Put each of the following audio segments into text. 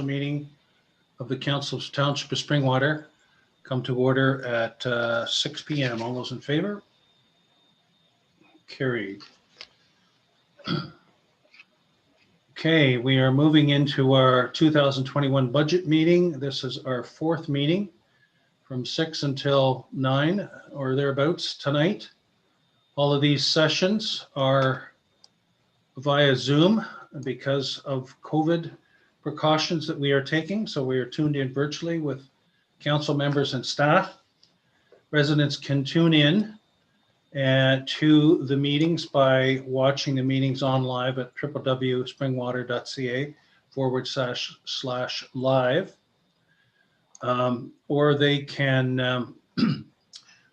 meeting of the Council of Township of Springwater come to order at 6 p.m. All those in favor? Carried. Okay, we are moving into our 2021 budget meeting. This is our fourth meeting from 6 until 9 or thereabouts tonight. All of these sessions are via Zoom because of COVID precautions that we are taking. So we are tuned in virtually with council members and staff. Residents can tune in to the meetings by watching the meetings on live at www.springwater.ca/live. Or they can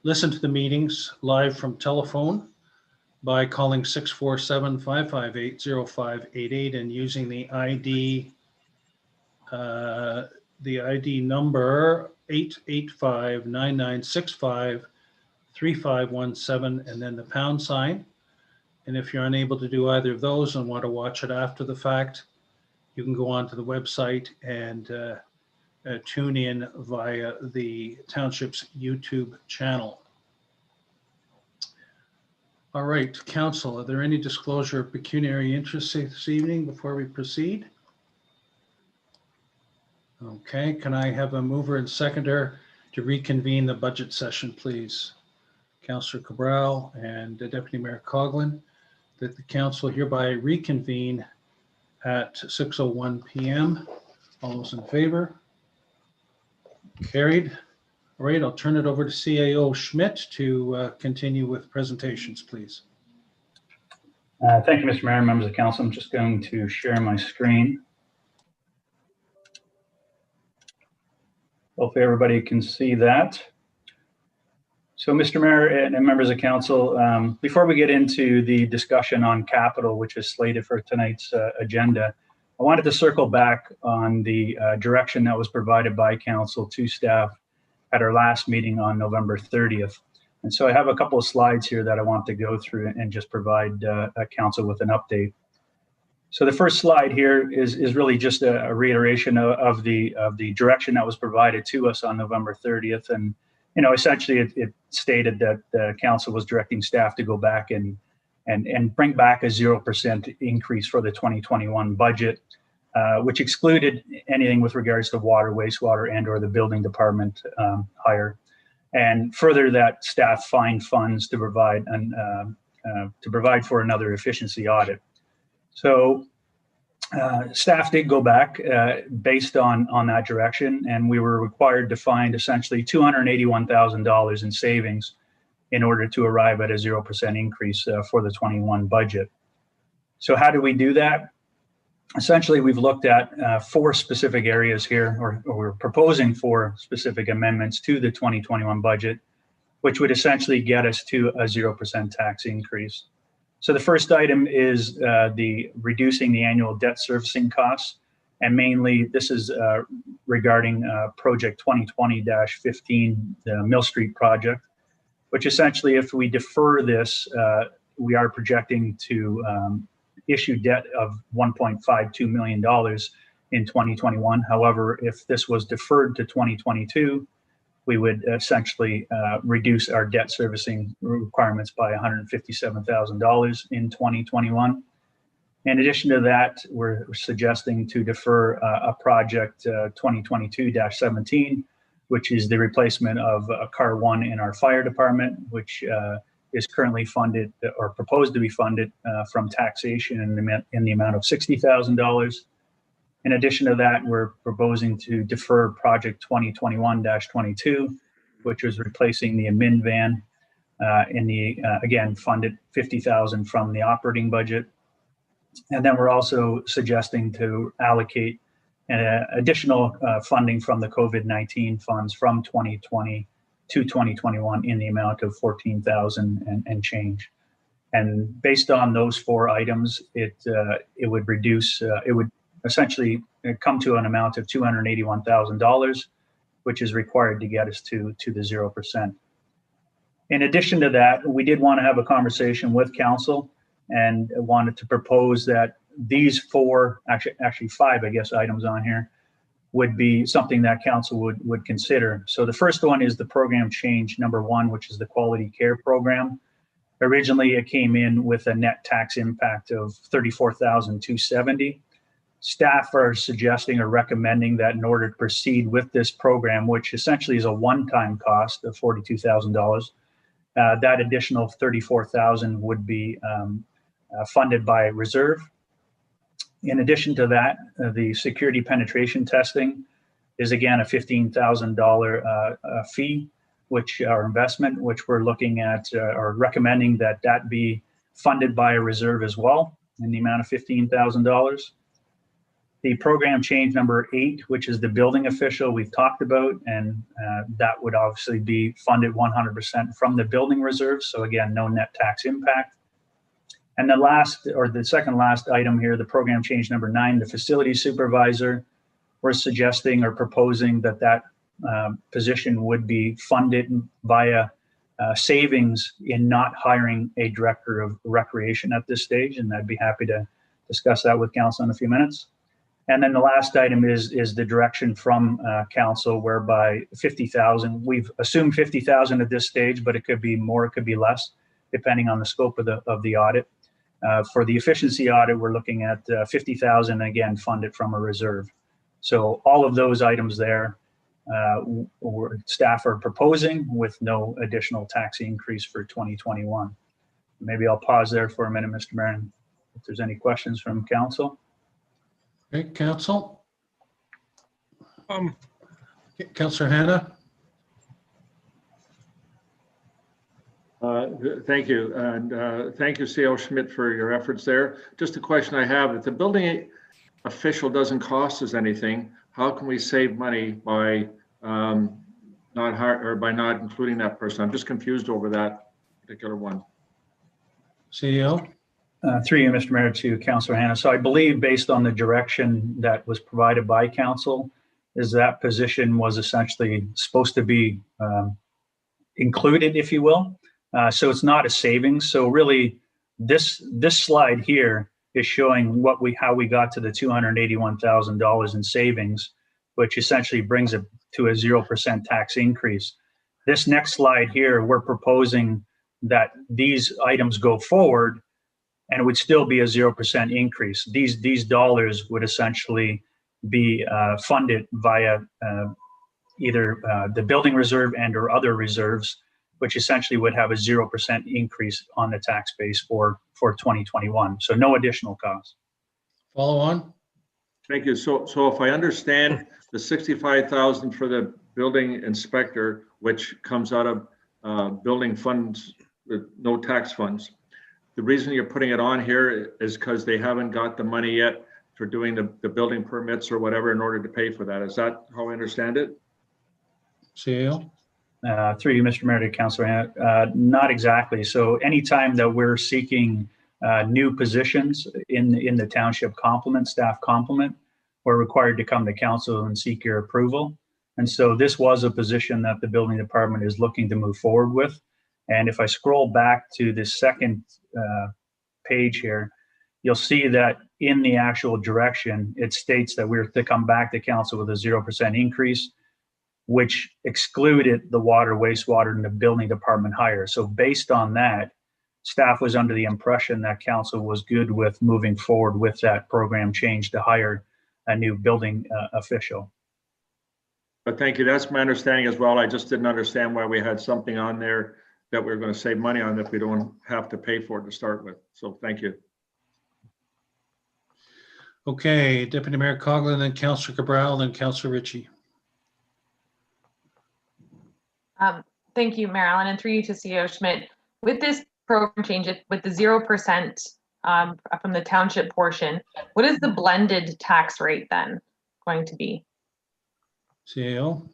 listen to the meetings live from telephone by calling 647-558-0588 and using the ID number 885-9965-3517 and then the pound sign. And if you're unable to do either of those and want to watch it after the fact, you can go onto the website and tune in via the township's YouTube channel. All right, council, are there any disclosure of pecuniary interests this evening before we proceed? Okay, can I have a mover and seconder to reconvene the budget session, please? Councillor Cabral and Deputy Mayor Coughlin, that the council hereby reconvene at 6:01 p.m. All those in favor? Carried. All right, I'll turn it over to CAO Schmidt to continue with presentations, please. Thank you, Mr. Mayor, members of council. I'm just going to share my screen. Hopefully everybody can see that. So, Mr. Mayor and members of council, before we get into the discussion on capital, which is slated for tonight's agenda, I wanted to circle back on the direction that was provided by council to staff at our last meeting on November 30th. And so I have a couple of slides here that I want to go through and just provide council with an update. So the first slide here is really just a reiteration of the direction that was provided to us on November 30th. And, you know, essentially it stated that the council was directing staff to go back and bring back a 0% increase for the 2021 budget, which excluded anything with regards to water, wastewater, and or the building department hire. And further, that staff find funds to provide for another efficiency audit. So staff did go back based on that direction, and we were required to find essentially $281,000 in savings in order to arrive at a 0% increase for the 21 budget. So how do we do that? Essentially, we've looked at 4 specific areas here, or we're proposing 4 specific amendments to the 2021 budget, which would essentially get us to a 0% tax increase. So the first item is the reducing the annual debt servicing costs. And mainly this is regarding project 2020-15, the Mill Street project, which essentially if we defer this, we are projecting to issue debt of $1.52 million in 2021. However, if this was deferred to 2022, we would essentially reduce our debt servicing requirements by $157,000 in 2021. In addition to that, we're suggesting to defer a project 2022-17, which is the replacement of a car 1 in our fire department, which is currently funded or proposed to be funded from taxation in the amount of $60,000. In addition to that, we're proposing to defer project 2021-22, which was replacing the admin van again, funded $50,000 from the operating budget. And then we're also suggesting to allocate additional funding from the COVID-19 funds from 2020 to 2021 in the amount of $14,000 and change. And based on those 4 items, it would reduce, it would essentially come to an amount of $281,000, which is required to get us to the 0%. In addition to that, we did want to have a conversation with council and wanted to propose that these 4, actually 5, I guess, items on here would be something that council would consider. So the first one is the program change number 1, which is the quality care program. Originally, it came in with a net tax impact of $34,270. Staff are suggesting or recommending that in order to proceed with this program, which essentially is a one-time cost of $42,000, that additional $34,000 would be funded by reserve. In addition to that, the security penetration testing is again a $15,000 fee, which our investment, which we're looking at or recommending that be funded by a reserve as well in the amount of $15,000. The program change number 8, which is the building official, we've talked about, and that would obviously be funded 100% from the building reserve. So again, no net tax impact. And the last, or the second last item here, the program change number 9, the facility supervisor, we're suggesting or proposing that position would be funded via savings in not hiring a director of recreation at this stage. And I'd be happy to discuss that with council in a few minutes. And then the last item is the direction from council, whereby 50,000, we've assumed 50,000 at this stage, but it could be more, it could be less, depending on the scope of the audit. For the efficiency audit, we're looking at 50,000, again, funded from a reserve. So all of those items there, staff are proposing with no additional tax increase for 2021. Maybe I'll pause there for a minute, Mr. Mayor, if there's any questions from council. Okay, council. Councillor Hanna. Thank you, and thank you, C.O. Schmidt, for your efforts there. Just a question I have: if the building official doesn't cost us anything, how can we save money by not including that person? I'm just confused over that particular one. CEO. Through you, Mr. Mayor, to Councillor Hanna. So I believe, based on the direction that was provided by council, is that position was essentially supposed to be included, if you will. So it's not a savings. So really, this slide here is showing how we got to the $281,000 in savings, which essentially brings it to a 0% tax increase. This next slide here, we're proposing that these items go forward, and it would still be a 0% increase. These dollars would essentially be funded via either the building reserve and or other reserves, which essentially would have a 0% increase on the tax base for 2021. So no additional cost. Follow on. Thank you. So if I understand, the $65,000 for the building inspector, which comes out of building funds with no tax funds, the reason you're putting it on here is because they haven't got the money yet for doing the building permits or whatever in order to pay for that. Is that how I understand it? CEO. Through you, Mr. Mayor, to Councillor Hanna, not exactly. So anytime that we're seeking new positions in the township complement, staff complement, we're required to come to council and seek your approval. And so this was a position that the building department is looking to move forward with. And if I scroll back to the second page here, you'll see that in the actual direction, it states that we're to come back to council with a 0% increase, which excluded the water, wastewater, and the building department hire. So based on that, staff was under the impression that council was good with moving forward with that program change to hire a new building official. But thank you. That's my understanding as well. I just didn't understand why we had something on there that we're going to save money on if we don't have to pay for it to start with. So thank you. Okay, Deputy Mayor Coughlin, then Councillor Cabral, then Councillor Ritchie. Thank you, Mayor Allen, and through you to CEO Schmidt. With this program change, with the 0% from the township portion, what is the blended tax rate then going to be? CEO.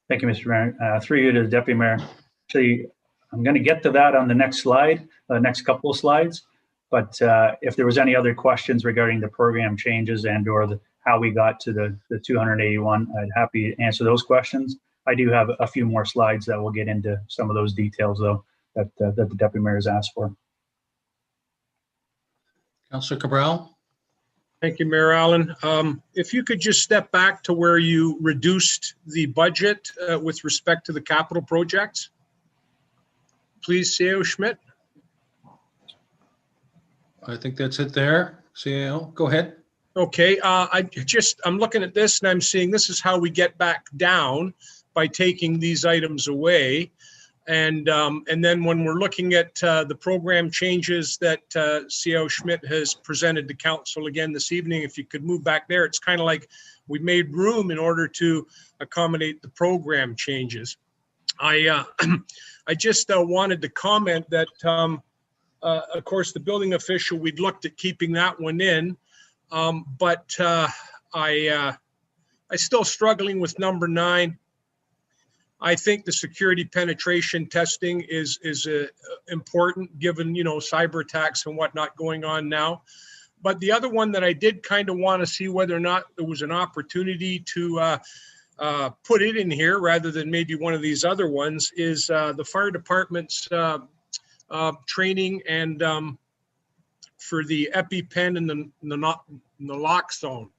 Thank you, Mr. Mayor. Through you to the Deputy Mayor. Actually, I'm going to get to that on the next slide, next couple of slides. But if there was any other questions regarding the program changes and or how we got to the 281, I'd happy to answer those questions. I do have a few more slides that will get into some of those details, though, that the Deputy Mayor has asked for. Councillor Cabral. Thank you, Mayor Allen. If you could just step back to where you reduced the budget with respect to the capital projects. Please, CEO Schmidt. I think that's it there. CAO, go ahead. Okay, I'm looking at this and I'm seeing this is how we get back down by taking these items away. And then when we're looking at the program changes that CEO Schmidt has presented to council again this evening, if you could move back there, it's kind of like we made room in order to accommodate the program changes. I just wanted to comment that, of course, the building official, we'd looked at keeping that one in, but I still struggling with number 9. I think the security penetration testing is important given, cyber attacks and whatnot going on now. But the other one that I did kind of want to see whether or not there was an opportunity to put it in here rather than maybe one of these other ones is the fire department's training and for the EpiPen and the naloxone.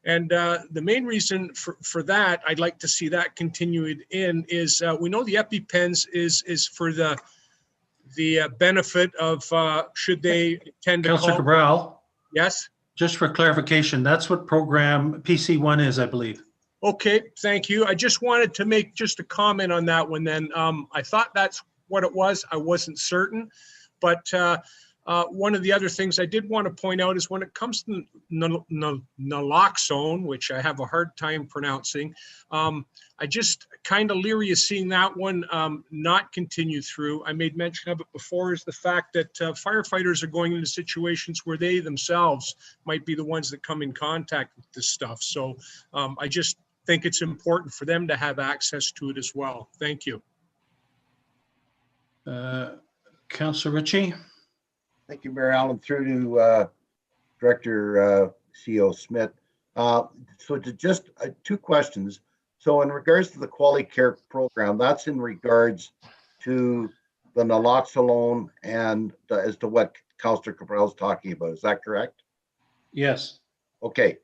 And the main reason for that, I'd like to see that continued in is we know the EpiPens is for the benefit of should they tend to Councillor call. Cabral, Yes. just for clarification, that's what program PC1 is, I believe. Okay, thank you. I just wanted to make just a comment on that one then. I thought that's what it was. I wasn't certain. But one of the other things I did want to point out is when it comes to naloxone, which I have a hard time pronouncing, I just kind of leery of seeing that one not continue through. I made mention of it before, is the fact that firefighters are going into situations where they themselves might be the ones that come in contact with this stuff. So I just think it's important for them to have access to it as well. Thank you. Councillor Ritchie. Thank you, Mayor Allen. Through to Director CEO Schmidt. So to just 2 questions. So in regards to the quality care program, that's in regards to the naloxone and as to what Councillor Cabral is talking about. Is that correct? Yes. Okay.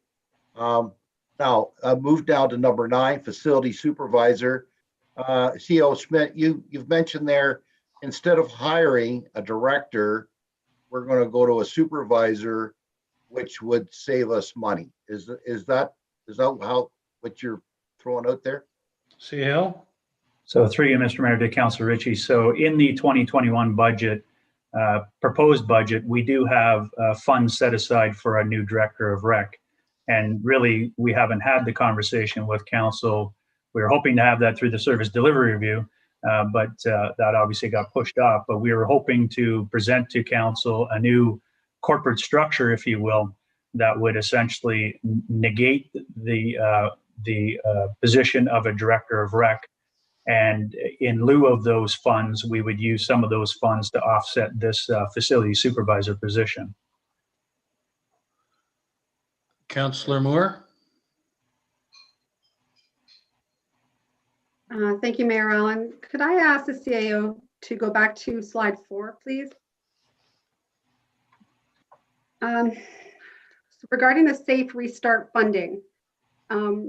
Now move down to number 9, facility supervisor. CEO Schmidt, you've mentioned there, instead of hiring a director, we're going to go to a supervisor, which would save us money. Is that how what you're throwing out there? CAO. So through you, Mr. Mayor, to Councillor Ritchie. So in the 2021 budget, proposed budget, we do have funds set aside for a new director of rec. And really, we haven't had the conversation with council. We were hoping to have that through the service delivery review, but that obviously got pushed off. But we were hoping to present to council a new corporate structure, if you will, that would essentially negate the position of a director of rec. And in lieu of those funds, we would use some of those funds to offset this facility supervisor position. Councillor Moore. Thank you, Mayor Allen. Could I ask the CAO to go back to slide 4, please? So regarding the Safe Restart funding,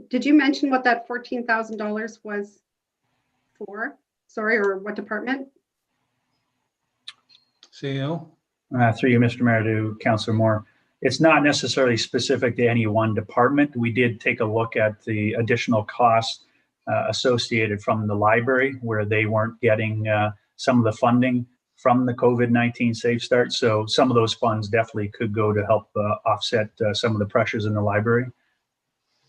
did you mention what that $14,000 was for? Sorry, or what department? CAO. Through you, Mr. Mayor, to Councillor Moore. It's not necessarily specific to any one department. We did take a look at the additional costs associated from the library, where they weren't getting some of the funding from the COVID-19 Safe Start. So some of those funds definitely could go to help offset some of the pressures in the library.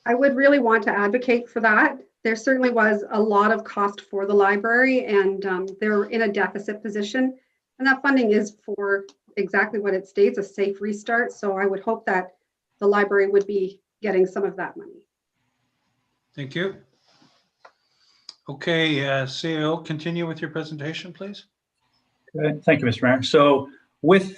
I would really want to advocate for that. There certainly was a lot of cost for the library, and they're in a deficit position. And that funding is for exactly what it states, a safe restart. So I would hope that the library would be getting some of that money. Thank you. Okay, CAO, continue with your presentation, please. Good. Thank you, Mr. Mayor. So with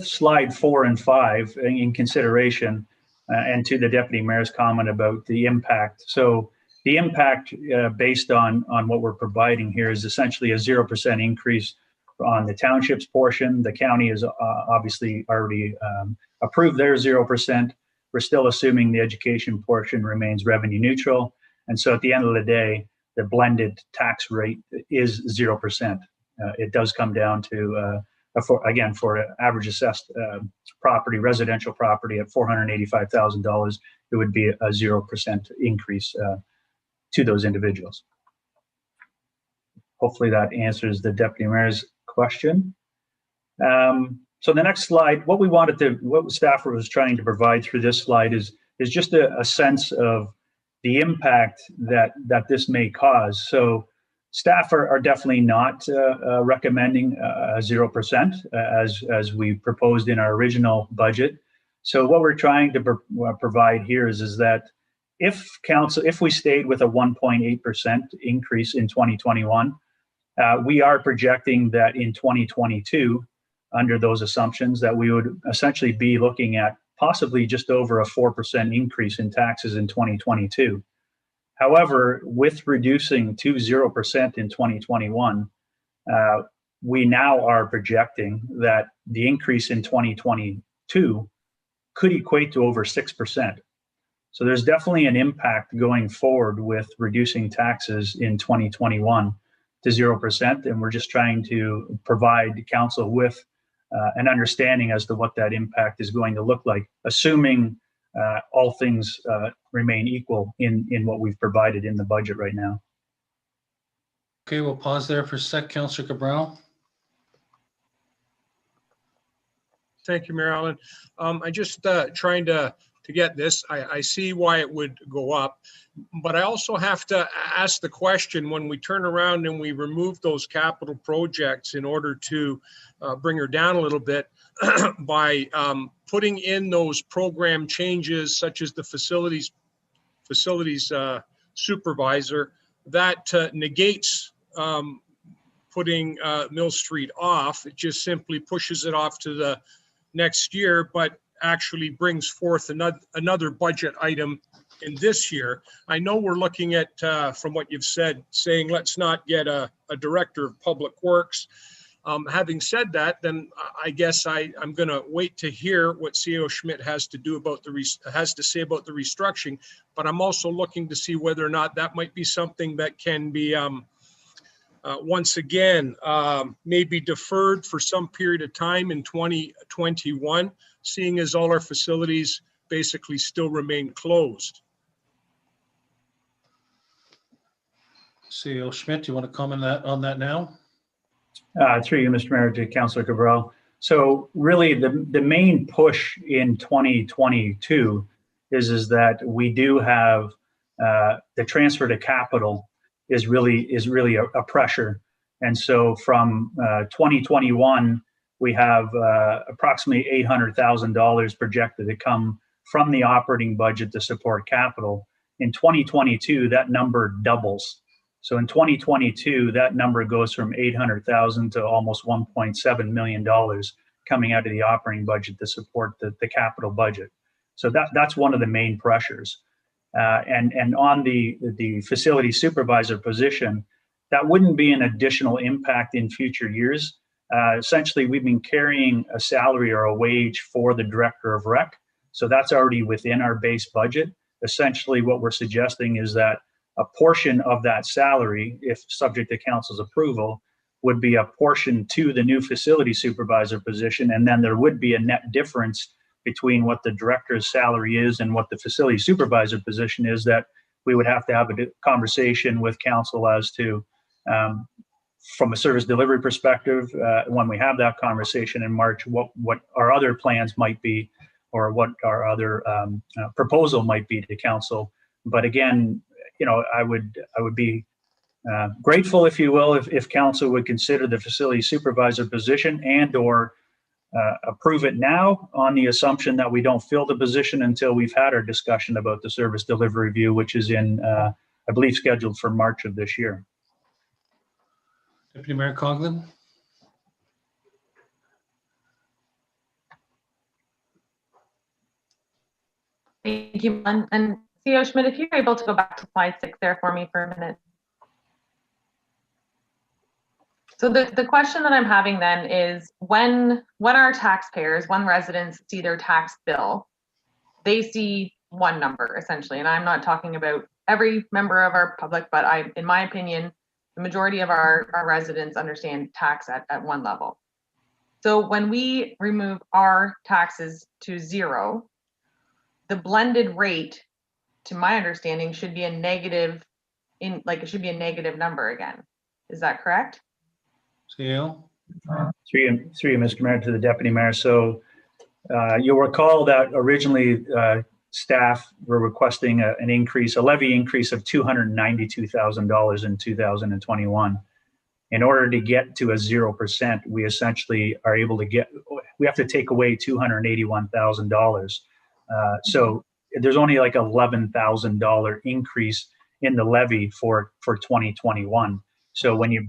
slide 4 and 5 in consideration, and to the Deputy Mayor's comment about the impact. So the impact based on what we're providing here is essentially a 0% increase on the township's portion. The county has obviously already approved their 0%. we're still assuming the education portion remains revenue neutral. And so at the end of the day, the blended tax rate is 0%. It does come down to, for an average assessed property, residential property at $485,000, it would be a 0% increase to those individuals. Hopefully that answers the Deputy Mayor's question. So the next slide, what staff was trying to provide through this slide is just a sense of the impact that this may cause. So staff are definitely not recommending 0% as we proposed in our original budget. So what we're trying to provide here is that if we stayed with a 1.8% increase in 2021, we are projecting that in 2022, under those assumptions, that we would essentially be looking at possibly just over a 4% increase in taxes in 2022. However, with reducing to 0% in 2021, we now are projecting that the increase in 2022 could equate to over 6%. So there's definitely an impact going forward with reducing taxes in 2021 to 0%. And we're just trying to provide council with an understanding as to what that impact is going to look like, assuming all things remain equal in what we've provided in the budget right now. Okay, we'll pause there for a sec. Councillor Cabral. Thank you, Mayor Allen. I just trying to get this. I see why it would go up, but I also have to ask the question, when we turn around and we remove those capital projects in order to bring her down a little bit by putting in those program changes such as the facilities supervisor, that negates putting Mill Street off. It just simply pushes it off to the next year, but actually brings forth another budget item in this year. I know we're looking at, from what you've said, saying let's not get a director of public works. Having said that, then I guess I'm going to wait to hear what CEO Schmidt has to say about the restructuring, but I'm also looking to see whether or not that might be something that can be once again maybe deferred for some period of time in 2021, seeing as all our facilities basically still remain closed. CEO Schmidt, do you want to comment on that now? Through you, Mr. Mayor, to Councillor Cabral. So really the main push in 2022 is that we do have the transfer to capital is really a pressure. And so from 2021, we have approximately $800,000 projected to come from the operating budget to support capital. In 2022, that number doubles. So in 2022, that number goes from $800,000 to almost $1.7 million coming out of the operating budget to support the capital budget. So that's one of the main pressures. And on the facility supervisor position, that wouldn't be an additional impact in future years. Essentially, we've been carrying a salary or a wage for the director of rec. So that's already within our base budget. Essentially, what we're suggesting is that a portion of that salary, if subject to council's approval, would be a portion to the new facility supervisor position. And then there would be a net difference between what the director's salary is and what the facility supervisor position is, that we would have to have a conversation with council as to, from a service delivery perspective, when we have that conversation in March, what our other plans might be, or what our other proposal might be to council. But again, I would be grateful, if you will, if council would consider the facility supervisor position and or approve it now on the assumption that we don't fill the position until we've had our discussion about the service delivery review, which is I believe, scheduled for March of this year. Deputy Mayor Coughlin. Thank you. And CEO Schmidt, if you're able to go back to slide 6 there for me for a minute. So the question that I'm having then is when our taxpayers, when residents see their tax bill, they see one number essentially. And I'm not talking about every member of our public, but in my opinion, the majority of our residents understand tax at one level. So when we remove our taxes to zero, the blended rate, to my understanding, should be a negative it should be a negative number again. Is that correct? Seal? Through you, Mr. Mayor, to the Deputy Mayor. So you'll recall that originally staff were requesting a levy increase of $292,000 in 2021. In order to get to a 0%, we essentially are able to we have to take away $281,000. So there's only like $11,000 increase in the levy for 2021. So when you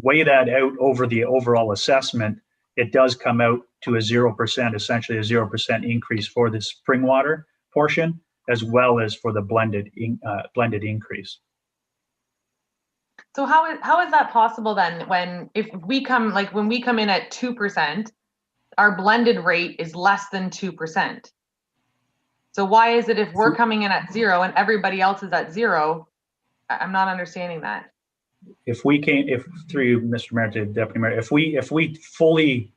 weigh that out over the overall assessment, it does come out to a 0%, essentially a 0% increase for the spring water portion, as well as for the blended increase. So how is that possible then? When we come in at 2%, our blended rate is less than 2%. So why is it if we're coming in at 0 and everybody else is at 0? I'm not understanding that. Through you, Mr. Mayor, to Deputy Mayor, if we fully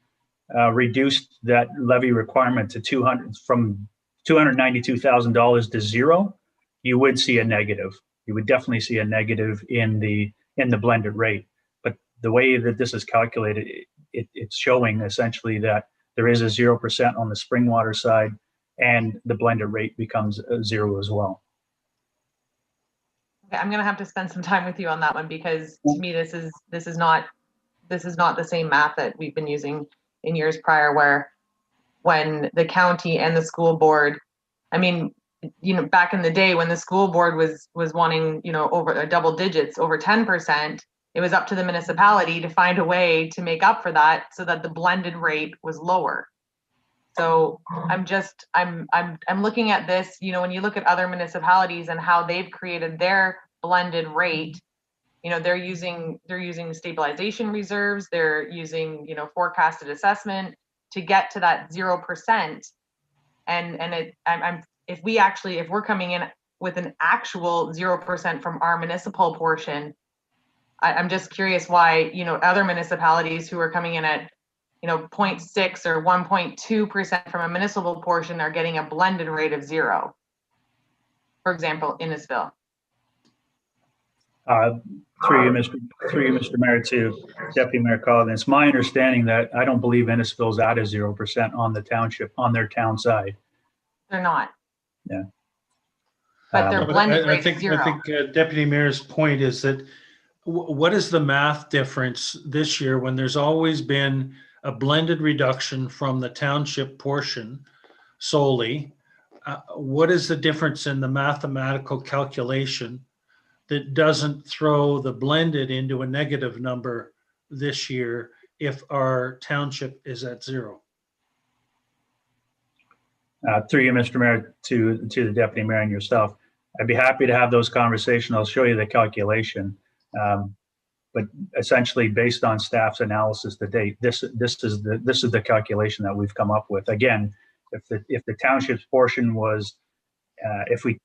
reduced that levy requirement to from $292,000 to 0, you would see a negative. You would definitely see a negative in the blended rate. But the way that this is calculated, it's showing essentially that there is a 0% on the spring water side, and the blended rate becomes 0 as well. Okay, I'm gonna have to spend some time with you on that one, because to me this is not the same math that we've been using in years prior, where when the county and the school board, I mean, back in the day when the school board was wanting, over double digits, over 10%, it was up to the municipality to find a way to make up for that so that the blended rate was lower. So I'm looking at this, when you look at other municipalities and how they've created their blended rate, they're using stabilization reserves, they're using, forecasted assessment to get to that 0%. If we're coming in with an actual 0% from our municipal portion, I'm just curious why, other municipalities who are coming in at 0.6 or 1.2% from a municipal portion are getting a blended rate of 0. For example, Innisfil. Through you, Mr. Mayor, to Deputy Mayor Collins. It's my understanding that I don't believe Innisfil's at a 0% on the township, on their town side. They're not. Yeah. But their blended rate is 0. I think Deputy Mayor's point is that what is the math difference this year when there's always been a blended reduction from the township portion solely? What is the difference in the mathematical calculation that doesn't throw the blended into a negative number this year if our township is at 0? Through you, Mr. Mayor, to the Deputy Mayor and yourself, I'd be happy to have those conversations. I'll show you the calculation. But essentially, based on staff's analysis to date, this is the calculation that we've come up with. Again, if the township's portion was, if we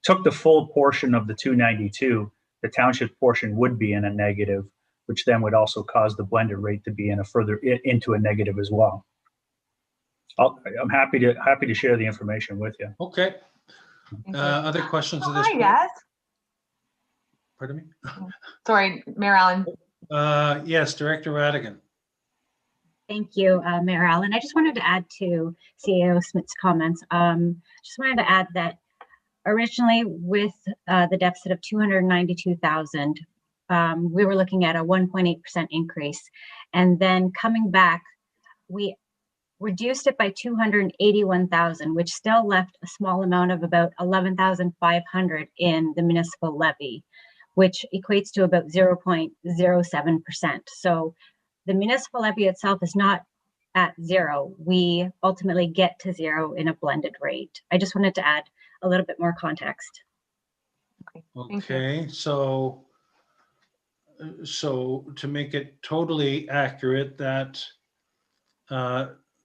took the full portion of the 292, the township portion would be in a negative, which then would also cause the blended rate to be into a negative as well. I'm happy to share the information with you. Okay. Other questions of this? Hi, yes. Pardon me? Sorry, Mayor Allen. Yes, Director Radigan. Thank you, Mayor Allen. I just wanted to add to CAO Smith's comments. Just wanted to add that originally with the deficit of 292,000, we were looking at a 1.8% increase. And then coming back, we reduced it by 281,000, which still left a small amount of about 11,500 in the municipal levy, which equates to about 0.07%. So the municipal levy itself is not at 0. We ultimately get to 0 in a blended rate. I just wanted to add a little bit more context. Okay, so to make it totally accurate, that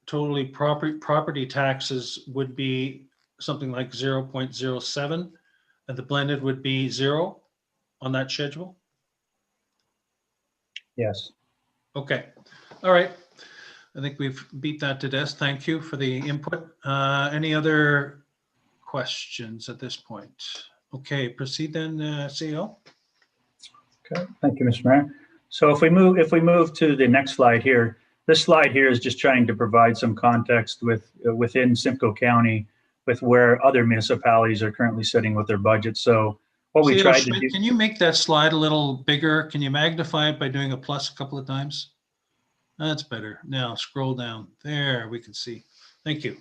totally property taxes would be something like 0.07, and the blended would be 0 on that schedule? Yes. Okay, all right. I think we've beat that to death. Thank you for the input. Any other questions at this point? Okay, proceed then, CEO. Okay, thank you, Mr. Mayor. So if we move to the next slide here, this slide here is just trying to provide some context within Simcoe County with where other municipalities are currently sitting with their budgets. So what we CEO tried to Schmidt, do. can you make that slide a little bigger? Can you magnify it by doing a plus a couple of times? That's better. Now scroll down. There, we can see. Thank you.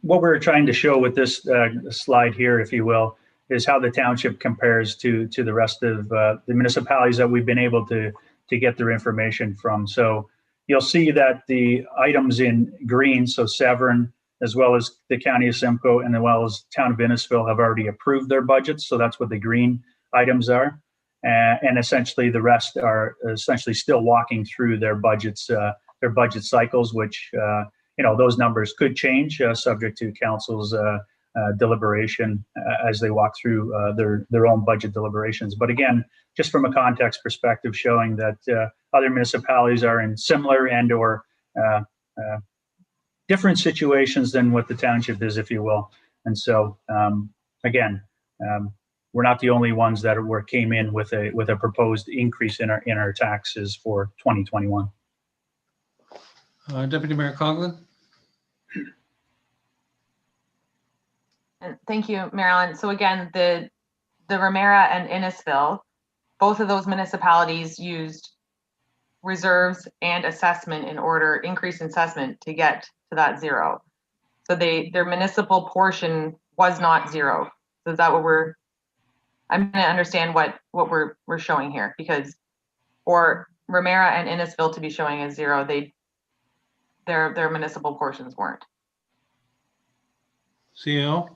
What we're trying to show with this slide here, if you will, is how the township compares to the rest of the municipalities that we've been able to get their information from. So you'll see that the items in green, so Severn, as well as the County of Simcoe, and as well as Town of Innisfil have already approved their budgets. So that's what the green items are. And essentially the rest are essentially still walking through their budgets, their budget cycles, which, those numbers could change subject to council's deliberation as they walk through their own budget deliberations. But again, just from a context perspective, showing that other municipalities are in similar and or different situations than what the township is, if you will. And so again, we're not the only ones that came in with a proposed increase in our taxes for 2021. Deputy Mayor Coughlin. And thank you, Marilyn. So again, the Ramera and Innisfil, both of those municipalities used reserves and assessment in order, increase in assessment to get to that 0. So their municipal portion was not 0. So is that what I'm going to understand what we're showing here, because for Ramera and Innisfil to be showing as 0, their municipal portions weren't. CEO.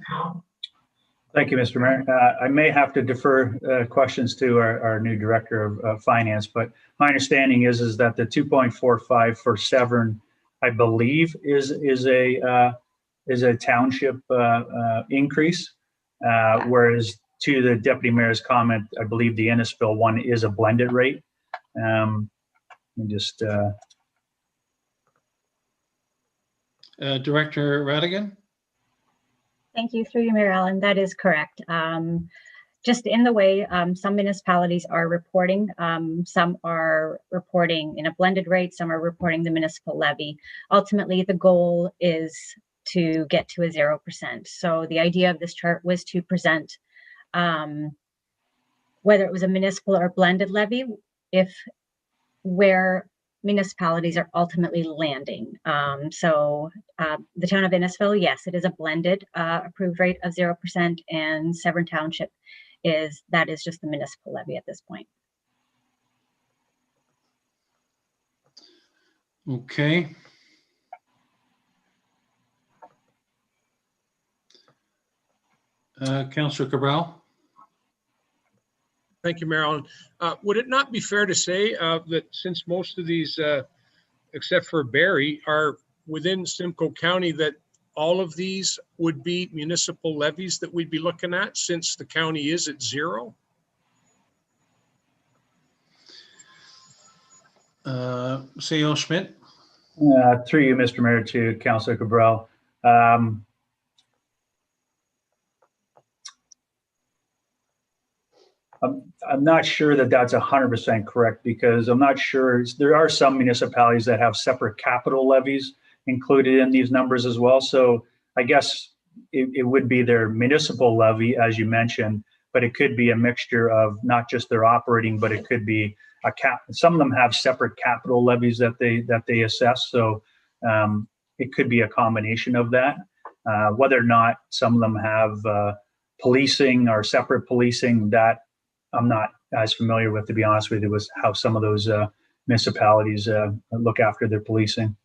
Thank you, Mr. Mayor. I may have to defer questions to our new director of finance, but my understanding is that the 2.45 for Severn, I believe, is a township increase, whereas to the deputy mayor's comment, I believe the Innisfil one is a blended rate. Director Radigan. Thank you, through you, Mayor Allen. That is correct. Just in the way some municipalities are reporting, some are reporting in a blended rate, some are reporting the municipal levy. Ultimately, the goal is to get to a 0%. So the idea of this chart was to present whether it was a municipal or blended levy, where municipalities are ultimately landing. The town of Innisfil, yes, it is a blended approved rate of 0%, and Severn Township is just the municipal levy at this point. Okay. Councillor Cabral. Thank you, Marilyn. Would it not be fair to say that since most of these, except for Barrie, are within Simcoe County, that all of these would be municipal levies that we'd be looking at, since the county is at 0? CEO Schmidt. Through you, Mr. Mayor, to Councillor Cabral. I'm not sure that that's 100% correct, because I'm not sure. There are some municipalities that have separate capital levies included in these numbers as well. So I guess it would be their municipal levy, as you mentioned, but it could be a mixture of not just their operating, but it could be a cap. Some of them have separate capital levies that they assess. So it could be a combination of that. Whether or not some of them have policing or separate policing, that I'm not as familiar with, to be honest with you, with how some of those municipalities look after their policing.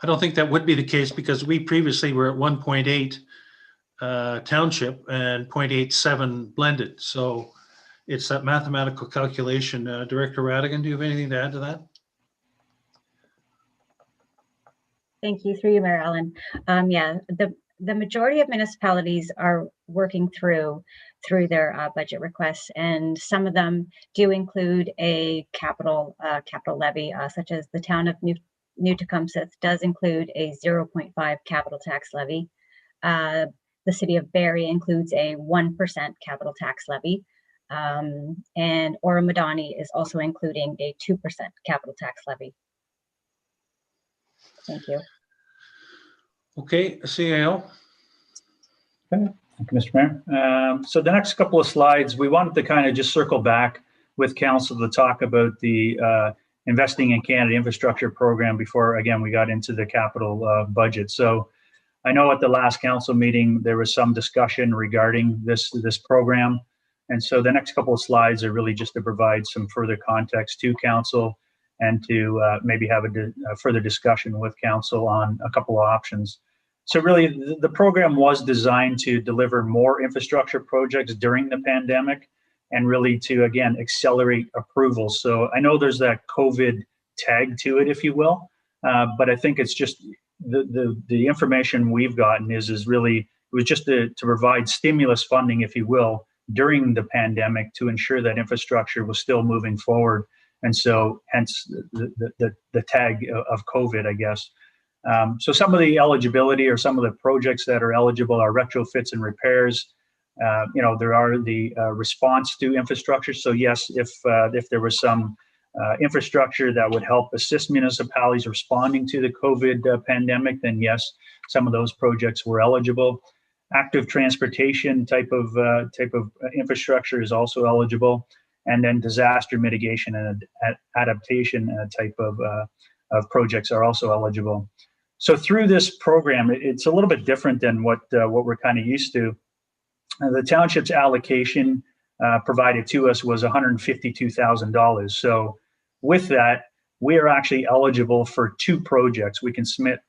I don't think that would be the case, because we previously were at 1.8 township and 0.87 blended. So it's that mathematical calculation. Director Radigan, do you have anything to add to that? Thank you, through you, Mayor Ellen. Yeah, the majority of municipalities are working through their budget requests, and some of them do include a capital levy, such as the town of New Tecumseth does include a 0.5 capital tax levy. The city of Barrie includes a 1% capital tax levy. And Oromadani is also including a 2% capital tax levy. Thank you. Okay, CAO. Okay, thank you, Mr. Mayor. So the next couple of slides, we wanted to kind of just circle back with council to talk about the Investing in Canada Infrastructure Program before, again, we got into the capital budget. So I know at the last council meeting, there was some discussion regarding this program. And so the next couple of slides are really just to provide some further context to council and to maybe have a further discussion with council on a couple of options. So really, the program was designed to deliver more infrastructure projects during the pandemic and really to, again, accelerate approvals. So I know there's that COVID tag to it, if you will, but I think it's just the information we've gotten is really, it was just to provide stimulus funding, if you will, during the pandemic to ensure that infrastructure was still moving forward. And so hence the tag of COVID, I guess. So some of the eligibility or some of the projects that are eligible are retrofits and repairs. There are the response to infrastructure. So yes, if there was some infrastructure that would help assist municipalities responding to the COVID pandemic, then yes, some of those projects were eligible. Active transportation type of infrastructure is also eligible, and then disaster mitigation and adaptation type of projects are also eligible. So through this program, it's a little bit different than what we're kind of used to. The township's allocation provided to us was $152,000. So with that, we are actually eligible for 2 projects. We can submit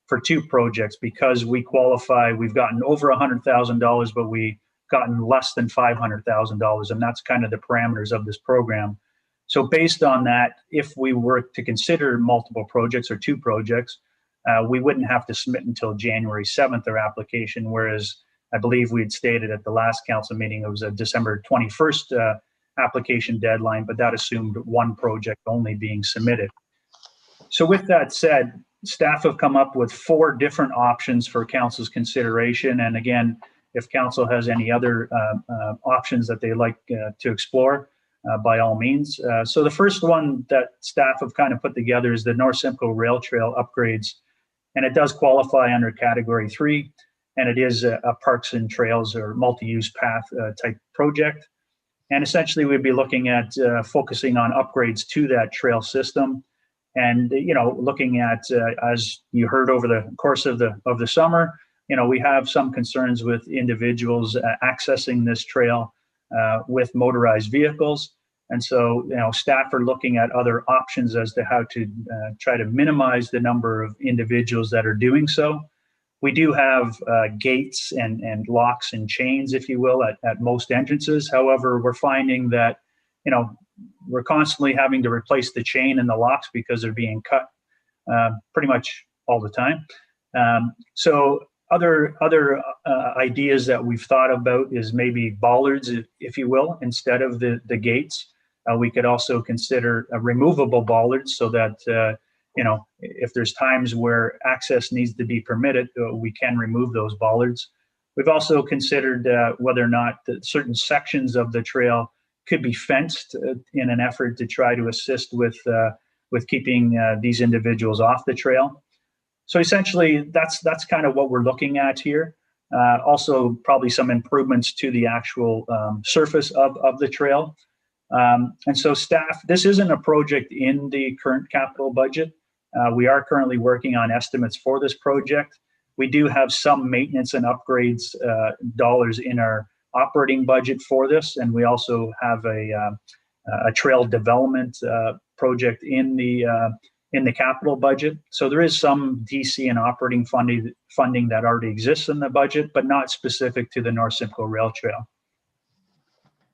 for 2 projects because we qualify. We've gotten over $100,000, but we gotten less than $500,000, and that's kind of the parameters of this program. So based on that, if we were to consider multiple projects or 2 projects, we wouldn't have to submit until January 7th our application, whereas I believe we'd stated at the last council meeting it was a December 21st application deadline, but that assumed 1 project only being submitted. So with that said, staff have come up with 4 different options for council's consideration. And again, if council has any other options that they like to explore, by all means. So the first one that staff have kind of put together is the North Simcoe Rail Trail upgrades. And it does qualify under category 3. And it is a parks and trails or multi-use path type project. And essentially we'd be looking at focusing on upgrades to that trail system. And, looking at, as you heard over the course of the summer, we have some concerns with individuals accessing this trail with motorized vehicles. And so, staff are looking at other options as to how to try to minimize the number of individuals that are doing so. We do have gates and locks and chains, if you will, at most entrances. However, we're finding that, we're constantly having to replace the chain and the locks because they're being cut pretty much all the time. So other ideas that we've thought about is maybe bollards, if you will, instead of the gates. We could also consider removable bollards so that, if there's times where access needs to be permitted, we can remove those bollards. We've also considered whether or not certain sections of the trail could be fenced in an effort to try to assist with keeping these individuals off the trail. So essentially, that's kind of what we're looking at here. Also, probably some improvements to the actual surface of the trail. And so staff, this isn't a project in the current capital budget. We are currently working on estimates for this project. We do have some maintenance and upgrades dollars in our operating budget for this, and we also have a trail development project in the capital budget. So there is some DC and operating funding that already exists in the budget, but not specific to the North Simcoe Rail Trail.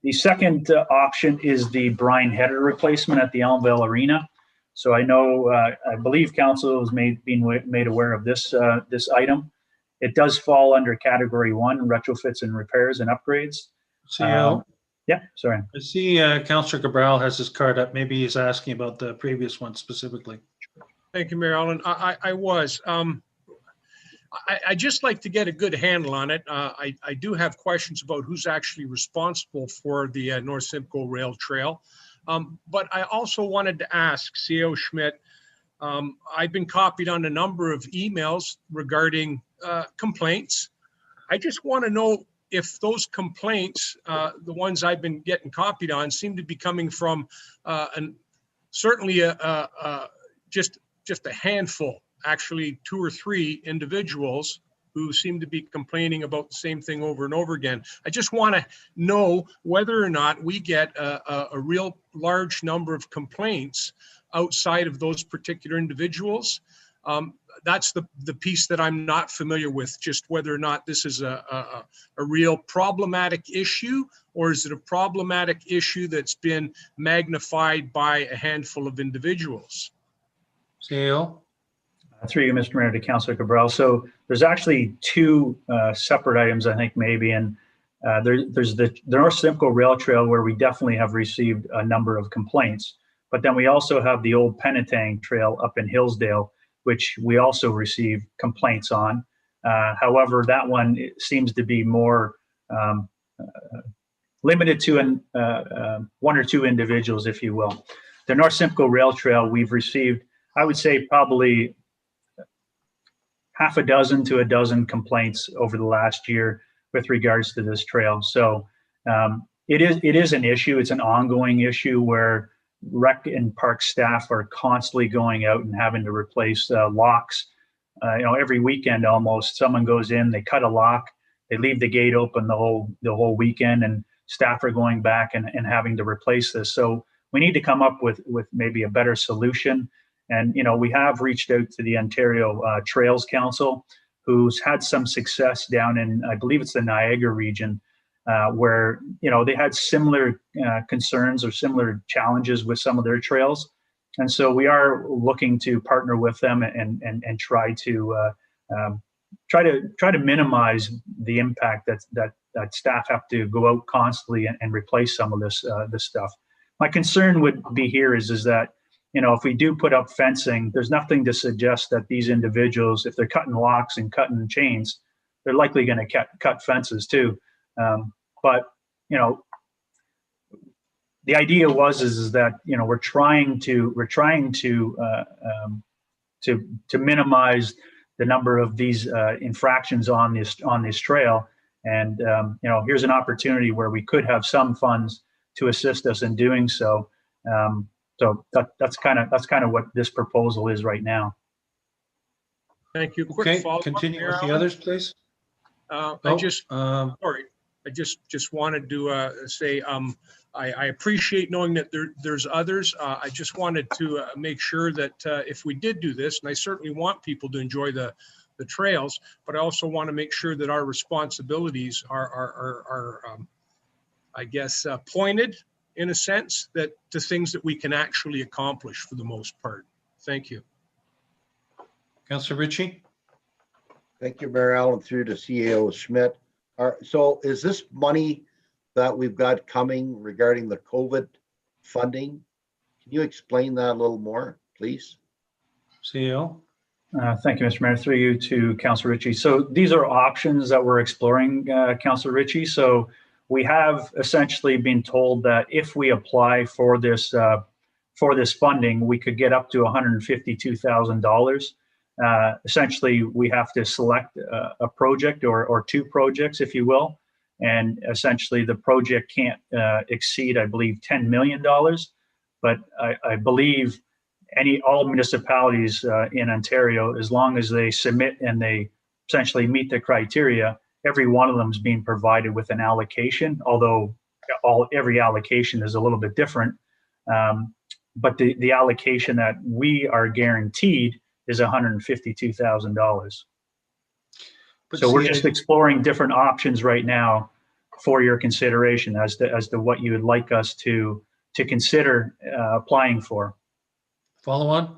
The second option is the brine header replacement at the Elmvale Arena. So I know, I believe council has been made aware of this this item. It does fall under category 1, retrofits and repairs and upgrades. CEO, Yeah, sorry. I see Councillor Cabral has his card up. Maybe he's asking about the previous one specifically. Thank you, Mayor Allen. I was. I just like to get a good handle on it. I do have questions about who's actually responsible for the North Simcoe Rail Trail. But I also wanted to ask CEO Schmidt, I've been copied on a number of emails regarding complaints. I just want to know if those complaints, the ones I've been getting copied on, seem to be coming from certainly just a handful, actually 2 or 3 individuals who seem to be complaining about the same thing over and over again. I just want to know whether or not we get a real large number of complaints outside of those particular individuals. That's the piece that I'm not familiar with, just whether or not this is a real problematic issue, or is it a problematic issue that's been magnified by a handful of individuals? CEO? Through you, Mr. Mayor, to Councillor Cabral. So there's actually 2 separate items, I think, maybe. And there's the North Simcoe Rail Trail, where we definitely have received a number of complaints. But then we also have the old Penetang Trail up in Hillsdale, which we also received complaints on. However, that one seems to be more limited to 1 or 2 individuals, if you will. The North Simcoe Rail Trail, we've received, I would say, probably half a dozen to a dozen complaints over the last year with regards to this trail. So it is an issue. It's an ongoing issue where rec and park staff are constantly going out and having to replace locks. Every weekend almost, someone goes in, they cut a lock, they leave the gate open the whole weekend, and staff are going back and having to replace this. So we need to come up with maybe a better solution. And, we have reached out to the Ontario Trails Council, who's had some success down in, I believe it's the Niagara region, where, they had similar concerns or similar challenges with some of their trails. And so we are looking to partner with them and try to minimize the impact that staff have to go out constantly and replace some of this stuff. My concern would be here is that, if we do put up fencing, there's nothing to suggest that these individuals, if they're cutting locks and cutting chains, they're likely going to cut fences too. But the idea is that we're trying to minimize the number of these infractions on this trail. And here's an opportunity where we could have some funds to assist us in doing so. So that's kind of what this proposal is right now. Thank you. Quick Okay, follow-up, continue Mayor with the Allen. others, please. I just wanted to say I appreciate knowing that there's others. I just wanted to make sure that if we did do this, and I certainly want people to enjoy the trails, but I also want to make sure that our responsibilities are I guess, pointed in a sense to things that we can actually accomplish for the most part. Thank you. Councillor Ritchie? Thank you, Mayor Allen, through to CEO Schmidt. So is this money that we've got coming regarding the COVID funding? Can you explain that a little more, please? CEO? Thank you, Mr. Mayor. Through you to Councillor Ritchie. So these are options that we're exploring, Councillor Ritchie. So we have essentially been told that if we apply for this funding, we could get up to $152,000. Essentially, we have to select a project or 2 projects, if you will. And essentially, the project can't exceed, I believe, $10 million. But I believe all municipalities in Ontario, as long as they submit and they essentially meet the criteria, every one of them is being provided with an allocation, although every allocation is a little bit different. But the allocation that we are guaranteed is $152,000. So we're just exploring different options right now for your consideration as to what you would like us to consider applying for. Follow on?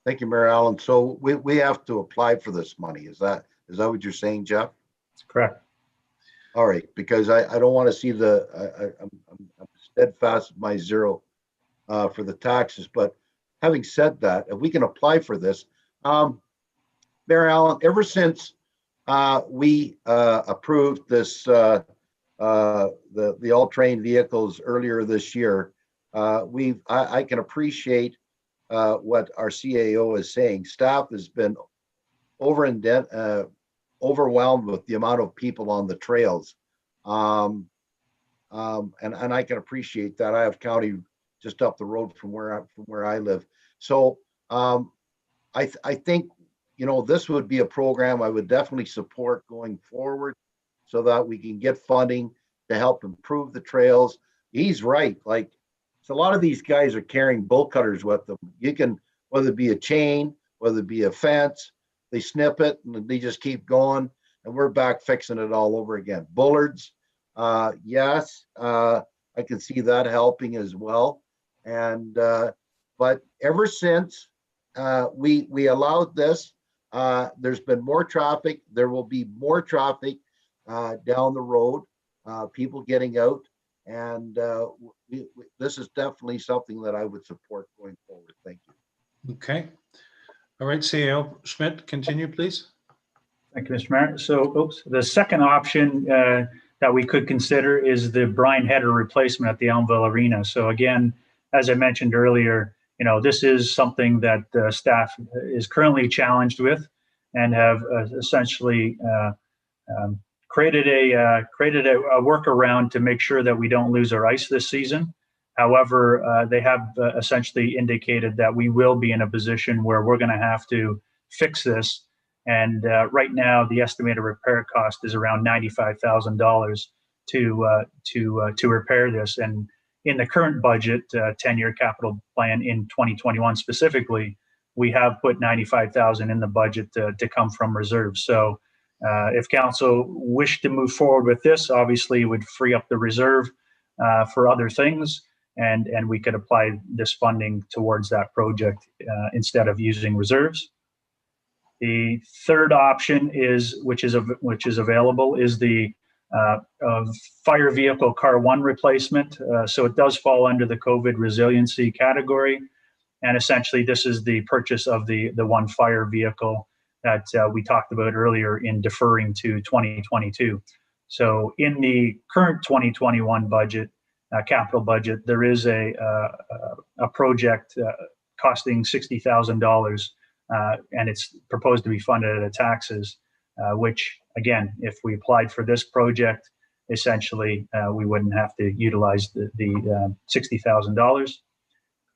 Thank you, Mayor Allen. So we have to apply for this money. Is that what you're saying, Jeff? That's correct. All right, because I don't want to see I'm steadfast with my zero for the taxes. But having said that, if we can apply for this, Mayor Allen, ever since we approved this the all-terrain vehicles earlier this year, I can appreciate what our CAO is saying. Staff has been overwhelmed with the amount of people on the trails. And I can appreciate that. I have county just up the road from where I live. So I think, you know, this would be a program I would definitely support going forward so that we can get funding to help improve the trails. He's right. Like, so a lot of these guys are carrying bolt cutters with them. You can, whether it be a chain, whether it be a fence, they snip it and they just keep going, and we're back fixing it all over again. Bullards, yes, I can see that helping as well. And but ever since we allowed this, there's been more traffic. There will be more traffic down the road, people getting out, and this is definitely something that I would support going forward. Thank you. Okay. All right, CAO Schmidt, continue, please. Thank you, Mr. Mayor. So, the second option that we could consider is the brine header replacement at the Elmville Arena. So again, as I mentioned earlier, you know, this is something that staff is currently challenged with, and have essentially created a workaround to make sure that we don't lose our ice this season. However, they have essentially indicated that we will be in a position where we're going to have to fix this. And right now, the estimated repair cost is around $95,000 to repair this. And in the current budget, 10-year capital plan in 2021 specifically, we have put $95,000 in the budget to come from reserves. So if council wished to move forward with this, obviously it would free up the reserve for other things, and we could apply this funding towards that project instead of using reserves. The third option is, which is available, is the fire vehicle car 1 replacement. So it does fall under the COVID resiliency category, and essentially this is the purchase of the one fire vehicle that we talked about earlier in deferring to 2022. So in the current 2021 budget, capital budget, there is a project costing $60,000, and it's proposed to be funded out of taxes, which again, if we applied for this project, essentially we wouldn't have to utilize the $60,000.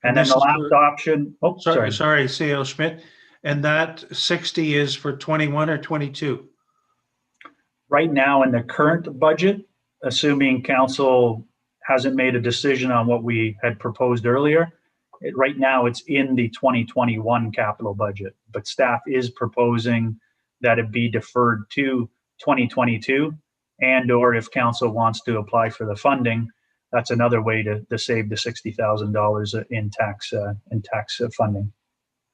And then the last option, Sorry, CAO Schmidt. And that 60 is for 21 or 22? Right now in the current budget, assuming council hasn't made a decision on what we had proposed earlier, right now it's in the 2021 capital budget, but staff is proposing that it be deferred to 2022, and or if council wants to apply for the funding, that's another way to save the $60,000 in tax funding.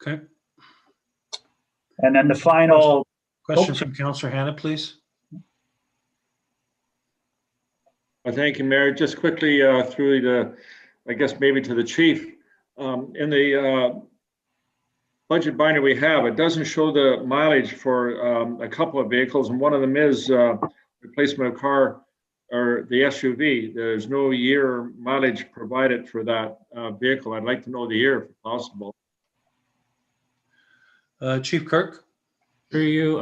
Okay. And then the final question from Councillor Hanna, please. Thank you, Mayor. Just quickly through the, I guess maybe to the chief, in the budget binder we have, it doesn't show the mileage for a couple of vehicles, and one of them is replacement of car or the SUV. There's no year mileage provided for that vehicle. I'd like to know the year if possible. Chief Kirk. Through you.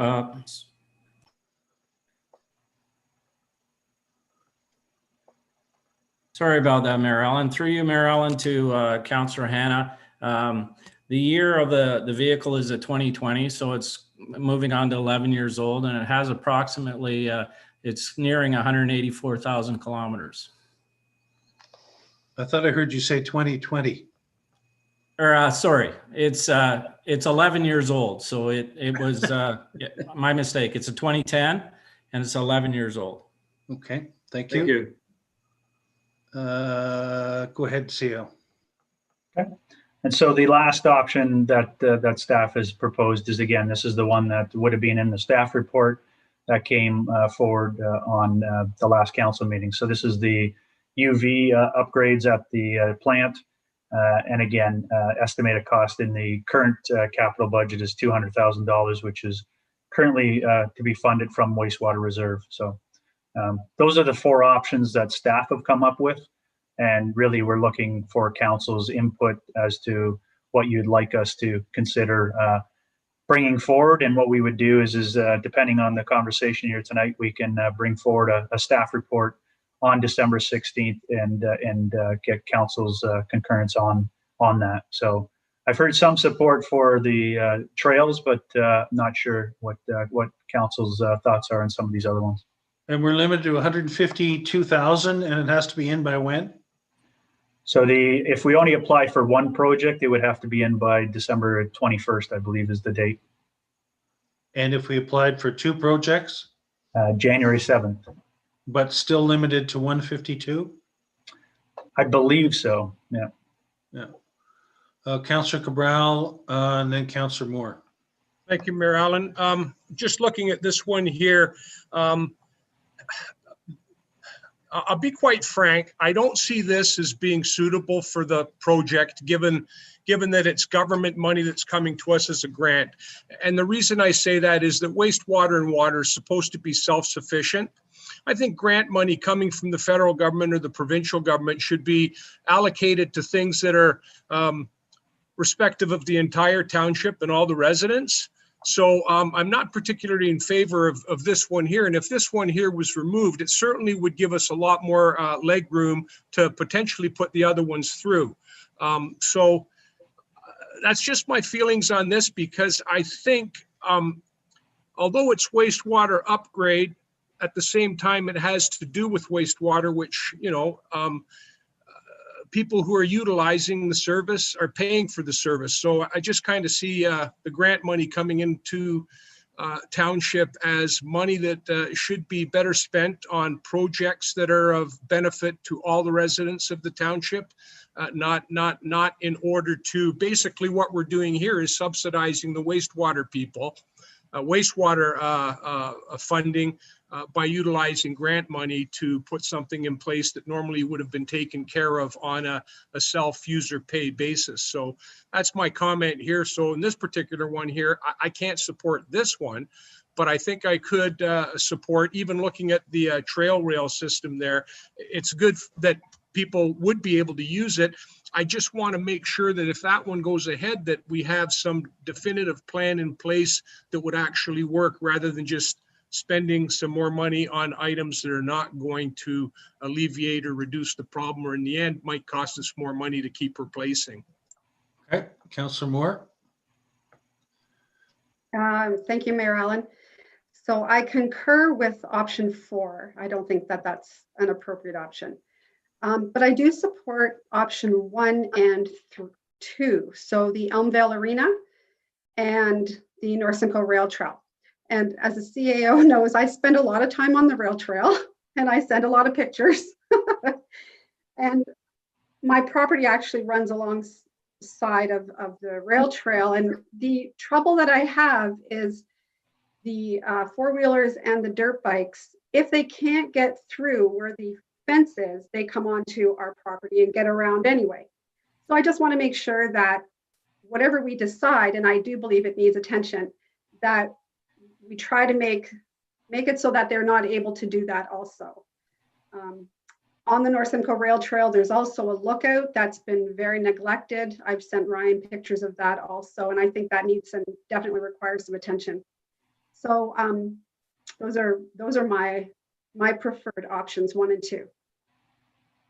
Sorry about that, Mayor Allen. Through you, Mayor Allen, to Councillor Hanna. The year of the vehicle is a 2020, so it's moving on to 11 years old, and it has approximately, it's nearing 184,000 kilometers. I thought I heard you say 2020. Or sorry, it's 11 years old, so it was my mistake. It's a 2010, and it's 11 years old. Okay, thank Thank you. Go ahead, CO. Okay. And so the last option that that staff has proposed is, again, this is the one that would have been in the staff report that came forward on the last council meeting. So this is the UV upgrades at the plant. And again, estimated cost in the current capital budget is $200,000, which is currently to be funded from wastewater reserve. So those are the four options that staff have come up with. And really, we're looking for council's input as to what you'd like us to consider bringing forward. And what we would do is depending on the conversation here tonight, we can bring forward a staff report on December 16th and get council's concurrence on that. So I've heard some support for the trails, but not sure what council's thoughts are on some of these other ones. And we're limited to 152,000, and it has to be in by when? So if we only apply for one project, it would have to be in by December 21st, I believe is the date. And if we applied for two projects? January 7th. But still limited to 152? I believe so, yeah. Yeah. Councillor Cabral, and then Councillor Moore. Thank you, Mayor Allen. Just looking at this one here, I'll be quite frank, I don't see this as being suitable for the project, given that it's government money that's coming to us as a grant. And the reason I say that is that wastewater and water is supposed to be self-sufficient. I think grant money coming from the federal government or the provincial government should be allocated to things that are respective of the entire township and all the residents. So I'm not particularly in favor of this one here. And if this one here was removed, it certainly would give us a lot more leg room to potentially put the other ones through. So that's just my feelings on this, because I think although it's wastewater upgrade, at the same time, it has to do with wastewater, which, you know, people who are utilizing the service are paying for the service. So I just kind of see the grant money coming into township as money that should be better spent on projects that are of benefit to all the residents of the township, not in order to, basically what we're doing here is subsidizing the wastewater people, wastewater funding, by utilizing grant money to put something in place that normally would have been taken care of on a self-user pay basis. So that's my comment here. So in this particular one here, I can't support this one, but I think I could support, even looking at the trail rail system there. It's good that people would be able to use it. I just want to make sure that if that one goes ahead, that we have some definitive plan in place that would actually work, rather than just spending some more money on items that are not going to alleviate or reduce the problem, or in the end might cost us more money to keep replacing. Okay, Councillor Moore. Thank you, Mayor Allen. So I concur with option 4. I don't think that that's an appropriate option. But I do support option 1 and 2. So the Elmvale Arena and the North Simcoe Rail Trail. And as a CAO knows, I spend a lot of time on the rail trail and I send a lot of pictures. And my property actually runs alongside of the rail trail. And the trouble that I have is the four-wheelers and the dirt bikes, if they can't get through where the fence is, they come onto our property and get around anyway. So I just want to make sure that whatever we decide, and I do believe it needs attention, that we try to make it so that they're not able to do that also. On the North Simcoe Rail Trail, there's also a lookout that's been very neglected. I've sent Ryan pictures of that also, and I think that needs and definitely requires some attention. So those are my preferred options, 1 and 2.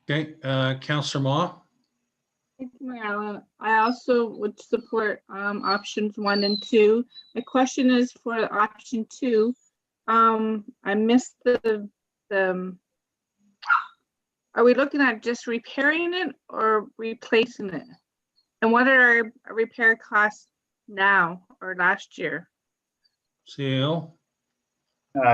Okay, Councillor Ma. Thank you, Mayor Allen. I also would support options 1 and 2. My question is for option 2. I missed the. Are we looking at just repairing it or replacing it? And what are our repair costs now or last year? CAO.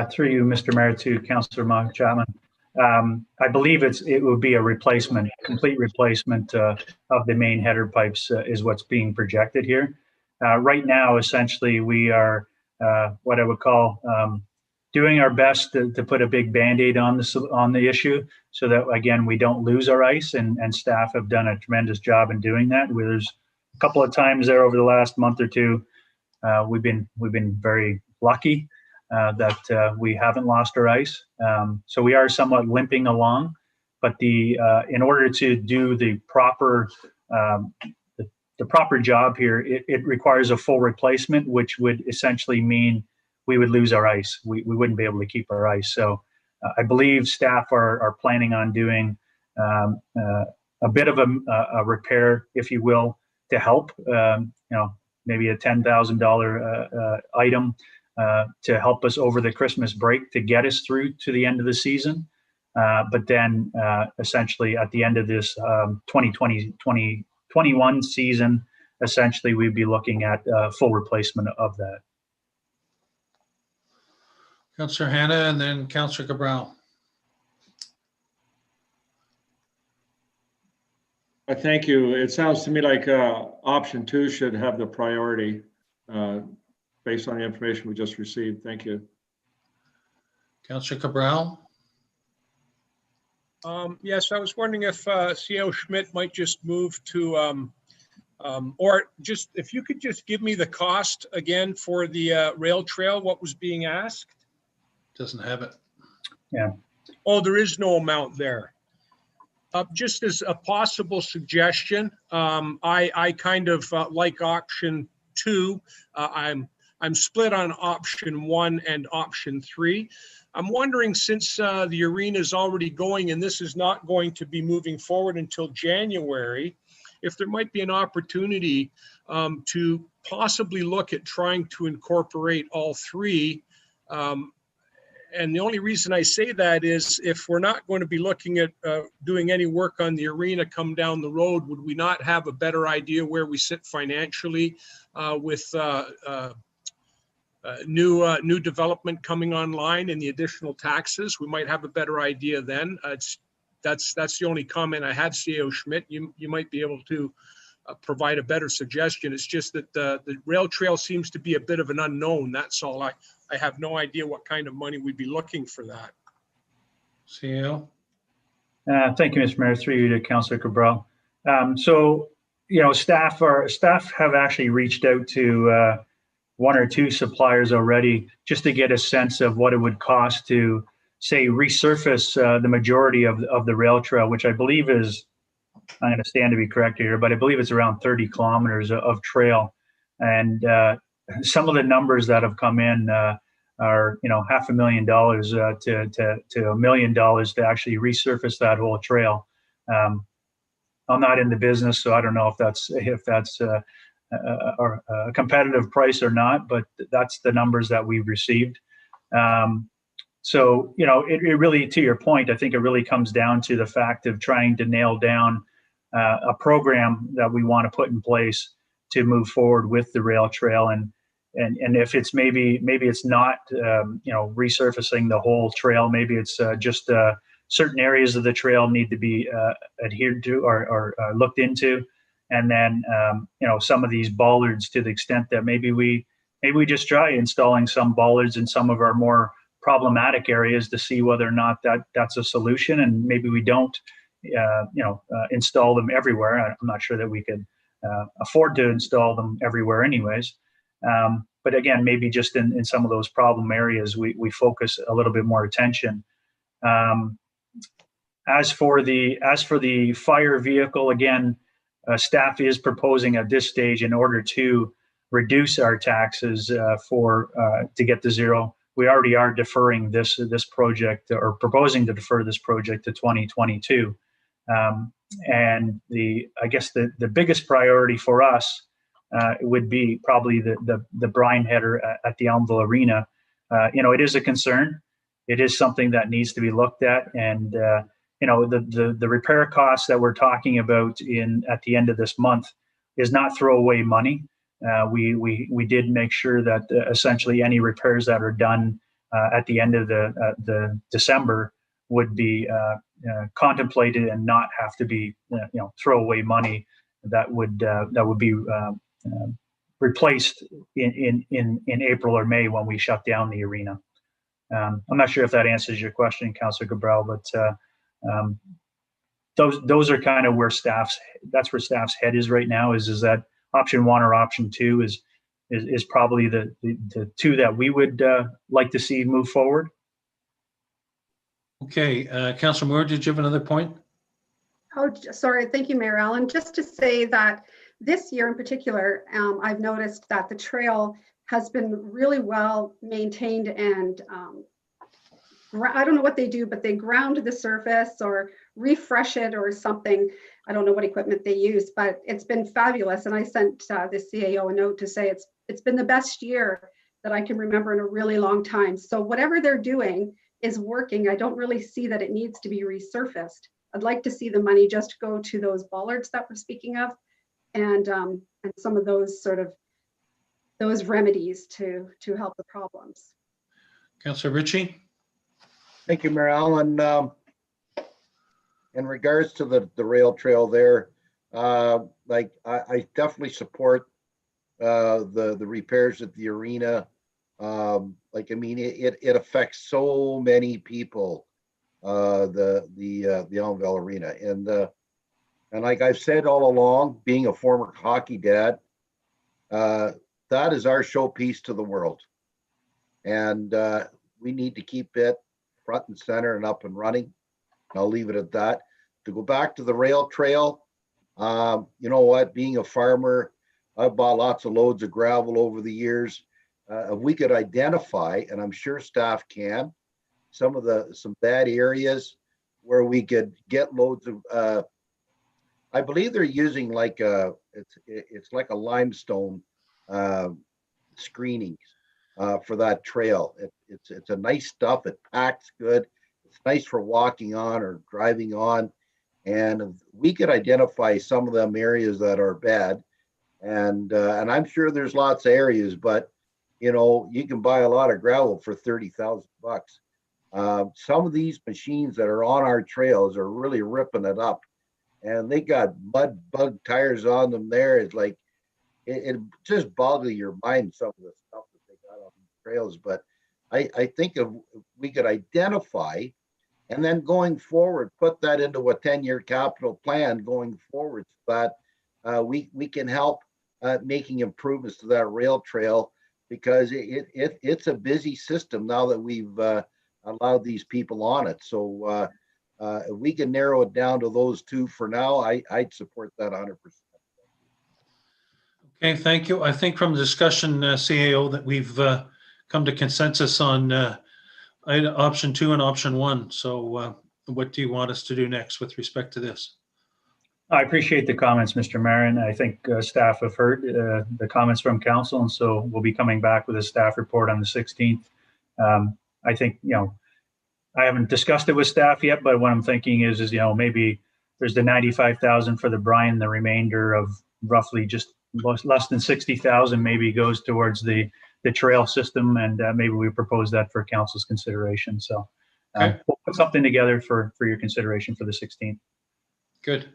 Through you, Mr. Mayor, to Councillor Mark Chapman. I believe it would be a replacement, complete replacement of the main header pipes is what's being projected here. Right now, essentially, we are what I would call doing our best to put a big Band-Aid on the issue, so that again we don't lose our ice, and staff have done a tremendous job in doing that. There's a couple of times there over the last month or two, we've been very lucky that we haven't lost our ice. So we are somewhat limping along, but in order to do the proper job here, it requires a full replacement, which would essentially mean we would lose our ice. We wouldn't be able to keep our ice. So I believe staff are planning on doing a bit of a repair, if you will, to help. Maybe a $10,000 item to help us over the Christmas break to get us through to the end of the season. But then essentially at the end of this 2020-2021 season, essentially we'd be looking at full replacement of that. Councillor Hannah and then Councillor Cabral. Thank you. It sounds to me like option 2 should have the priority based on the information we just received. Thank you. Councillor Cabral. Yes, I was wondering if CO Schmidt might just move to, or just if you could just give me the cost again for the rail trail, what was being asked? Doesn't have it. Yeah. Oh, there is no amount there. Just as a possible suggestion, I kind of like option 2. I'm split on option 1 and option 3. I'm wondering, since the arena is already going and this is not going to be moving forward until January, if there might be an opportunity to possibly look at trying to incorporate all 3. And the only reason I say that is, if we're not going to be looking at doing any work on the arena come down the road, would we not have a better idea where we sit financially with new development coming online and the additional taxes? We might have a better idea then. That's the only comment I had, CO Schmidt. You might be able to provide a better suggestion. It's just that the rail trail seems to be a bit of an unknown. That's all. I have no idea what kind of money we'd be looking for that. CO. Thank you, Mr. Mayor. Through you to Councillor Cabral. So, staff have actually reached out to 1 or 2 suppliers already, just to get a sense of what it would cost to, say, resurface the majority of the rail trail, which I believe is, I'm going to stand to be corrected here, but I believe it's around 30 kilometers of trail. And some of the numbers that have come in are, $500,000 to $1 million to actually resurface that whole trail. I'm not in the business, so I don't know if that's a competitive price or not, but that's the numbers that we've received. So, it really, to your point, I think it really comes down to the fact of trying to nail down a program that we want to put in place to move forward with the rail trail. And if it's maybe it's not, resurfacing the whole trail, maybe it's just certain areas of the trail need to be adhered to or looked into. And then, some of these bollards, to the extent that maybe we just try installing some bollards in some of our more problematic areas to see whether or not that's a solution. And maybe we don't, install them everywhere. I'm not sure that we could afford to install them everywhere anyways. But again, maybe just in some of those problem areas, we focus a little bit more attention. As for the fire vehicle, again, staff is proposing at this stage, in order to reduce our taxes to get to zero, we already are deferring this project, or proposing to defer this project to 2022. And I guess the biggest priority for us would be probably the brine header at the Elmville Arena. It is a concern. It is something that needs to be looked at, and the repair costs that we're talking about at the end of this month is not throwaway money. We did make sure that essentially any repairs that are done at the end of the December would be contemplated and not have to be, throwaway money that would be replaced in April or May when we shut down the arena. I'm not sure if that answers your question, Councillor Cabral, but those are kind of where staff's head is right now. Is that option one or option two is probably the two that we would like to see move forward. Okay, Councillor Moore, did you have another point? Oh, sorry. Thank you, Mayor Allen. Just to say that this year in particular, I've noticed that the trail has been really well maintained, and I don't know what they do, but they ground the surface or refresh it or something. I don't know what equipment they use, but it's been fabulous. And I sent the CAO a note to say it's been the best year that I can remember in a really long time. So whatever they're doing is working. I don't really see that it needs to be resurfaced. I'd like to see the money just go to those bollards that we're speaking of, and some of those those remedies to help the problems. Councillor Ritchie? Thank you, Mayor Allen. In regards to the rail trail there, I definitely support the repairs at the arena. It affects so many people, the Elmville Arena, and like I've said all along, being a former hockey dad, that is our showpiece to the world, and we need to keep it front and center and up and running. I'll leave it at that. To go back to the rail trail, you know what? Being a farmer, I've bought lots of loads of gravel over the years. If we could identify, and I'm sure staff can, some bad areas where we could get loads of. I believe they're using it's like a limestone screening for that trail. It's a nice stuff. It packs good. It's nice for walking on or driving on. And if we could identify some of them areas that are bad, and I'm sure there's lots of areas, but you can buy a lot of gravel for $30,000. Some of these machines that are on our trails are really ripping it up, and they got mud bug tires on them there. It's like it just boggles your mind, some of the stuff that they got on the trails. But I think if we could identify, and then going forward, put that into a 10-year capital plan going forward, so that we can help making improvements to that rail trail, because it's a busy system now that we've allowed these people on it. So if we can narrow it down to those two for now, I'd support that 100%. Okay, thank you. I think from the discussion, CAO, that we've come to consensus on option 2 and option 1. So what do you want us to do next with respect to this? I appreciate the comments, Mr. Marin. I think staff have heard the comments from council, and so we'll be coming back with a staff report on the 16th. I think, I haven't discussed it with staff yet, but what I'm thinking is maybe there's the 95,000 for the Brine, the remainder of roughly just less than 60,000 maybe goes towards the trail system, and maybe we propose that for council's consideration. So Okay. We'll put something together for your consideration for the 16th. Good.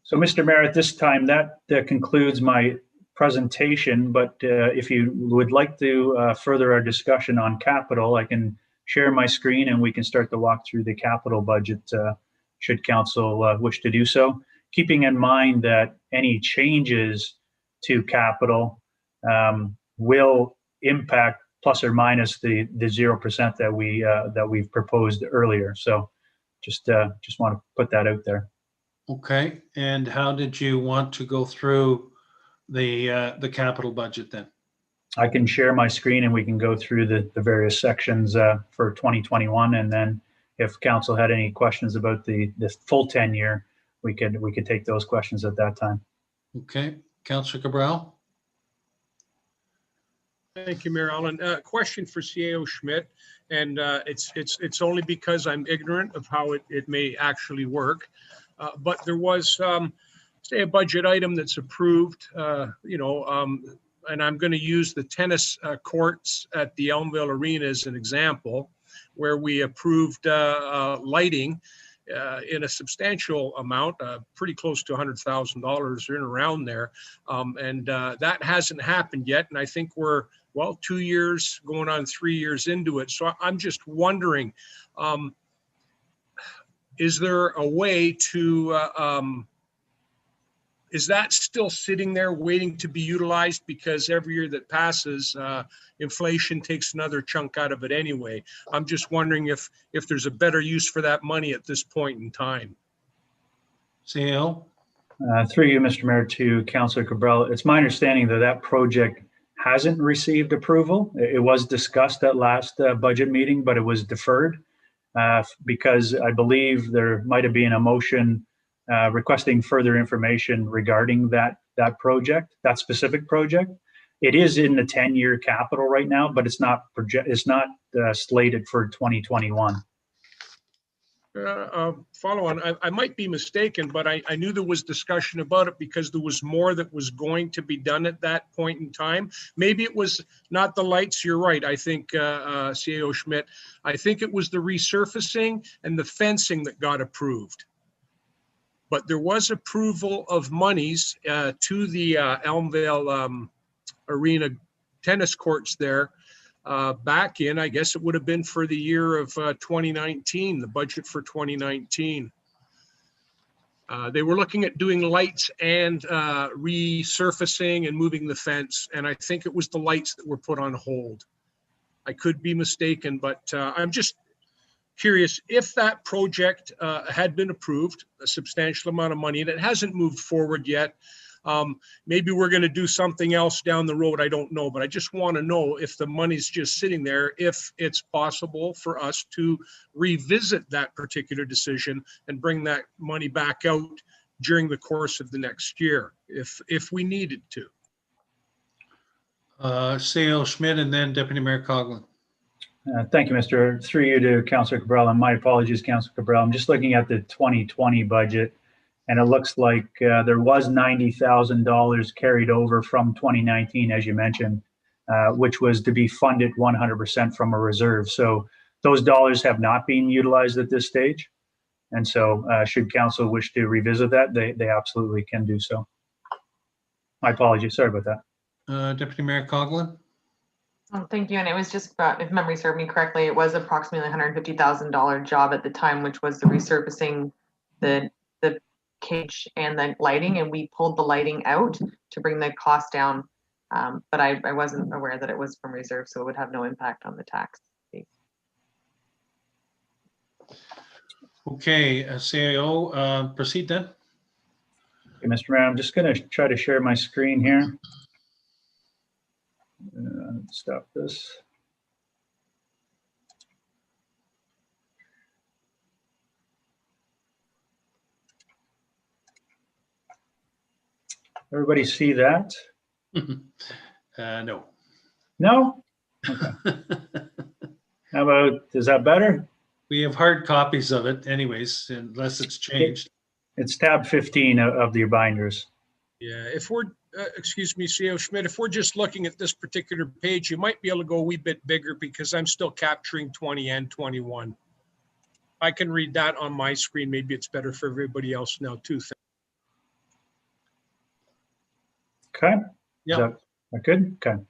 So, Mr. Mayor, at this time, that concludes my presentation, but if you would like to further our discussion on capital, I can share my screen and we can start to walk through the capital budget should council wish to do so, keeping in mind that any changes to capital will impact plus or minus the 0% that we've proposed earlier. So just want to put that out there. Okay, and how did you want to go through the capital budget then? I can share my screen and we can go through the various sections for 2021, and then if council had any questions about the full 10-year, we could take those questions at that time. Okay, Councillor Cabral. Thank you, Mayor Allen. Question for CAO Schmidt, and it's only because I'm ignorant of how it may actually work. But there was, say, a budget item that's approved, and I'm going to use the tennis courts at the Elmville Arena as an example. where we approved lighting in a substantial amount, pretty close to $100,000 in around there. And that hasn't happened yet. And I think we're, well, 2 years going on 3 years into it. So I'm just wondering, is there a way to, is that still sitting there waiting to be utilized? Because every year that passes, inflation takes another chunk out of it anyway. I'm just wondering if there's a better use for that money at this point in time. CAO? Through you, Mr. Mayor, to Councillor Cabral. It's my understanding that that project hasn't received approval. It was discussed at last budget meeting, but it was deferred because I believe there might have been a motion requesting further information regarding that project, that specific project. It is in the 10-year capital right now, but it's not slated for 2021. Follow on. I might be mistaken, but I knew there was discussion about it because there was more that was going to be done at that point in time. Maybe it was not the lights. You're right. I think CAO Schmidt, I think it was the resurfacing and the fencing that got approved. But there was approval of monies to the Elmvale Arena tennis courts there back in, I guess it would have been for the year of 2019, the budget for 2019. They were looking at doing lights and resurfacing and moving the fence. And I think it was the lights that were put on hold. I could be mistaken, but I'm just curious if that project had been approved, a substantial amount of money, and it hasn't moved forward yet. Maybe we're going to do something else down the road. I don't know, but I just want to know if the money's just sitting there, if it's possible for us to revisit that particular decision and bring that money back out during the course of the next year, if we needed to. CAO Schmidt and then Deputy Mayor Coughlin. Thank you, Mr. Through you to Councillor Cabral, and my apologies, Councillor Cabral. I'm just looking at the 2020 budget, and it looks like there was $90,000 carried over from 2019, as you mentioned, which was to be funded 100% from a reserve. So those dollars have not been utilized at this stage. And so should council wish to revisit that, they absolutely can do so. My apologies. Sorry about that. Deputy Mayor Coughlin. Oh, thank you. And it was just, if memory served me correctly, it was approximately $150,000 job at the time, which was the resurfacing the cage and the lighting, and we pulled the lighting out to bring the cost down. But I wasn't aware that it was from reserve, so it would have no impact on the tax. Okay, CAO, proceed then. Okay, Mr. Mayor, I'm just going to try to share my screen here. Stop this. Everybody see that? No. No? Okay. How about, is that better? We have hard copies of it anyways, unless it's changed. It's tab 15 of your binders. Yeah, if we're, excuse me, CAO Schmidt, if we're just looking at this particular page, you might be able to go a wee bit bigger because I'm still capturing 20 and 21. I can read that on my screen. Maybe it's better for everybody else now too. Okay. Yeah. Is that good? Okay.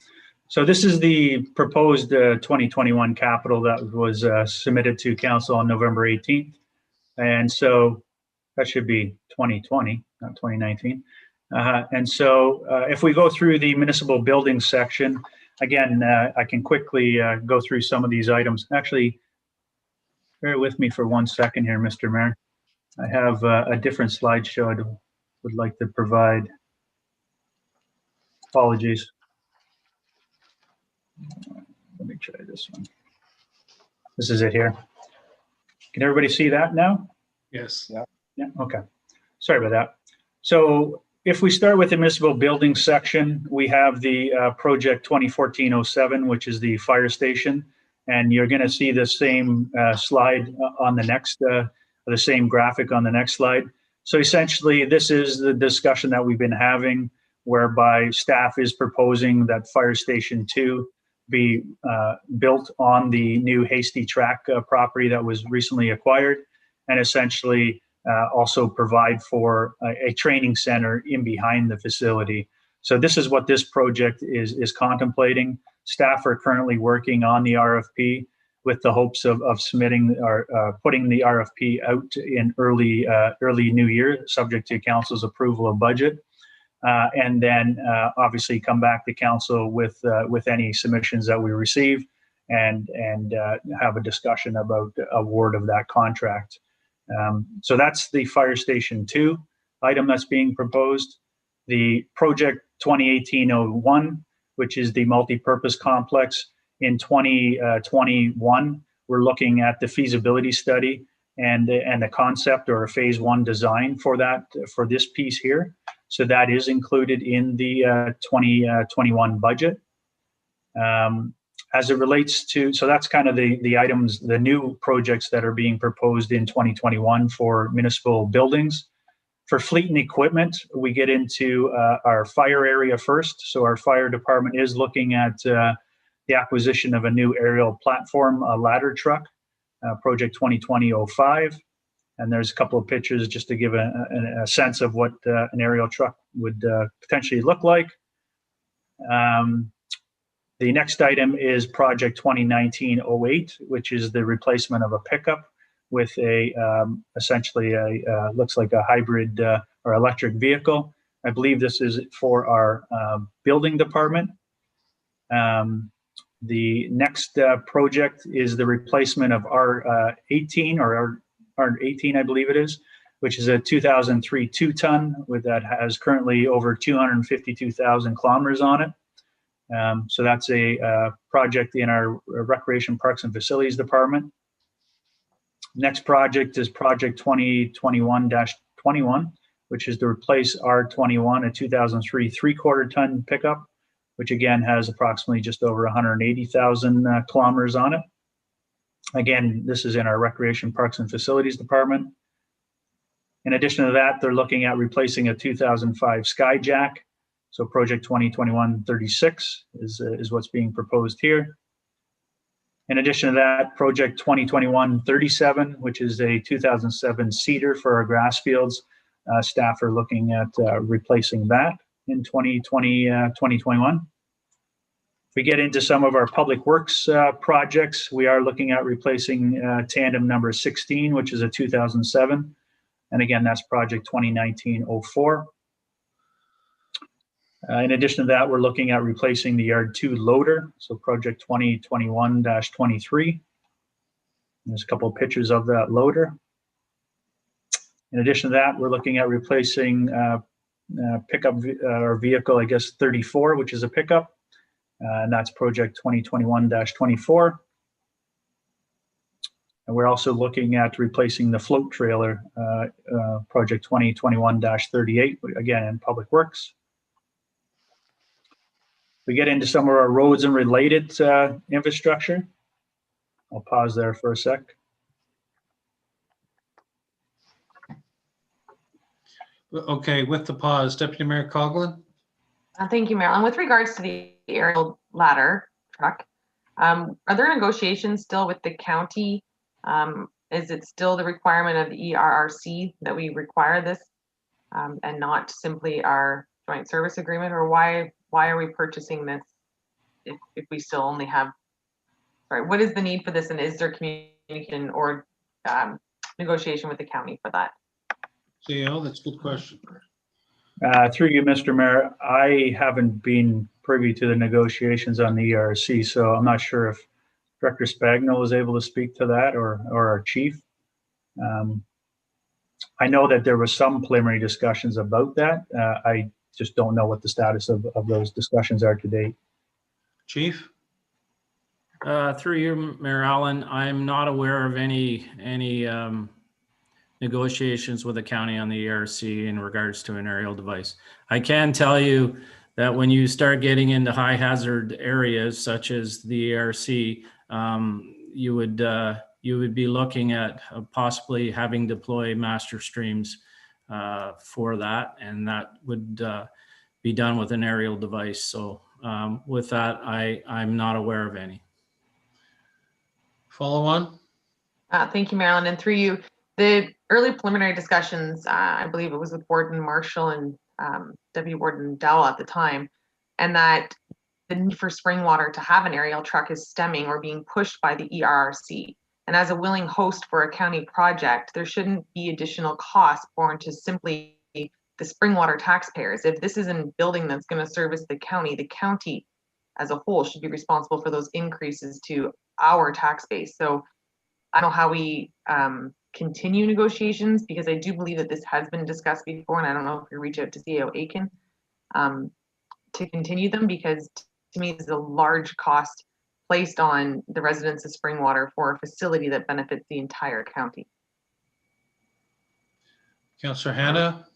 So this is the proposed 2021 capital that was submitted to council on November 18th. And so that should be 2020, not 2019. And so if we go through the municipal building section, again, I can quickly go through some of these items. Actually, bear with me for 1 second here, Mr. Mayor. I have a different slideshow I would like to provide. Apologies. Let me try this one. This is it here. Can everybody see that now? Yes. Yeah, okay. Sorry about that. So if we start with the municipal building section, we have the project 2014-07, which is the fire station. And you're going to see the same slide on the next, the same graphic on the next slide. So essentially, this is the discussion that we've been having, whereby staff is proposing that Fire Station 2 be built on the new Hasty Track property that was recently acquired, and essentially also provide for a training center in behind the facility. So this is what this project is contemplating. Staff are currently working on the RFP with the hopes of submitting or putting the RFP out in early new year, subject to council's approval of budget. And then obviously come back to council with any submissions that we receive and have a discussion about award of that contract. So that's the Fire Station 2 item that's being proposed. The project 2018-01, which is the multi-purpose complex in 2021, we're looking at the feasibility study and the concept or a phase 1 design for that, for this piece here. So that is included in the 2021 budget. As it relates to, so that's kind of the items, the new projects that are being proposed in 2021 for municipal buildings. For fleet and equipment, we get into our fire area first. So our fire department is looking at the acquisition of a new aerial platform, a ladder truck, project 2020-05. And there's a couple of pictures just to give a sense of what an aerial truck would potentially look like. The next item is project 2019-08, which is the replacement of a pickup with a essentially looks like a hybrid or electric vehicle. I believe this is for our building department. The next project is the replacement of R18 or R18, I believe it is, which is a 2003 2-ton that has currently over 252,000 kilometers on it. So that's a project in our Recreation Parks and Facilities Department. Next project is project 2021-21, which is to replace R21, a 2003 3/4 ton pickup, which again has approximately just over 180,000 kilometers on it. Again, this is in our Recreation Parks and Facilities Department. In addition to that, they're looking at replacing a 2005 Skyjack. So project 2021-36 is what's being proposed here. In addition to that, project 2021-37, which is a 2007 Cedar for our grass fields. Staff are looking at replacing that in 2021. If we get into some of our public works projects, we are looking at replacing tandem number 16, which is a 2007. And again, that's project 2019-04. In addition to that, we're looking at replacing the Yard 2 loader, so project 2021-23. There's a couple of pictures of that loader. In addition to that, we're looking at replacing pickup or vehicle, I guess, 34, which is a pickup, and that's project 2021-24. And we're also looking at replacing the float trailer, project 2021-38, again, in public works. We get into some of our roads and related infrastructure. I'll pause there for a sec. Okay, with the pause, Deputy Mayor Coughlin. Thank you, Marilyn. With regards to the aerial ladder truck, are there negotiations still with the county? Is it still the requirement of the ERRC that we require this and not simply our joint service agreement? Or why are we purchasing this if we still only have, sorry, what is the need for this, and is there communication or negotiation with the county for that? CEO, that's a good question. Through you, Mr. Mayor, I haven't been privy to the negotiations on the ERC, so I'm not sure if Director Spagno was able to speak to that or our chief. I know that there was some preliminary discussions about that. I just don't know what the status of those discussions are to date. Chief? Through you, Mayor Allen, I'm not aware of any negotiations with the county on the ERC in regards to an aerial device. I can tell you that when you start getting into high hazard areas such as the ERC, you would be looking at possibly having deploy master streams for that, and that would be done with an aerial device. So With that, I'm not aware of any. Follow on? Thank you, Marilyn. And through you, the early preliminary discussions, I believe it was with Warden Marshall and Deputy Warden Dowell at the time, and that the need for Springwater to have an aerial truck is stemming or being pushed by the ERRC. And as a willing host for a county project, there shouldn't be additional costs borne to simply the Springwater taxpayers. If this is a building that's going to service the county as a whole should be responsible for those increases to our tax base. So I don't know how we continue negotiations, because I do believe that this has been discussed before, and I don't know if you reach out to CEO Aiken to continue them, because to me, this is a large cost placed on the residents of Springwater for a facility that benefits the entire county. Councillor Hannah?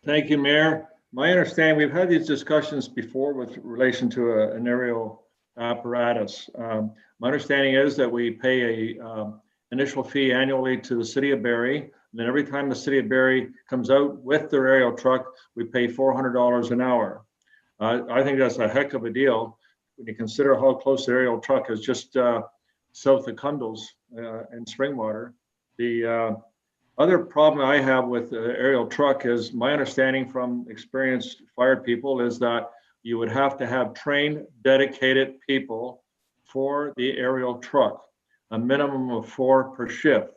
Thank you, Mayor. My understanding, we've had these discussions before with relation to an aerial apparatus. My understanding is that we pay a initial fee annually to the city of Barrie. And then every time the city of Barrie comes out with their aerial truck, we pay $400 an hour. I think that's a heck of a deal when you consider how close the aerial truck is just south of Cundles in Springwater. The other problem I have with the aerial truck is, my understanding from experienced fire people is that you would have to have trained, dedicated people for the aerial truck, a minimum of 4 per shift.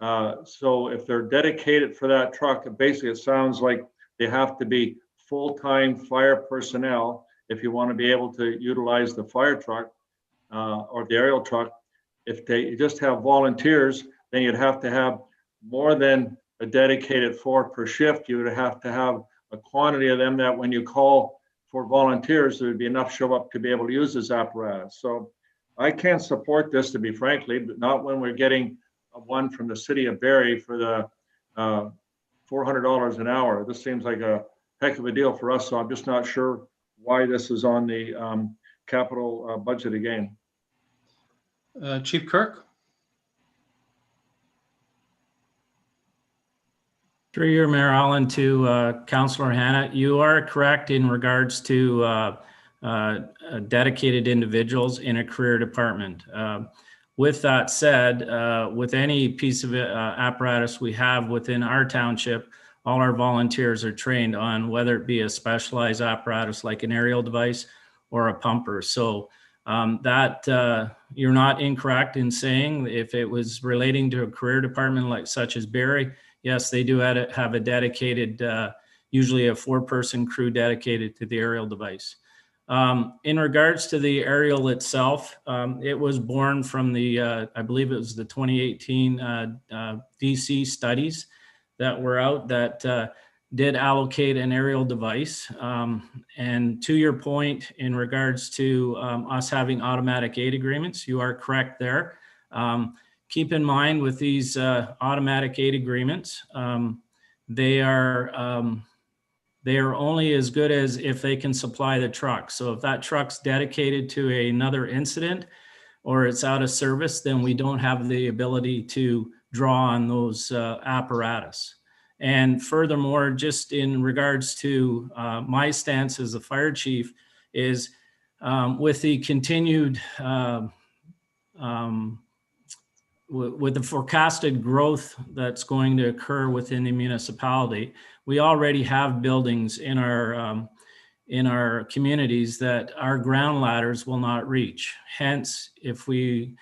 So if they're dedicated for that truck, basically it sounds like they have to be full-time fire personnel if you want to be able to utilize the fire truck or the aerial truck. If they just have volunteers, then you'd have to have more than a dedicated 4 per shift. You would have to have a quantity of them that when you call for volunteers, there would be enough show up to be able to use this apparatus. So I can't support this, to be frankly, but not when we're getting one from the city of Barrie for the $400 an hour. This seems like a heck of a deal for us. So I'm just not sure why this is on the capital budget again. Chief Kirk? Through your, Mayor Allen, to Councillor Hannah, you are correct in regards to dedicated individuals in a career department. With that said, with any piece of apparatus we have within our township, all our volunteers are trained on whether it be a specialized apparatus like an aerial device or a pumper. So that you're not incorrect in saying, if it was relating to a career department like such as Barrie, yes, they do have a dedicated, usually a 4-person crew dedicated to the aerial device. In regards to the aerial itself, it was born from the, I believe it was the 2018 DC studies that were out that did allocate an aerial device. And to your point, in regards to us having automatic aid agreements, you are correct there. Keep in mind with these automatic aid agreements, they are only as good as if they can supply the truck. So if that truck's dedicated to another incident or it's out of service, then we don't have the ability to draw on those apparatus. And furthermore, just in regards to my stance as a fire chief is with the continued with the forecasted growth that's going to occur within the municipality, we already have buildings in our communities that our ground ladders will not reach. Hence, if we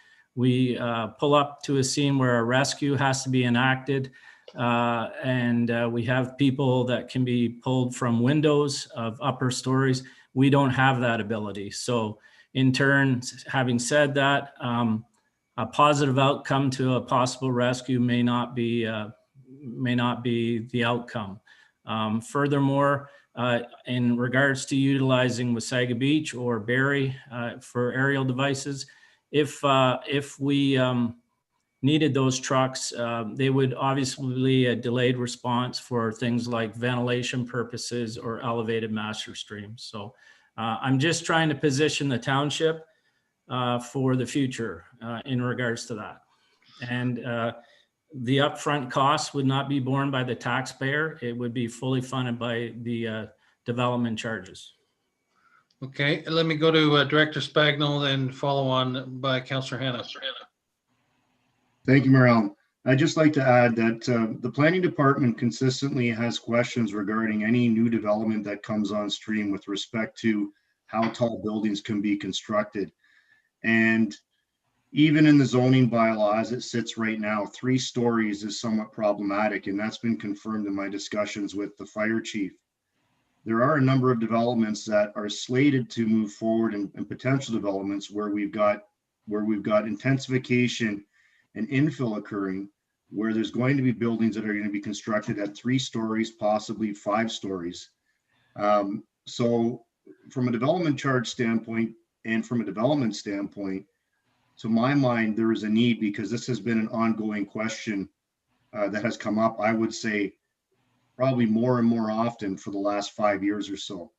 pull up to a scene where a rescue has to be enacted, and we have people that can be pulled from windows of upper stories, we don't have that ability. So in turn, having said that, a positive outcome to a possible rescue may not be the outcome. Furthermore, in regards to utilizing Wasaga Beach or Barrie for aerial devices, if we needed those trucks, they would obviously be a delayed response for things like ventilation purposes or elevated master streams. So I'm just trying to position the township for the future in regards to that. And the upfront costs would not be borne by the taxpayer. It would be fully funded by the development charges. Okay, let me go to Director Spagnell, then follow on by Councillor Hannah. Thank you, Mayor Allen. I'd just like to add that the planning department consistently has questions regarding any new development that comes on stream with respect to how tall buildings can be constructed. And even in the zoning bylaw as it sits right now, 3 stories is somewhat problematic, and that's been confirmed in my discussions with the fire chief. There are a number of developments that are slated to move forward and potential developments where we've got intensification and infill occurring, where there's going to be buildings that are going to be constructed at 3 stories, possibly 5 stories. So from a development charge standpoint and from a development standpoint, to my mind, there is a need, because this has been an ongoing question that has come up, I would say, probably more and more often for the last 5 years or so.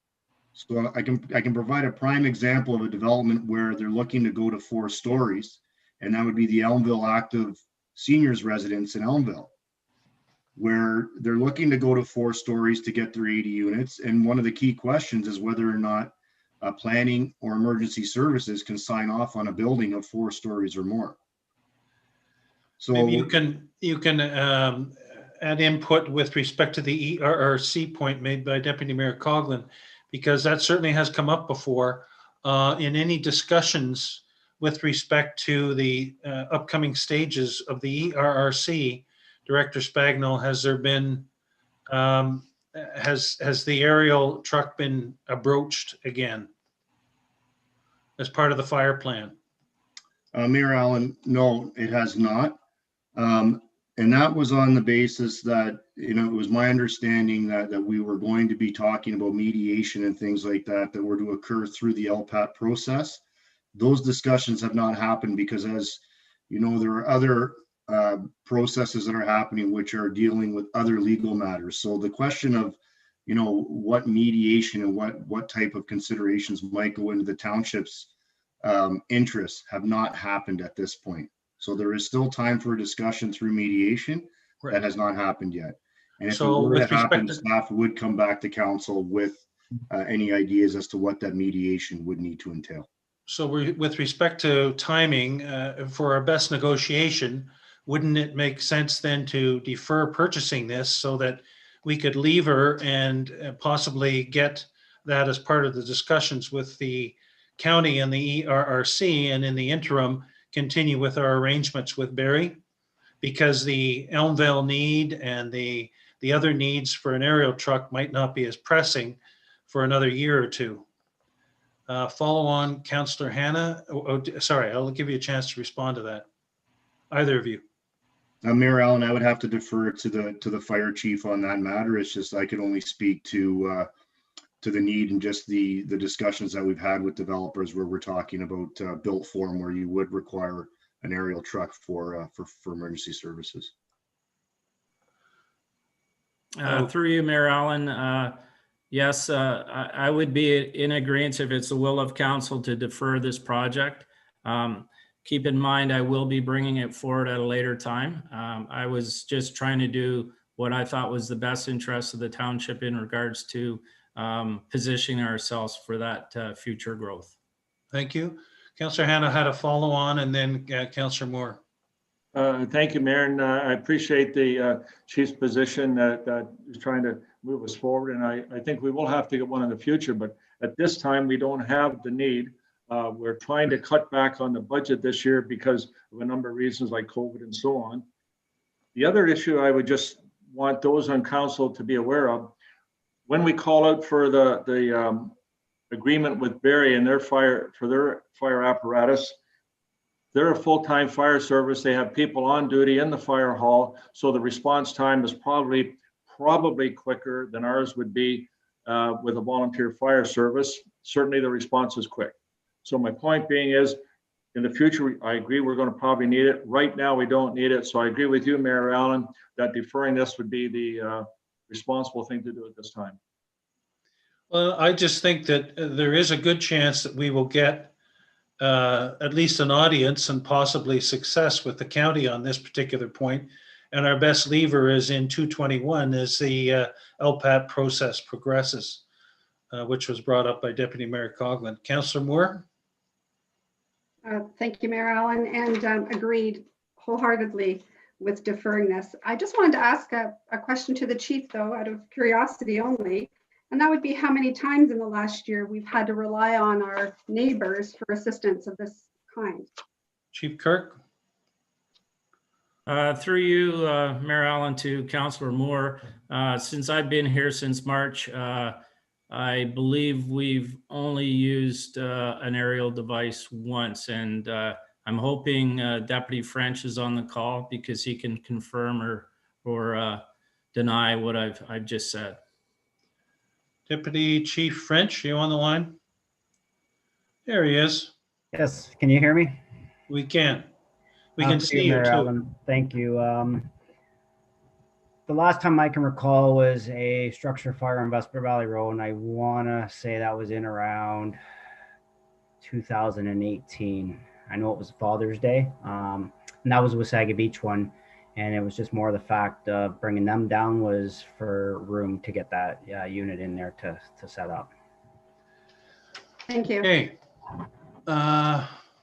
So I can provide a prime example of a development where they're looking to go to 4 stories, and that would be the Elmville Active Seniors Residence in Elmville, where they're looking to go to 4 stories to get their 80 units. And one of the key questions is whether or not planning or emergency services can sign off on a building of 4 stories or more. So maybe you can add input with respect to the ERRC point made by Deputy Mayor Coughlin, because that certainly has come up before in any discussions with respect to the upcoming stages of the ERRC. Director Spagnell, has there been has the aerial truck been broached again as part of the fire plan? Mayor Allen, no, it has not. And that was on the basis that, it was my understanding that we were going to be talking about mediation and things like that were to occur through the LPAT process. Those discussions have not happened because, as you know, there are other processes that are happening which are dealing with other legal matters. So the question of, what mediation and what type of considerations might go into the township's interests have not happened at this point. So there is still time for a discussion through mediation. Right. That has not happened yet. And if so, it were to happen, staff would come back to council with any ideas as to what that mediation would need to entail. So with respect to timing for our best negotiation, wouldn't it make sense then to defer purchasing this so that we could lever and possibly get that as part of the discussions with the county and the ERRC, and in the interim continue with our arrangements with Barrie, because the Elmville need and the other needs for an aerial truck might not be as pressing for another year or two. Follow on, Councillor Hannah. Sorry, I'll give you a chance to respond to that. Either of you. Mayor Allen, I would have to defer to the fire chief on that matter. It's just I could only speak to the need and just the discussions that we've had with developers where we're talking about built form where you would require an aerial truck for emergency services. Through you, Mayor Allen. Yes, I would be in agreement if it's the will of council to defer this project. Keep in mind, I will be bringing it forward at a later time. I was just trying to do what I thought was the best interest of the township in regards to positioning ourselves for that future growth. Thank you. Councillor Hannah had a follow on, and then Councillor Moore. Thank you, Mayor, and I appreciate the chief's position that is trying to move us forward. And I think we will have to get one in the future, but at this time we don't have the need. We're trying to cut back on the budget this year because of a number of reasons like COVID and so on. The other issue I would just want those on council to be aware of, when we call out for the agreement with Barrie and their fire apparatus, they're a full-time fire service. They have people on duty in the fire hall, so the response time is probably quicker than ours would be with a volunteer fire service. Certainly the response is quick. So my point being is, in the future, I agree we're going to probably need it. Right now, we don't need it. So I agree with you, Mayor Allen, that deferring this would be the responsible thing to do at this time. Well, I just think that there is a good chance that we will get at least an audience and possibly success with the county on this particular point. And our best lever is in 221 as the LPAT process progresses. which was brought up by Deputy Mayor Coughlin. Councillor Moore? Thank you, Mayor Allen, and agreed wholeheartedly with deferring this. I just wanted to ask a question to the chief, though, out of curiosity only, and that would be how many times in the last year we've had to rely on our neighbors for assistance of this kind. Chief Kirk? Through you, Mayor Allen, to Councillor Moore. Since I've been here since March, I believe we've only used an aerial device once, and I'm hoping Deputy French is on the call because he can confirm or deny what I've just said. Deputy Chief French, you on the line? There he is. Yes, can you hear me? We can. We can see you Mayor too. Allen, thank you. The last time I can recall was a structure fire on Vesper Valley Road, and I want to say that was in around 2018. I know it was Father's Day, and that was a Wasaga Beach one, and it was just more the fact of bringing them down was for room to get that unit in there to set up. Thank you. Okay.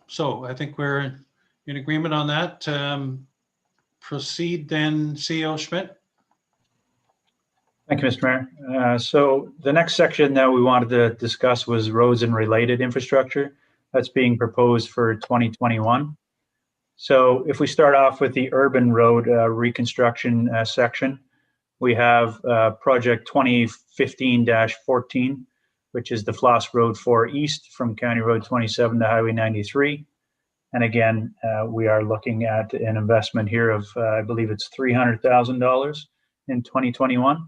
So I think we're in agreement on that. Proceed then, CEO Schmidt. Thank you, Mr. Mayor. So the next section that we wanted to discuss was roads and related infrastructure that's being proposed for 2021. So if we start off with the urban road reconstruction section, we have project 2015-14, which is the Floss Road 4 East from County Road 27 to Highway 93. And again, we are looking at an investment here of, I believe it's $300,000 in 2021.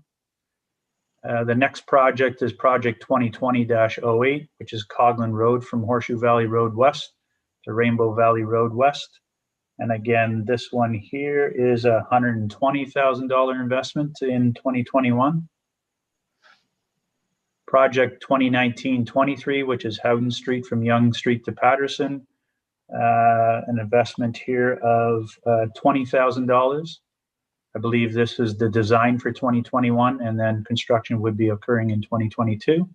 The next project is project 2020-08, which is Coughlin Road from Horseshoe Valley Road West to Rainbow Valley Road West. And again, this one here is a $120,000 investment in 2021. Project 2019-23, which is Howden Street from Yonge Street to Patterson. An investment here of $20,000. I believe this is the design for 2021, and then construction would be occurring in 2022.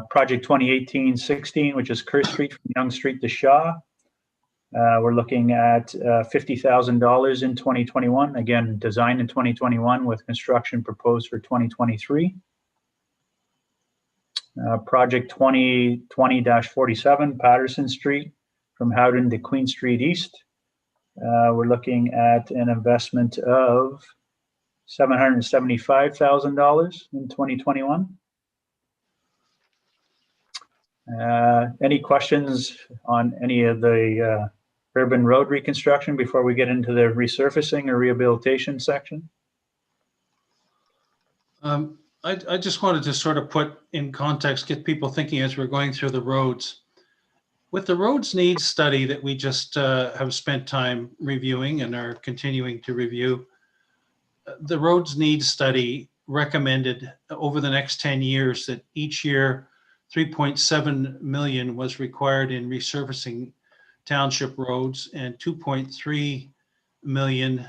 Project 2018-16, which is Kerr Street from Yonge Street to Shaw. We're looking at $50,000 in 2021. Again, design in 2021 with construction proposed for 2023. Project 2020-47, Patterson Street from Howden to Queen Street East. We're looking at an investment of $775,000 in 2021. Any questions on any of the urban road reconstruction before we get into the resurfacing or rehabilitation section? I just wanted to sort of put in context, get people thinking as we're going through the roads. With the roads needs study that we just have spent time reviewing and are continuing to review, the roads needs study recommended over the next 10 years that each year 3.7 million was required in resurfacing township roads, and 2.3 million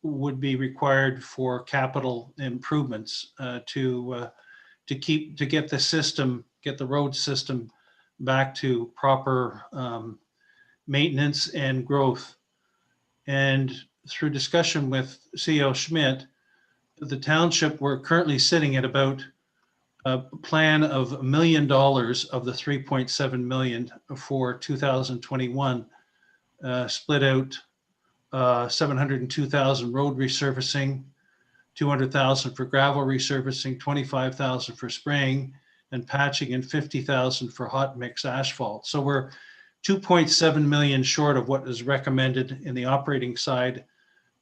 would be required for capital improvements to get the road system back to proper maintenance and growth. And through discussion with CEO Schmidt, the township, we're currently sitting at about a plan of $1 million of the 3.7 million for 2021, split out 702,000 road resurfacing, 200,000 for gravel resurfacing, 25,000 for spraying and patching, and 50,000 for hot mix asphalt. So we're 2.7 million short of what is recommended in the operating side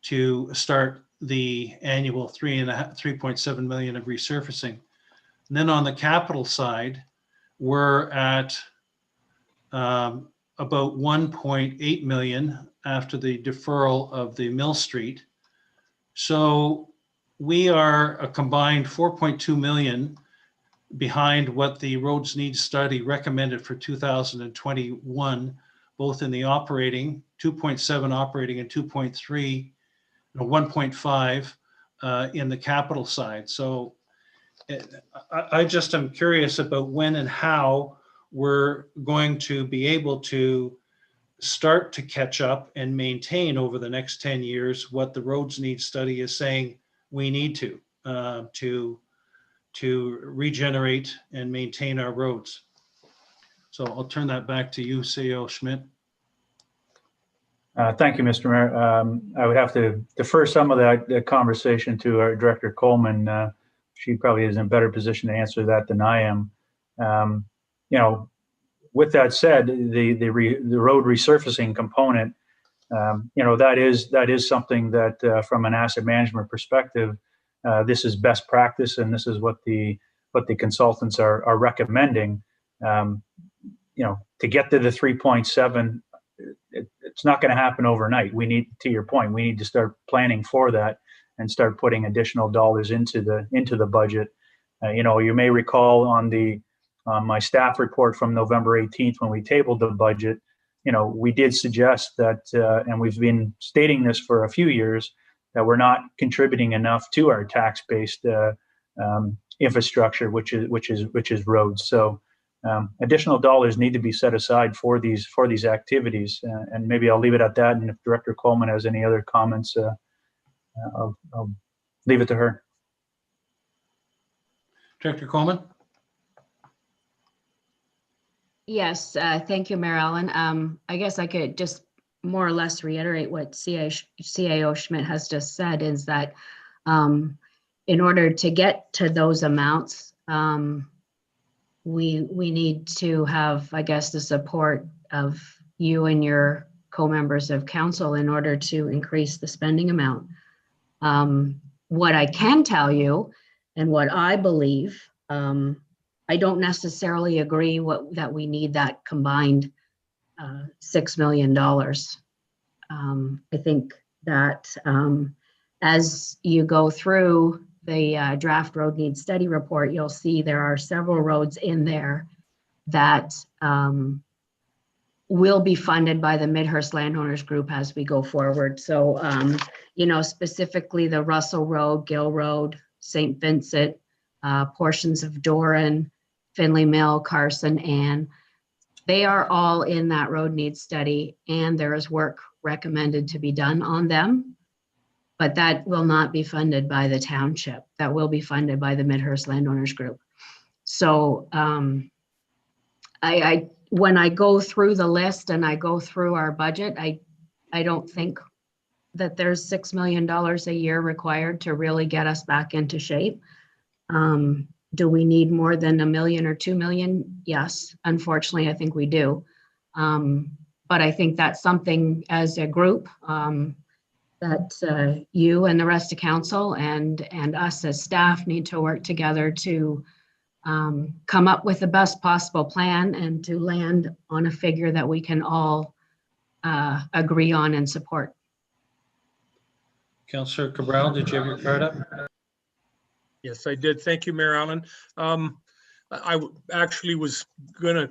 to start the annual 3.7 million of resurfacing. And then on the capital side, we're at about 1.8 million after the deferral of the Mill Street. So we are a combined 4.2 million behind what the roads needs study recommended for 2021, both in the operating, 2.7 operating and 2.3, 1.5 in the capital side. So I just am curious about when and how we're going to be able to start to catch up and maintain over the next 10 years what the roads need study is saying we need to regenerate and maintain our roads. So I'll turn that back to you, CEO Schmidt. Thank you, Mr. Mayor. I would have to defer some of that conversation to our Director Coleman. She probably is in a better position to answer that than I am. You know, with that said, the road resurfacing component, you know, that is something that from an asset management perspective, this is best practice, and this is what the consultants are recommending. You know, to get to the 3.7, it's not going to happen overnight. We need, to your point, we need to start planning for that and start putting additional dollars into the budget. You know, you may recall on my staff report from November 18th when we tabled the budget, you know, we did suggest that, and we've been stating this for a few years, that we're not contributing enough to our tax-based infrastructure, which is roads. So additional dollars need to be set aside for these activities, and maybe I'll leave it at that. And if Director Coleman has any other comments, I'll leave it to her. Director Coleman? Yes, thank you, Mayor Allen. I guess I could just more or less reiterate what CAO Schmidt has just said, is that in order to get to those amounts, we need to have, I guess, the support of you and your co-members of council in order to increase the spending amount. What I can tell you and what I believe, I don't necessarily agree that we need that combined $6 million. I think that as you go through the draft road needs study report, you'll see there are several roads in there that will be funded by the Midhurst Landowners Group as we go forward. So, you know, specifically the Russell Road, Gill Road, St. Vincent, portions of Doran, Finley Mill, Carson, Ann, they are all in that road needs study, and there is work recommended to be done on them, but that will not be funded by the township. That will be funded by the Midhurst Landowners Group. So when I go through the list and I go through our budget, I don't think that there's $6 million a year required to really get us back into shape. Do we need more than $1 million or $2 million? Yes, unfortunately, I think we do. But I think that's something as a group that you and the rest of council and us as staff need to work together to come up with the best possible plan and to land on a figure that we can all agree on and support. Councillor Cabral, did you have your card up? Yes, I did. Thank you, Mayor Allen. I actually was going to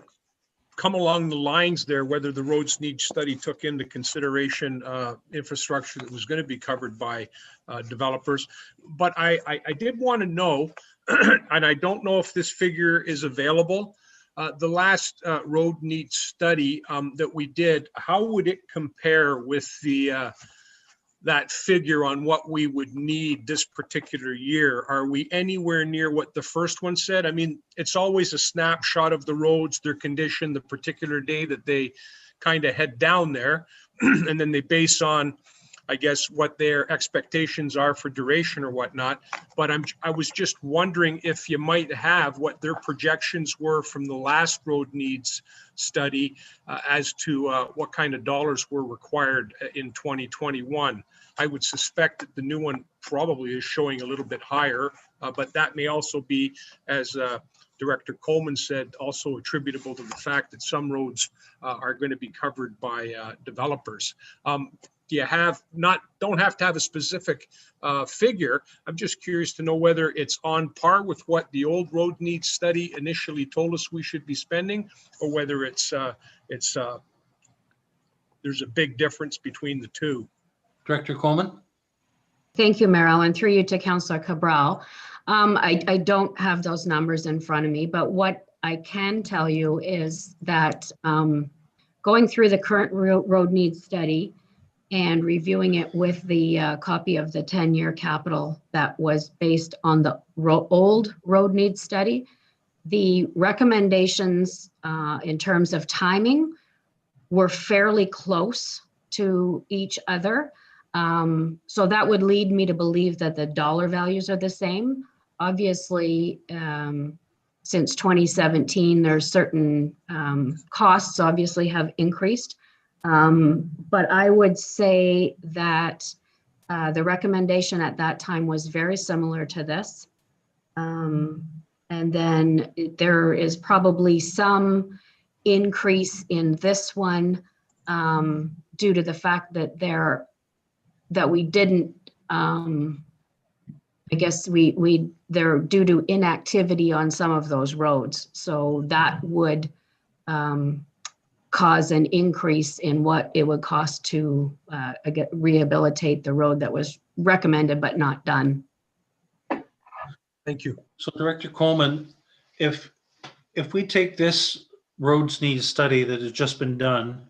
come along the lines there, whether the roads needs study took into consideration infrastructure that was going to be covered by developers. But I did want to know, and I don't know if this figure is available, the last road needs study that we did, how would it compare with the that figure on what we would need this particular year? Are we anywhere near what the first one said? I mean, it's always a snapshot of the roads, their condition, the particular day that they kind of head down there. And then they base on, I guess, what their expectations are for duration or whatnot. But I was just wondering if you might have what their projections were from the last road needs study as to what kind of dollars were required in 2021. I would suspect that the new one probably is showing a little bit higher, but that may also be, as Director Coleman said, also attributable to the fact that some roads are going to be covered by developers. Do you have don't have to have a specific figure. I'm just curious to know whether it's on par with what the old road needs study initially told us we should be spending, or whether it's there's a big difference between the two. Director Coleman? Thank you, Mayor Allen. Through you to Councillor Cabral. I don't have those numbers in front of me, but what I can tell you is that going through the current road needs study and reviewing it with the copy of the 10-year capital that was based on the old road needs study, the recommendations in terms of timing were fairly close to each other. So that would lead me to believe that the dollar values are the same. Obviously, since 2017, there's certain costs obviously have increased. But I would say that the recommendation at that time was very similar to this. And then there is probably some increase in this one due to the fact that we didn't, I guess they're due to inactivity on some of those roads. So that would cause an increase in what it would cost to rehabilitate the road that was recommended but not done. Thank you. So Director Coleman, if we take this roads needs study that has just been done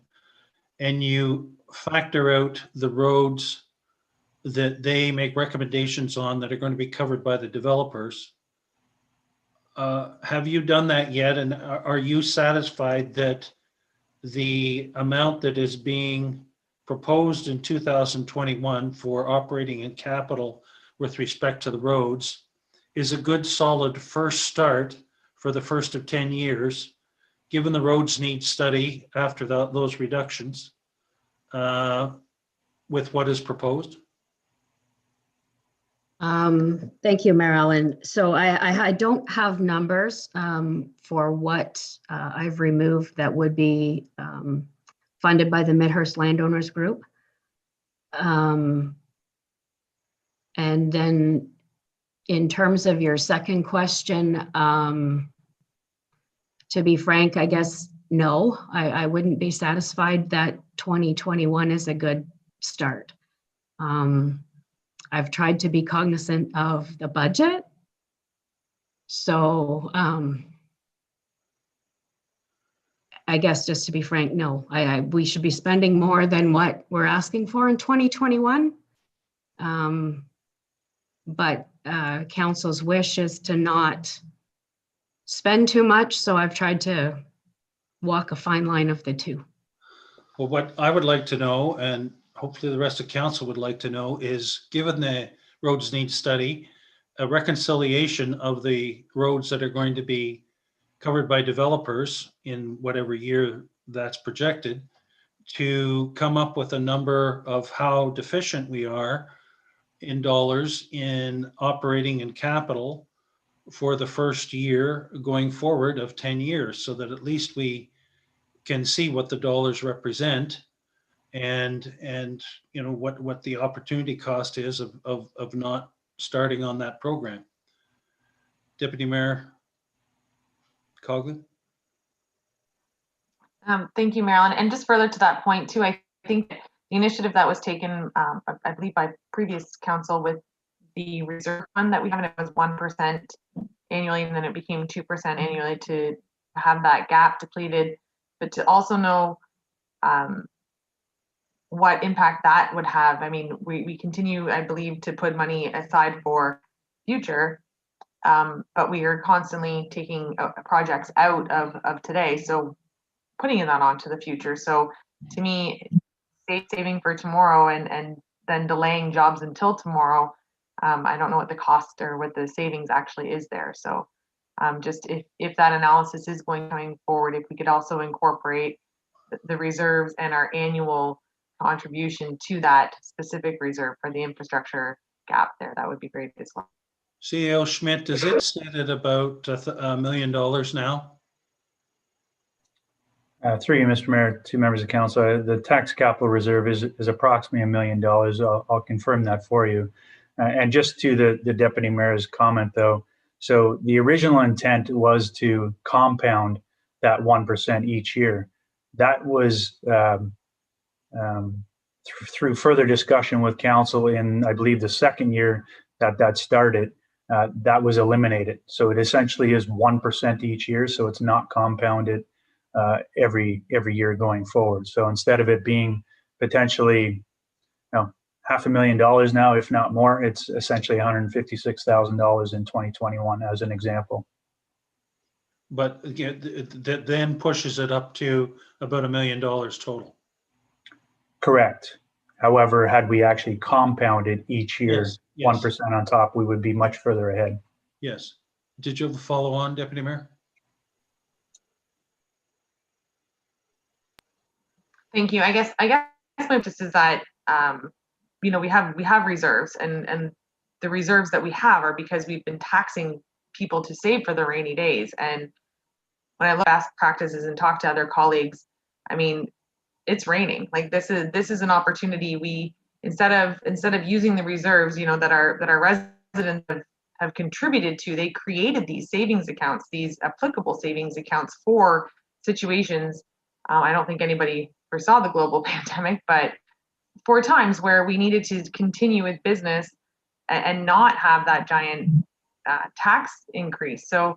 and you factor out the roads that they make recommendations on that are going to be covered by the developers, have you done that yet? And are you satisfied that the amount that is being proposed in 2021 for operating and capital with respect to the roads is a good solid first start for the first of 10 years, given the roads needs study after those reductions with what is proposed? Thank you, Mayor Ellen. So I don't have numbers for what I've removed that would be funded by the Midhurst Landowners Group. And then in terms of your second question, to be frank, I guess, no, I wouldn't be satisfied that 2021 is a good start. I've tried to be cognizant of the budget. So I guess just to be frank, no, we should be spending more than what we're asking for in 2021. But council's wish is to not spend too much. So I've tried to walk a fine line of the two. Well, what I would like to know, and hopefully the rest of council would like to know, is given the roads needs study, a reconciliation of the roads that are going to be covered by developers in whatever year that's projected, to come up with a number of how deficient we are in dollars in operating and capital for the first year going forward of 10 years, so that at least we can see what the dollars represent and you know what the opportunity cost is of not starting on that program. Deputy Mayor Coughlin. Thank you, Marilyn. And just further to that point too, I think the initiative that was taken, I believe by previous council with the reserve fund that we have, and it was 1% annually, and then it became 2% annually to have that gap depleted, but to also know what impact that would have. I mean, we continue, I believe, to put money aside for future, but we are constantly taking projects out of today. So putting that onto the future. So to me, saving for tomorrow and then delaying jobs until tomorrow, I don't know what the cost or what the savings actually is there. So just if that analysis is going forward, if we could also incorporate the reserves and our annual contribution to that specific reserve for the infrastructure gap there, that would be great as well. CEO Schmidt, is it set at about $1 million now? Through you, Mr. Mayor, two members of council, the tax capital reserve is approximately $1 million. I'll confirm that for you. And just to the deputy mayor's comment, though, so the original intent was to compound that 1% each year. That was through further discussion with council in, I believe, the second year that started. that was eliminated. So it essentially is 1% each year. So it's not compounded every year going forward. So instead of it being potentially, $500,000 now, if not more, it's essentially $156,000 in 2021 as an example. But again, that then pushes it up to about $1 million total. Correct. However, had we actually compounded each year, Yes, 1% on top, we would be much further ahead. yes. Did you have a follow on, Deputy Mayor? Thank you. I guess my just is that we have reserves, and the reserves that we have are because we've been taxing people to save for the rainy days. And when I look at best practices and talk to other colleagues, I mean, it's raining. Like this is an opportunity. We instead of using the reserves, that our residents have contributed to, they created these savings accounts, these applicable savings accounts for situations. I don't think anybody foresaw the global pandemic, but for times where we needed to continue with business and not have that giant tax increase. So,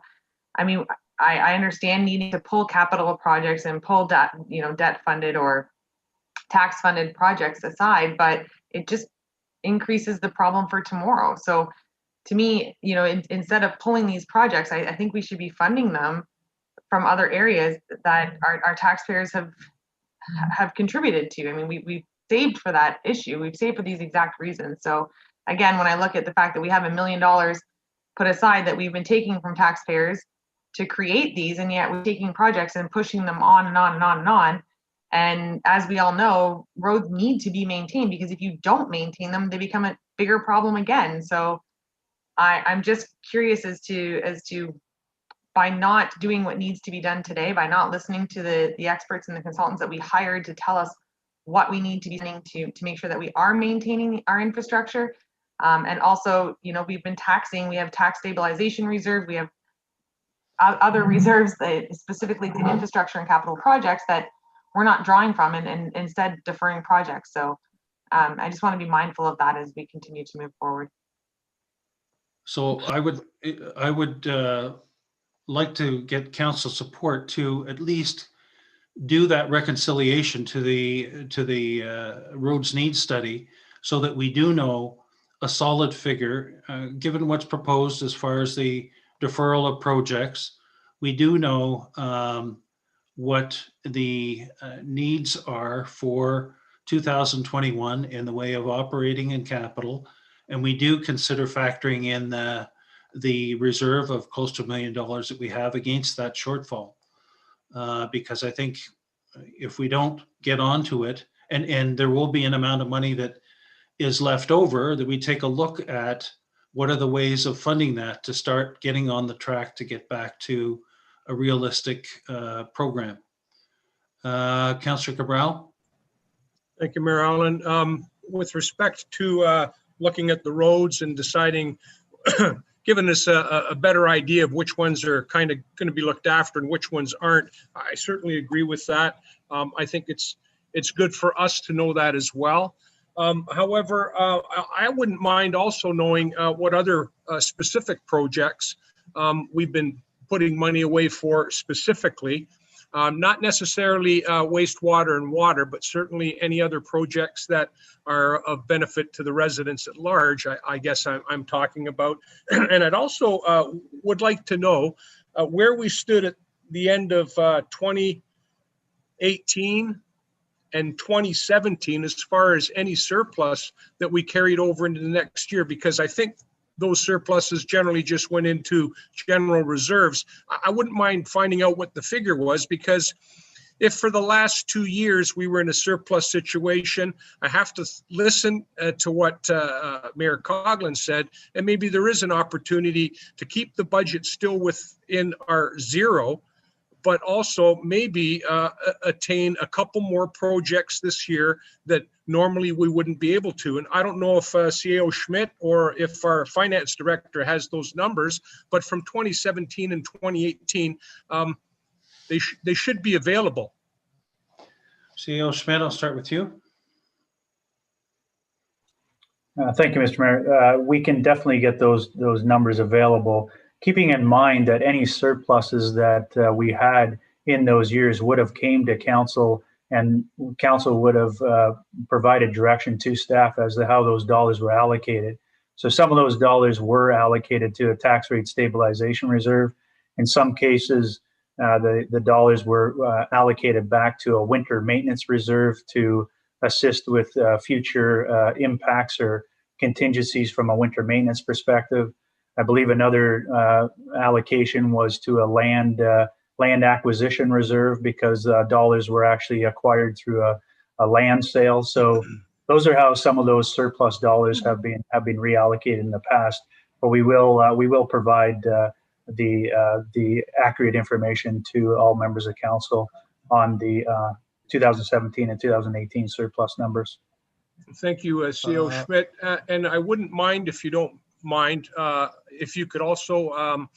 I mean, I understand needing to pull capital projects and pull debt funded or tax funded projects aside, but it just increases the problem for tomorrow. So to me, instead of pulling these projects, I think we should be funding them from other areas that our taxpayers have contributed to. I mean, we've saved for that issue. We've saved for these exact reasons. So again, when I look at the fact that we have $1 million put aside that we've been taking from taxpayers to create these, and yet we're taking projects and pushing them on and on and on and on. And as we all know, roads need to be maintained, because if you don't maintain them, they become a bigger problem again. So I'm just curious as to by not doing what needs to be done today, by not listening to the experts and the consultants that we hired to tell us what we need to be doing to make sure that we are maintaining our infrastructure. And also, we've been taxing, we have tax stabilization reserve, we have other reserves that specifically to infrastructure and capital projects that we're not drawing from, and instead deferring projects. So I just want to be mindful of that as we continue to move forward. So I would like to get council support to at least do that reconciliation to the roads needs study, so that we do know a solid figure, given what's proposed as far as the deferral of projects. We do know what the needs are for 2021 in the way of operating and capital. And we do consider factoring in the reserve of close to $1 million that we have against that shortfall. Because I think if we don't get onto it, and there will be an amount of money that is left over, that we take a look at what are the ways of funding that to start getting on the track to get back to a realistic program. Councillor Cabral? Thank you, Mayor Allen. With respect to looking at the roads and deciding, giving us a better idea of which ones are kind of going to be looked after and which ones aren't, I certainly agree with that. I think it's good for us to know that as well. However, I wouldn't mind also knowing what other specific projects we've been putting money away for specifically. Not necessarily wastewater and water, but certainly any other projects that are of benefit to the residents at large, I guess I'm talking about. And I'd also would like to know where we stood at the end of 2018 and 2017 as far as any surplus that we carried over into the next year, because I think those surpluses generally just went into general reserves. I wouldn't mind finding out what the figure was, because if for the last 2 years we were in a surplus situation, I have to listen to what Mayor Coughlin said, and maybe there is an opportunity to keep the budget still within our zero, but also maybe attain a couple more projects this year that normally we wouldn't be able to. And I don't know if CAO Schmidt or if our finance director has those numbers, but from 2017 and 2018, they should be available. CAO Schmidt, I'll start with you. Thank you, Mr. Mayor. We can definitely get those numbers available, keeping in mind that any surpluses that we had in those years would have came to council, and council would have provided direction to staff as to how those dollars were allocated. So some of those dollars were allocated to a tax rate stabilization reserve. In some cases, the dollars were allocated back to a winter maintenance reserve to assist with future impacts or contingencies from a winter maintenance perspective. I believe another allocation was to a land acquisition reserve because dollars were actually acquired through a land sale. So those are how some of those surplus dollars have been reallocated in the past. But we will provide the accurate information to all members of council on the 2017 and 2018 surplus numbers. Thank you, CEO Schmidt. And I wouldn't mind, if you don't mind, if you could also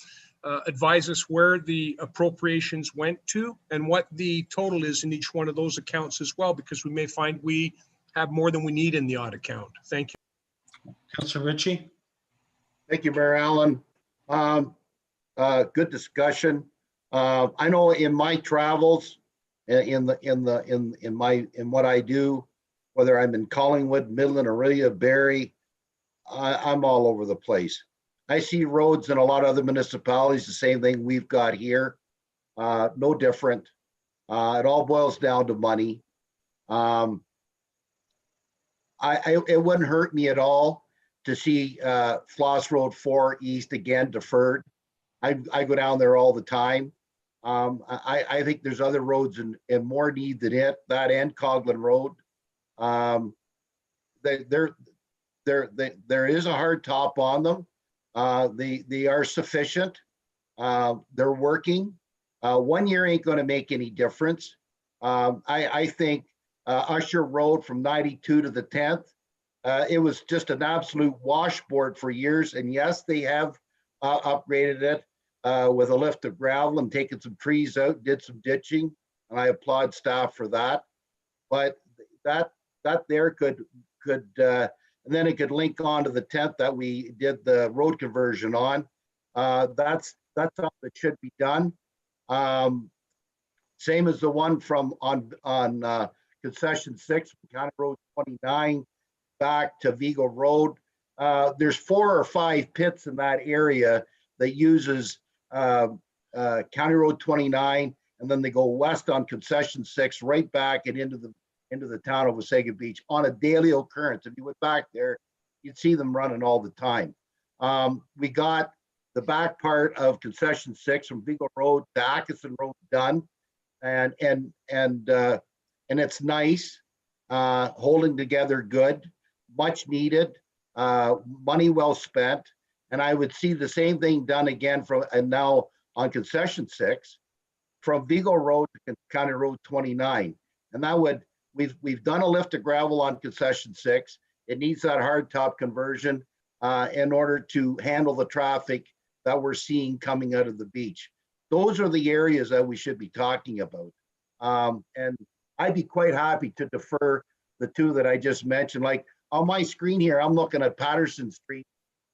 advise us where the appropriations went to and what the total is in each one of those accounts as well, because we may find we have more than we need in the odd account. Thank you. Councillor Ritchie. Thank you, Mayor Allen. Good discussion. I know in my travels, in what I do, whether I'm in Collingwood, Midland, Orillia, Barrie, I'm all over the place. I see roads in a lot of other municipalities, the same thing we've got here, no different. It all boils down to money. It wouldn't hurt me at all to see Floss Road 4 East again deferred. I go down there all the time. I think there's other roads in more need than it, that and Coghlan Road. There is a hard top on them. They are sufficient. They're working. 1 year ain't going to make any difference. I think Usher Road from 92 to the 10th, it was just an absolute washboard for years. And yes, they have upgraded it with a lift of gravel and taken some trees out, did some ditching, and I applaud staff for that. But that there could and then it could link on to the 10th that we did the road conversion on. That's something that should be done. Same as the one from on concession 6, County Road 29 back to Vigo Road. There's 4 or 5 pits in that area that uses County Road 29, and then they go west on concession 6 right back and into the town of Wasaga Beach on a daily occurrence. If you went back there, you'd see them running all the time. We got the back part of concession 6 from Vigo Road to Atkinson Road done, and it's nice, holding together good, much needed, money well spent. And I would see the same thing done again and now on concession 6 from Vigo Road to County Road 29. And that would, we've done a lift of gravel on concession 6. It needs that hard top conversion in order to handle the traffic that we're seeing coming out of the beach. Those are the areas that we should be talking about. And I'd be quite happy to defer the 2 that I just mentioned. Like on my screen here, I'm looking at Patterson Street.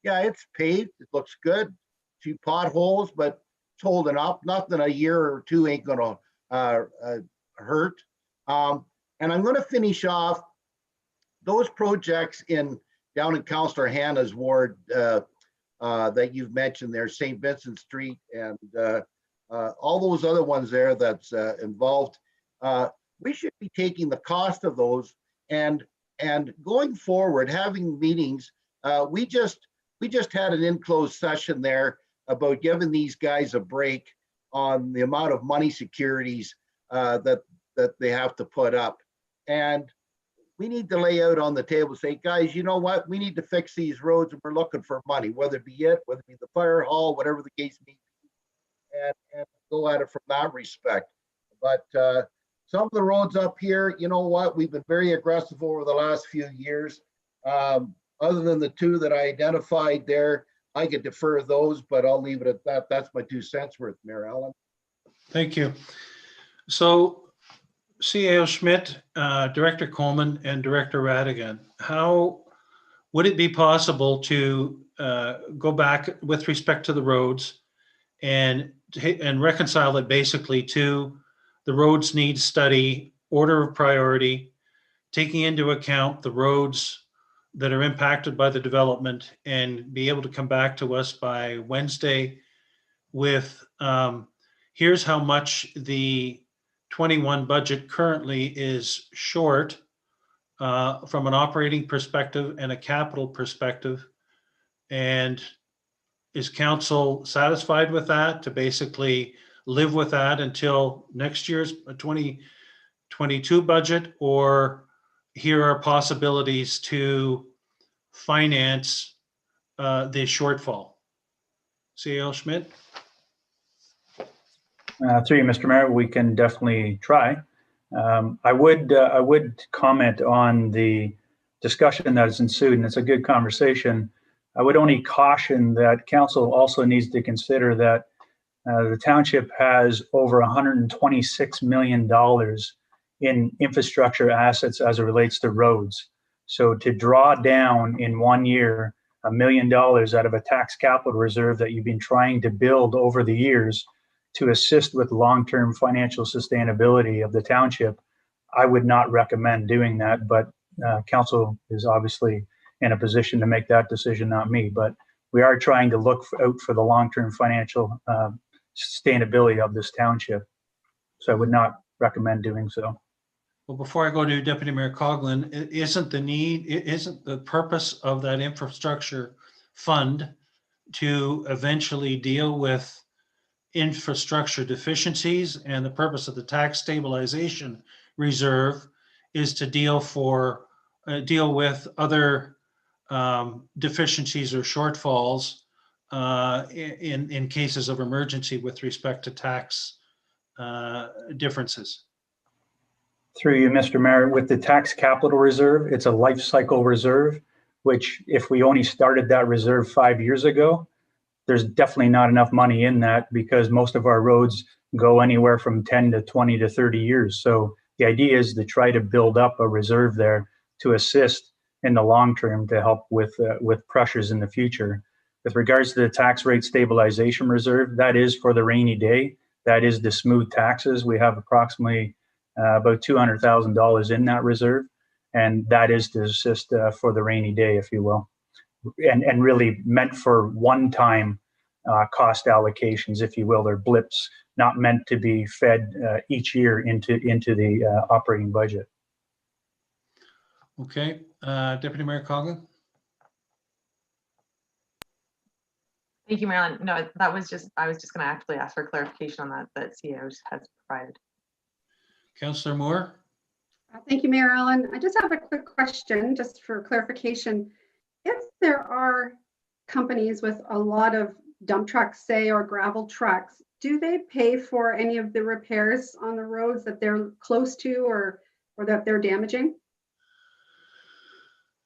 Yeah, it's paved. It looks good. A few potholes, but it's holding up. Nothing a year or 2 ain't going to hurt. And I'm going to finish off those projects down in Councillor Hannah's ward that you've mentioned there, St. Vincent Street and all those other ones there that's involved. We should be taking the cost of those and going forward, having meetings. We just had an enclosed session there about giving these guys a break on the amount of money securities that they have to put up. And we need to lay out on the table, say, guys, you know what? We need to fix these roads and we're looking for money, whether it be the fire hall, whatever the case may be, and go at it from that respect. But some of the roads up here, you know what? We've been very aggressive over the last few years. Other than the 2 that I identified there, I could defer those, but I'll leave it at that. That's my 2 cents worth, Mayor Allen. Thank you. So CAO Schmidt, Director Coleman, and Director Radigan, how would it be possible to go back with respect to the roads and reconcile it basically to the roads need study, order of priority, taking into account the roads that are impacted by the development, and be able to come back to us by Wednesday with here's how much the 21 budget currently is short from an operating perspective and a capital perspective. And is council satisfied with that, to basically live with that until next year's 2022 budget? Or here are possibilities to finance the shortfall? CEO Schmidt? Through you, Mr. Mayor, we can definitely try. I would comment on the discussion that has ensued, and it's a good conversation. I would only caution that council also needs to consider that the township has over $126 million in infrastructure assets as it relates to roads. So to draw down in 1 year $1 million out of a tax capital reserve that you've been trying to build over the years to assist with long-term financial sustainability of the township, I would not recommend doing that. But council is obviously in a position to make that decision, not me. But we are trying to look out for the long-term financial sustainability of this township. So I would not recommend doing so. Well, before I go to Deputy Mayor Coughlin, isn't the purpose of that infrastructure fund to eventually deal with infrastructure deficiencies? And the purpose of the tax stabilization reserve is to deal with other deficiencies or shortfalls in cases of emergency with respect to tax differences. Through you, Mr. Mayor, with the tax capital reserve, it's a life cycle reserve, which if we only started that reserve 5 years ago, there's definitely not enough money in that, because most of our roads go anywhere from 10 to 20 to 30 years. So the idea is to try to build up a reserve there to assist in the long term to help with pressures in the future. With regards to the tax rate stabilization reserve, that is for the rainy day. That is the smooth taxes. We have approximately about $200,000 in that reserve, and that is to assist for the rainy day, if you will, and really meant for one-time cost allocations, if you will. They're blips, not meant to be fed each year into the operating budget. Okay, Deputy Mayor Coughlin. Thank you, Marilyn. No, I was just going to actually ask for clarification on that CEO has provided. Councillor Moore. Thank you, Mayor Allen. I just have a quick question, just for clarification. If there are companies with a lot of dump trucks, say, or gravel trucks, do they pay for any of the repairs on the roads that they're close to or that they're damaging?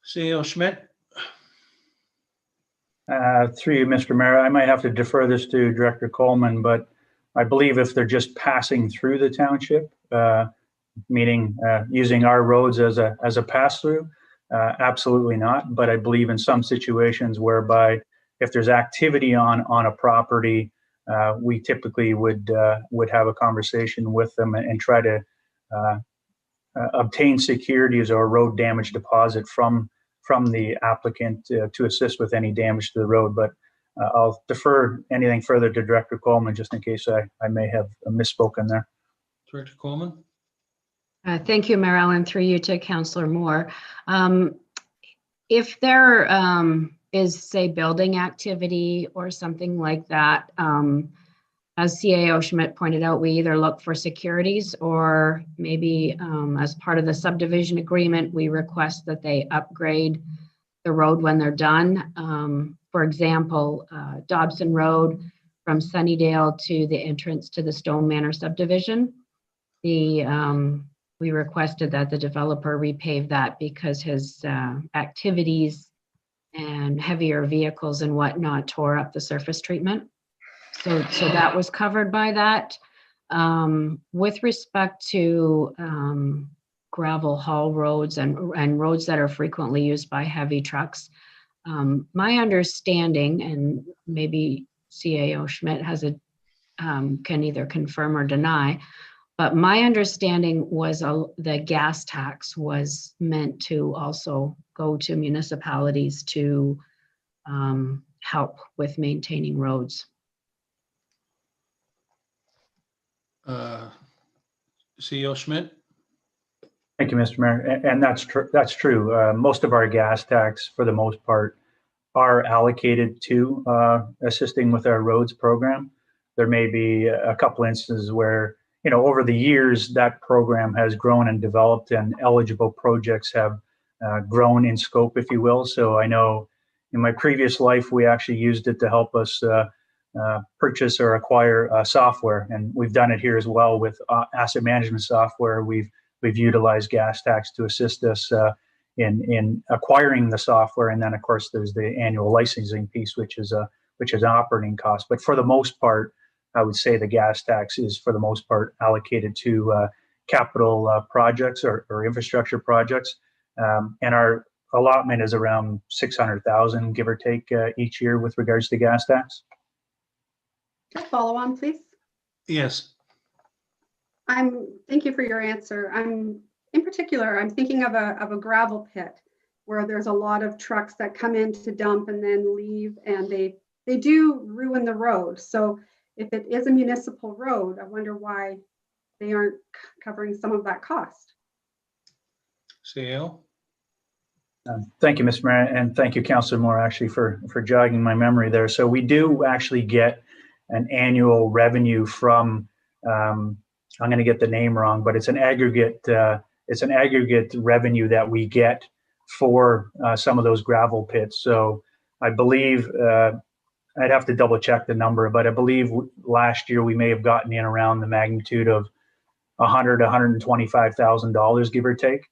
CEO Schmidt. Through you, Mr. Mayor, I might have to defer this to Director Coleman, but I believe if they're just passing through the township, meaning using our roads as a pass-through, absolutely not. But I believe in some situations whereby if there's activity on a property, we typically would have a conversation with them and try to obtain securities or road damage deposit from the applicant to assist with any damage to the road. But I'll defer anything further to Director Coleman, just in case I may have misspoken there. Director Coleman. Thank you, Mayor Allen. Through you to Councillor Moore. If there is, say, building activity or something like that, as CAO Schmidt pointed out, we either look for securities or maybe as part of the subdivision agreement, we request that they upgrade the road when they're done. For example, Dobson Road from Sunnydale to the entrance to the Stone Manor subdivision. We requested that the developer repave that because his activities and heavier vehicles and whatnot tore up the surface treatment. So that was covered by that. With respect to gravel haul roads and roads that are frequently used by heavy trucks. My understanding, and maybe CAO Schmidt has can either confirm or deny, but my understanding was the gas tax was meant to also go to municipalities to help with maintaining roads. CEO Schmidt? Thank you, Mr. Mayor. And that's true. That's true. Most of our gas tax, for the most part, are allocated to assisting with our roads program. There may be a couple instances where, over the years, that program has grown and developed, and eligible projects have grown in scope, if you will. So I know in my previous life, we actually used it to help us purchase or acquire software, and we've done it here as well with asset management software. We've utilized gas tax to assist us in acquiring the software, and then of course there's the annual licensing piece, which is an operating cost. But for the most part, I would say the gas tax is for the most part allocated to capital projects or infrastructure projects, and our allotment is around 600,000, give or take, each year with regards to gas tax. Follow on, please. Yes. Thank you for your answer. In particular, I'm thinking of a gravel pit where there's a lot of trucks that come in to dump and then leave, and they do ruin the road. So if it is a municipal road, I wonder why they aren't covering some of that cost. CEO? Thank you, Mr. Mayor, and thank you, Councillor Moore, actually for jogging my memory there. So we do actually get an annual revenue from, I'm going to get the name wrong, but it's an aggregate revenue that we get for some of those gravel pits. So I believe, I'd have to double check the number, but I believe last year we may have gotten in around the magnitude of $125,000, give or take.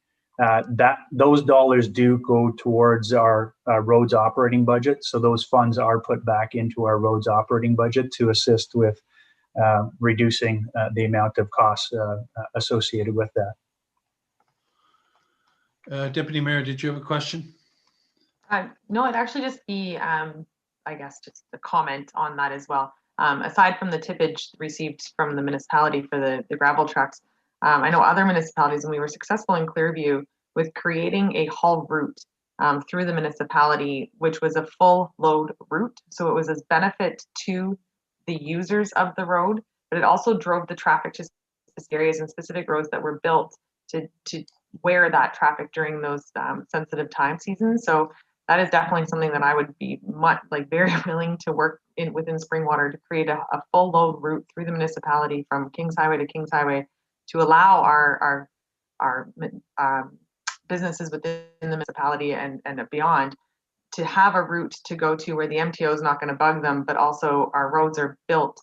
Those dollars do go towards our roads operating budget. So those funds are put back into our roads operating budget to assist with reducing the amount of costs associated with that. Deputy Mayor, did you have a question? No, it'd actually just be, I guess, just a comment on that as well. Aside from the tippage received from the municipality for the gravel trucks, I know other municipalities, and we were successful in Clearview with creating a haul route through the municipality, which was a full load route. So it was a benefit to the users of the road, but it also drove the traffic to specific areas and specific roads that were built to wear that traffic during those sensitive time seasons. So that is definitely something that I would be very willing to work within Springwater to create a full load route through the municipality from Kings Highway to Kings Highway to allow our businesses within the municipality and beyond to have a route to go to where the MTO is not going to bug them, but also our roads are built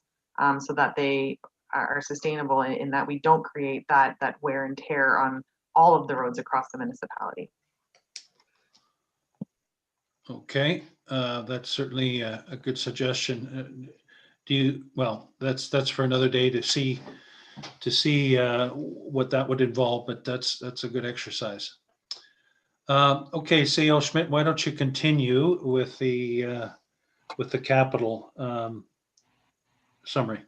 so that they are sustainable in that we don't create that wear and tear on all of the roads across the municipality. Okay, that's certainly a good suggestion. Well, that's for another day to see what that would involve, but that's a good exercise. Okay, CEO Schmidt, why don't you continue with the capital summary?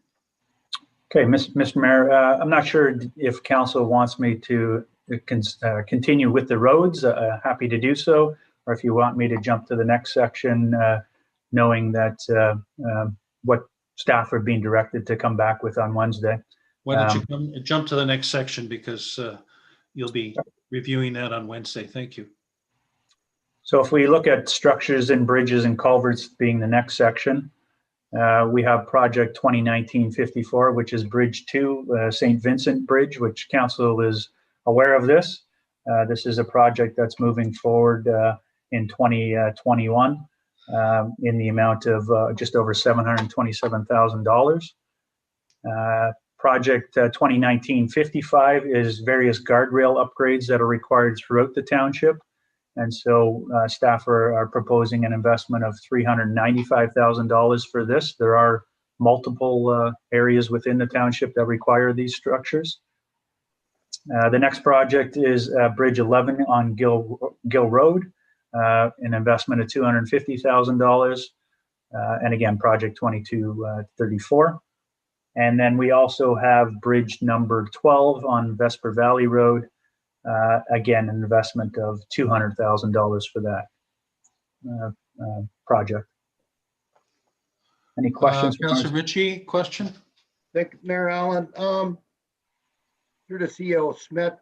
Okay, Mr. Mayor, I'm not sure if council wants me to continue with the roads. Happy to do so, or if you want me to jump to the next section, knowing that what staff are being directed to come back with on Wednesday. Why don't you jump to the next section, because you'll be reviewing that on Wednesday. Thank you. So if we look at structures and bridges and culverts being the next section, we have project 2019-54, which is Bridge 2, St. Vincent Bridge, which council is aware of this. This is a project that's moving forward in 2021 in the amount of just over $727,000. Project 2019-55 is various guardrail upgrades that are required throughout the township. And so staff are proposing an investment of $395,000 for this. There are multiple areas within the township that require these structures. The next project is Bridge 11 on Gill Road, an investment of $250,000. And again, project 2234. And then we also have bridge number 12 on Vesper Valley Road. Again, an investment of $200,000 for that project. Any questions? Councillor Ritchie, question? Thank you, Mayor Allen. Through the CEO Smith,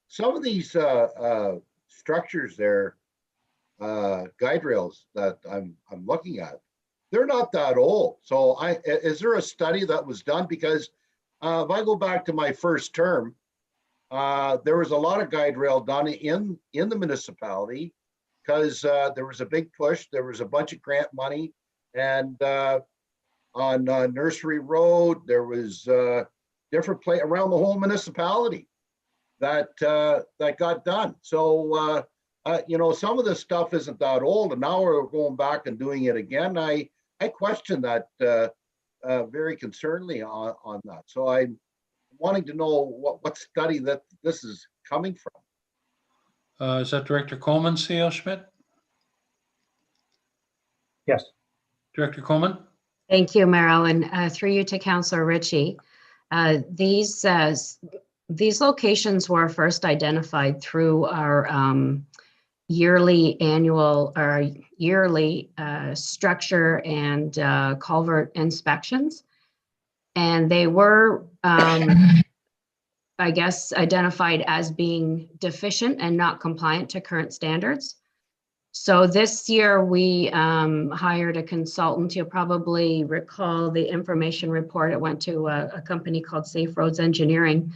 some of these structures there, guide rails that I'm looking at, they're not that old. So is there a study that was done? Because if I go back to my first term, there was a lot of guide rail done in the municipality because there was a big push. There was a bunch of grant money, and on Nursery Road, there was different place around the whole municipality that got done. So you know, some of this stuff isn't that old, and now we're going back and doing it again. I question that very concerningly on that. So I'm wanting to know what study that this is coming from. Is that Director Coleman, CEO Schmidt? Yes. Director Coleman? Thank you, Mayor Allen. Through you to Councillor Ritchie. These locations were first identified through our yearly structure and culvert inspections. And they were, I guess, identified as being deficient and not compliant to current standards. So this year we hired a consultant. You'll probably recall the information report. It went to a company called Safe Roads Engineering.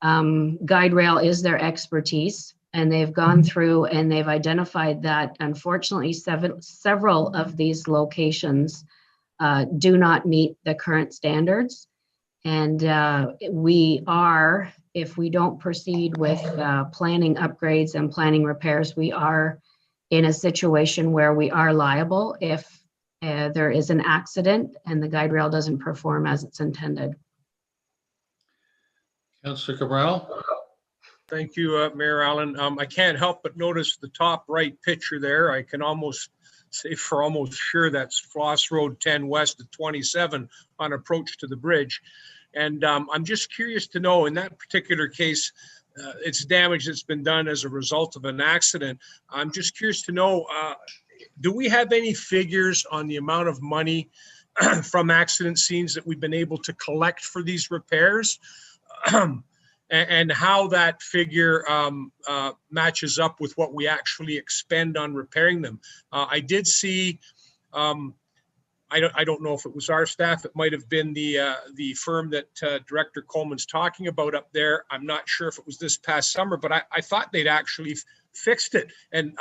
Guide rail is their expertise, and they've gone through and they've identified that unfortunately several of these locations do not meet the current standards. And we are, if we don't proceed with planning upgrades and planning repairs, we are in a situation where we are liable if there is an accident and the guide rail doesn't perform as it's intended. Councillor Cabral? Thank you, Mayor Allen. I can't help but notice the top right picture there. I can almost say for almost sure that's Floss Road 10 west of 27 on approach to the bridge. And I'm just curious to know, in that particular case, it's damage that's been done as a result of an accident. I'm just curious to know, do we have any figures on the amount of money from accident scenes that we've been able to collect for these repairs? And how that figure matches up with what we actually expend on repairing them. I did see, I don't know if it was our staff, it might have been the firm that Director Coleman's talking about up there. I'm not sure if it was this past summer, but I thought they'd actually fixed it. And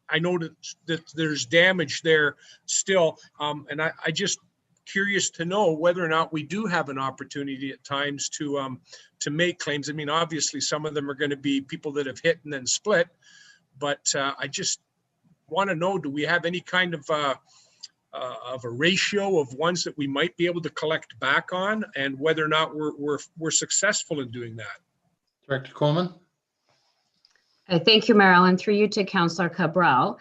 I know that there's damage there still. And I just curious to know whether or not we do have an opportunity at times to make claims. I mean, obviously some of them are going to be people that have hit and then split, but I just want to know, do we have any kind of a ratio of ones that we might be able to collect back on, and whether or not we're successful in doing that? Director Coleman? Thank you, Mayor Allen. Through you to Councillor Cabral.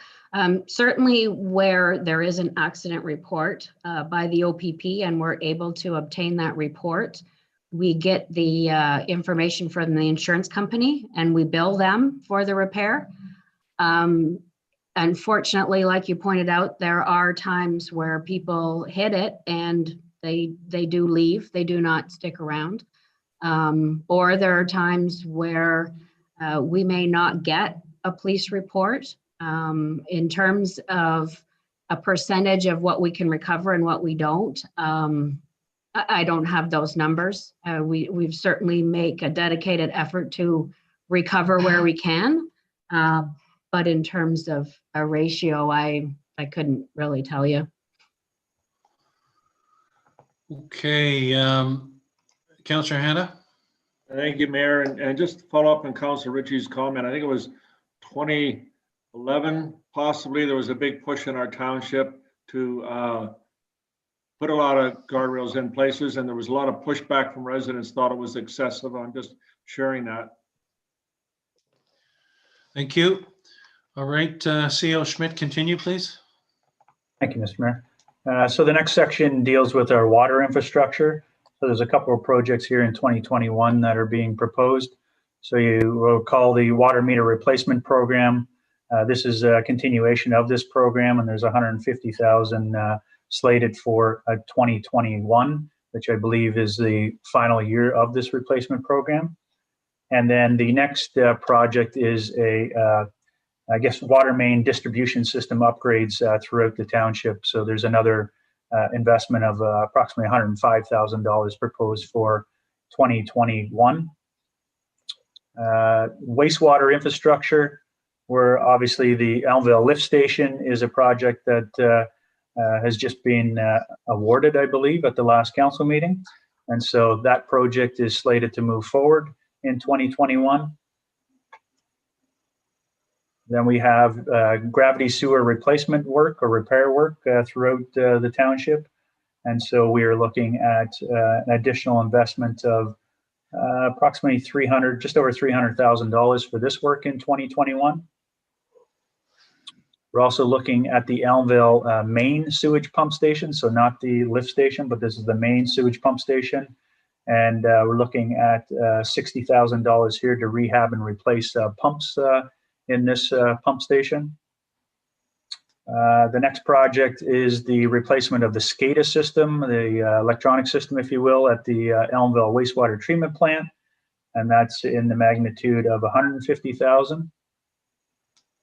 Certainly where there is an accident report by the OPP and we're able to obtain that report, we get the information from the insurance company and we bill them for the repair. Unfortunately, like you pointed out, there are times where people hit it and they do leave, they do not stick around. Or there are times where we may not get a police report. In terms of a percentage of what we can recover and what we don't, I don't have those numbers. We've certainly make a dedicated effort to recover where we can. But in terms of a ratio, I couldn't really tell you. Okay, Councillor Hanna? Thank you, Mayor. And just to follow up on Councillor Ritchie's comment, I think it was 2011, possibly, there was a big push in our township to put a lot of guardrails in places, and there was a lot of pushback from residents, thought it was excessive. I'm just sharing that. Thank you. All right, CO Schmidt, continue, please. Thank you, Mr. Mayor. So the next section deals with our water infrastructure. So there's a couple of projects here in 2021 that are being proposed. So you will call the water meter replacement program. This is a continuation of this program, and there's 150,000 slated for 2021, which I believe is the final year of this replacement program. And then the next project is I guess, water main distribution system upgrades throughout the township. So there's another investment of approximately $105,000 proposed for 2021. Wastewater infrastructure, where obviously the Elmville lift station is a project that has just been awarded, I believe, at the last council meeting. And so that project is slated to move forward in 2021. Then we have gravity sewer replacement work or repair work throughout the township. And so we are looking at an additional investment of approximately just over $300,000 for this work in 2021. We're also looking at the Elmville main sewage pump station. So not the lift station, but this is the main sewage pump station. And we're looking at $60,000 here to rehab and replace pumps in this pump station. The next project is the replacement of the SCADA system, the electronic system, if you will, at the Elmville wastewater treatment plant. And that's in the magnitude of $150,000.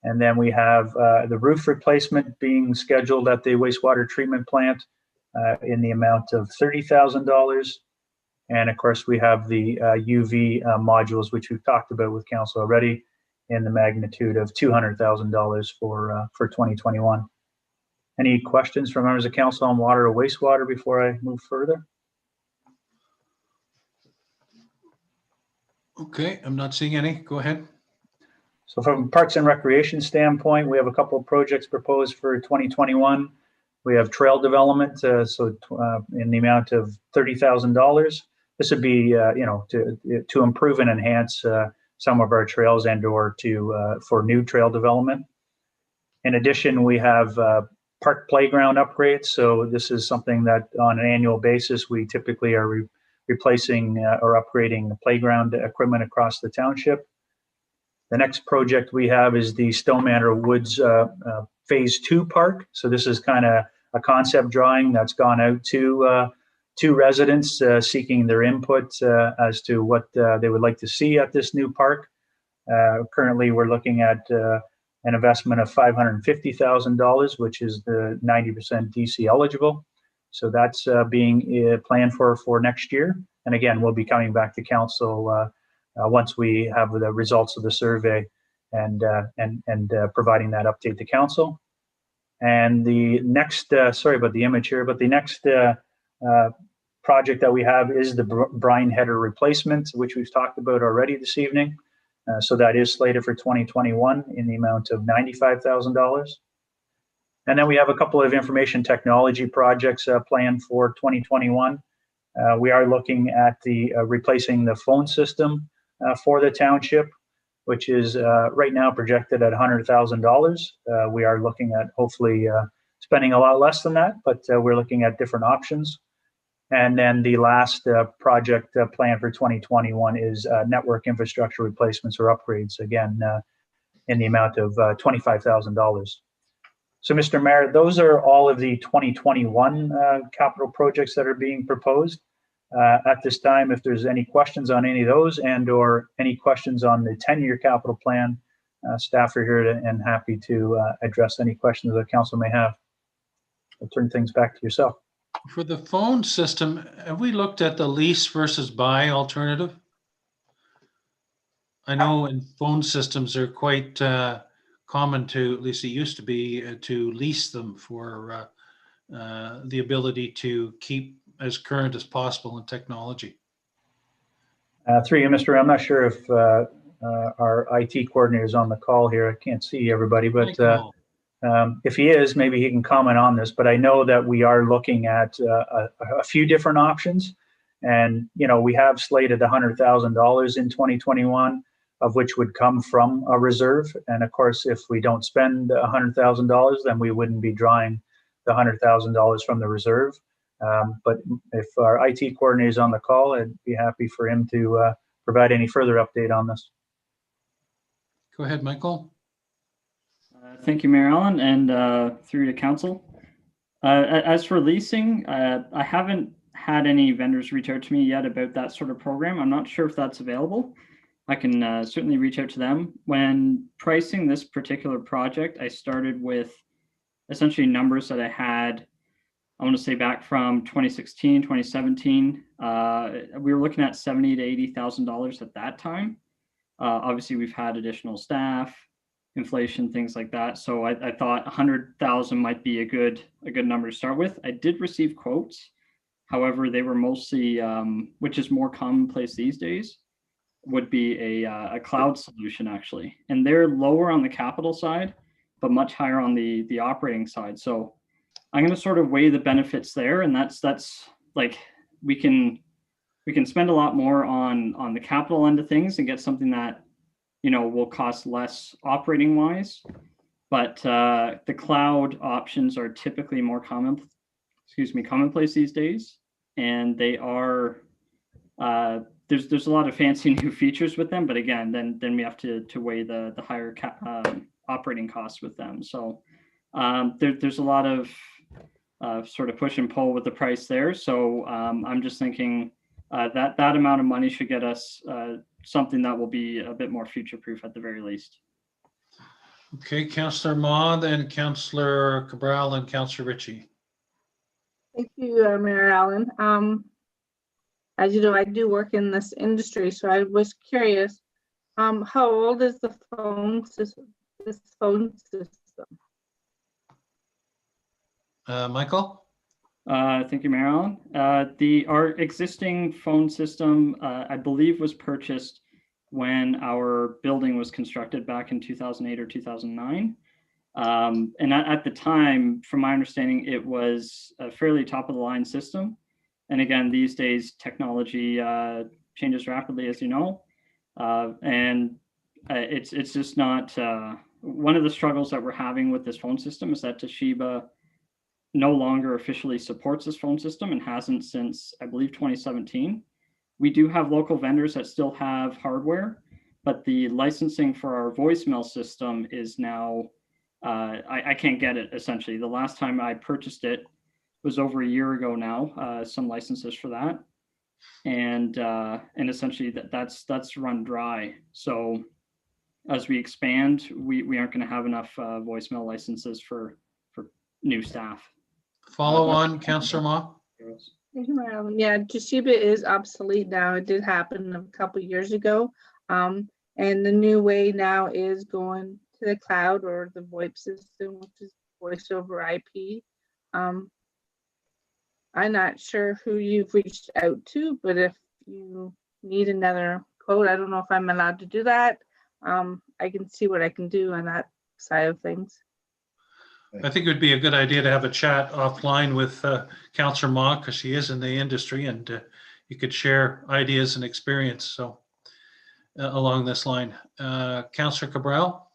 And then we have the roof replacement being scheduled at the wastewater treatment plant in the amount of $30,000. And of course, we have the UV modules, which we've talked about with council already, in the magnitude of $200,000 for 2021. Any questions from members of council on water or wastewater before I move further? Okay, I'm not seeing any. Go ahead. So from Parks and Recreation standpoint, we have a couple of projects proposed for 2021. We have trail development, in the amount of $30,000. This would be, to improve and enhance some of our trails and/or for new trail development. In addition, we have park playground upgrades. So this is something that on an annual basis, we typically are replacing or upgrading the playground equipment across the township. The next project we have is the Stone Manor Woods Phase 2 Park. So this is kind of a concept drawing that's gone out to residents seeking their input as to what they would like to see at this new park. Currently, we're looking at an investment of $550,000, which is the 90% DC eligible. So that's being planned for next year. And again, we'll be coming back to council once we have the results of the survey and providing that update to council. And the next, sorry about the image here, but the next project that we have is the brine header replacement, which we've talked about already this evening. So that is slated for 2021 in the amount of $95,000. And then we have a couple of information technology projects planned for 2021. We are looking at replacing the phone system for the township, which is right now projected at $100,000. We are looking at hopefully spending a lot less than that, but we're looking at different options. And then the last project plan for 2021 is network infrastructure replacements or upgrades, again, in the amount of $25,000. So, Mr. Mayor, those are all of the 2021 capital projects that are being proposed. At this time, if there's any questions on any of those and/or any questions on the 10-year capital plan, staff are here and happy to address any questions that council may have. I'll turn things back to yourself. For the phone system, have we looked at the lease versus buy alternative? I know in phone systems they're quite common to, at least it used to be, to lease them for the ability to keep as current as possible in technology. Through you, Mr. I'm not sure if our IT coordinator is on the call here. I can't see everybody, but if he is, maybe he can comment on this. But I know that we are looking at a few different options. And, we have slated $100,000 in 2021. of which would come from a reserve. And of course, if we don't spend $100,000, then we wouldn't be drawing the $100,000 from the reserve. But if our IT coordinator is on the call, I'd be happy for him to provide any further update on this. Go ahead, Michael. Thank you, Mayor Allen, and through to council. As for leasing, I haven't had any vendors reach out to me yet about that sort of program. I'm not sure if that's available. I can certainly reach out to them. When pricing this particular project, I started with essentially numbers that I had, I want to say back from 2016, 2017. We were looking at $70,000 to $80,000 at that time. Obviously, we've had additional staff, inflation, things like that. So I thought 100,000 might be a good number to start with. I did receive quotes. However, they were mostly, which is more commonplace these days, would be a cloud solution actually. And they're lower on the capital side, but much higher on the operating side. So I'm going to sort of weigh the benefits there. And that's like, we can spend a lot more on the capital end of things and get something that, you know, will cost less operating wise, but the cloud options are typically more commonplace these days, and they are there's a lot of fancy new features with them, but again, then we have to weigh the higher operating costs with them. So there's a lot of sort of push and pull with the price there. So I'm just thinking that amount of money should get us something that will be a bit more future-proof at the very least. Okay, Councillor Ma, then Councillor Cabral, and Councillor Ritchie. Thank you, Mayor Allen. As you know, I do work in this industry, so I was curious, how old is the phone system? This phone system? Michael? Thank you, Mayor Allen. Our existing phone system, I believe, was purchased when our building was constructed back in 2008 or 2009. And at the time, from my understanding, it was a fairly top of the line system. And again, these days, technology changes rapidly, as you know. And it's just not, one of the struggles that we're having with this phone system is that Toshiba no longer officially supports this phone system and hasn't since, I believe, 2017. We do have local vendors that still have hardware, but the licensing for our voicemail system is now, I can't get it essentially. The last time I purchased it was over a year ago now, some licenses for that. And essentially that's run dry. So as we expand, we aren't gonna have enough voicemail licenses for new staff. Follow on, Councillor Ma. Thank you, Marilyn. Yeah, Toshiba is obsolete now. It did happen a couple of years ago. And the new way now is going to the cloud or the VoIP system, which is voice over IP. I'm not sure who you've reached out to, but if you need another quote, I don't know if I'm allowed to do that. I can see what I can do on that side of things. I think it would be a good idea to have a chat offline with Councillor Ma, because she is in the industry, and you could share ideas and experience. So along this line, Councillor Cabral.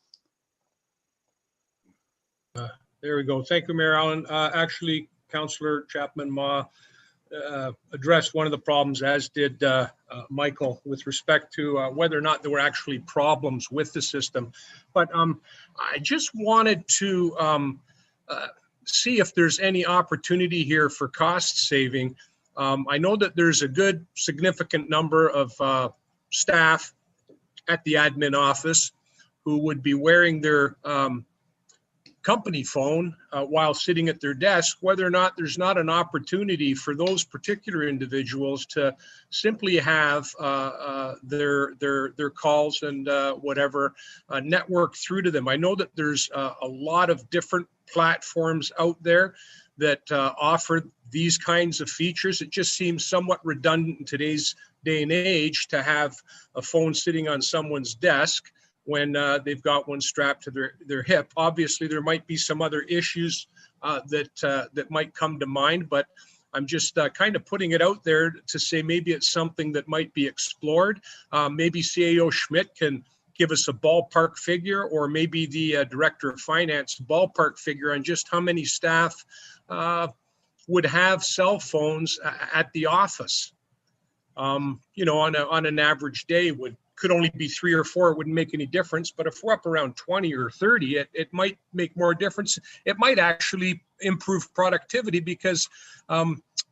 There we go. Thank you, Mayor Allen. Actually, Councillor Chapman Ma addressed one of the problems, as did Michael, with respect to whether or not there were actually problems with the system. But I just wanted to see if there's any opportunity here for cost saving. I know that there's a good significant number of staff at the admin office who would be wearing their company phone while sitting at their desk, whether or not there's not an opportunity for those particular individuals to simply have their calls and whatever network through to them. I know that there's a lot of different platforms out there that offer these kinds of features. It just seems somewhat redundant in today's day and age to have a phone sitting on someone's desk when they've got one strapped to their hip. Obviously, there might be some other issues that might come to mind, but I'm just kind of putting it out there to say maybe it's something that might be explored. Maybe CAO Schmidt can give us a ballpark figure, or maybe the Director of Finance ballpark figure on just how many staff would have cell phones at the office. You know, on an average day could only be 3 or 4, it wouldn't make any difference. But if we're up around 20 or 30, it might make more difference. It might actually improve productivity because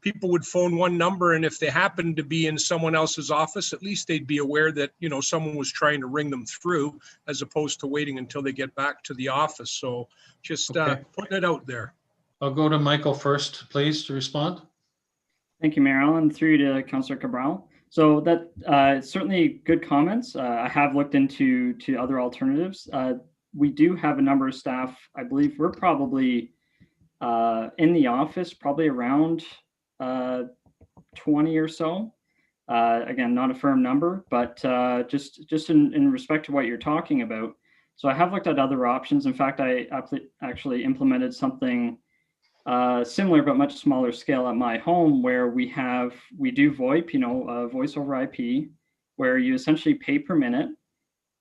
people would phone one number, and if they happened to be in someone else's office, at least they'd be aware that, you know, someone was trying to ring them through, as opposed to waiting until they get back to the office. So just putting it out there. I'll go to Michael first, please, to respond. Thank you, Mayor Allen. Through to Councillor Cabral. So that certainly good comments. I have looked into other alternatives. We do have a number of staff. I believe we're probably in the office, probably around 20 or so. Again, not a firm number, but just in respect to what you're talking about. So I have looked at other options. In fact, I actually implemented something similar but much smaller scale at my home, where we do VoIP, you know, voice over IP, where you essentially pay per minute,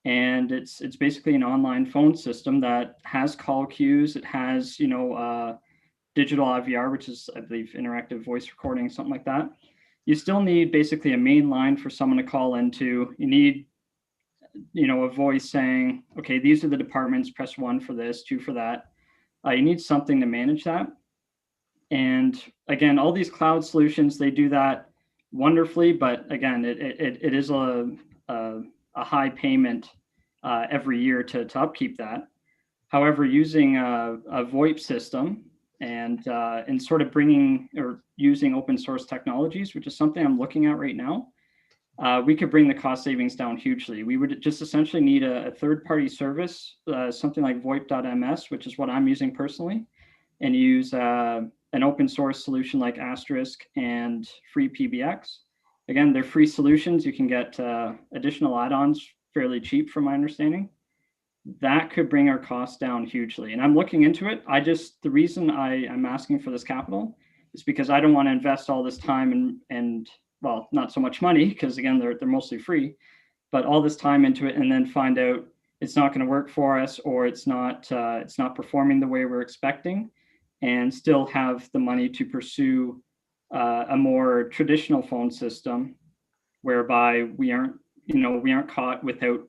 and it's basically an online phone system that has call queues. It has, you know, digital IVR, which is, I believe, interactive voice recording, something like that. You still need basically a main line for someone to call into. You need, you know, a voice saying, okay, these are the departments, press 1 for this, 2 for that. You need something to manage that. And again, all these cloud solutions, they do that wonderfully, but again, it is a high payment every year to upkeep that. However, using a VoIP system and sort of bringing or using open source technologies, which is something I'm looking at right now, we could bring the cost savings down hugely. We would just essentially need a third-party service, something like VoIP.ms, which is what I'm using personally, and use an open source solution like Asterisk and Free PBX. Again, they're free solutions. You can get additional add-ons fairly cheap, from my understanding. That could bring our costs down hugely. And I'm looking into it. The reason I'm asking for this capital is because I don't want to invest all this time and well, not so much money, because again, they're mostly free, but all this time into it and then find out it's not going to work for us, or it's not performing the way we're expecting, and still have the money to pursue a more traditional phone system, whereby we aren't caught without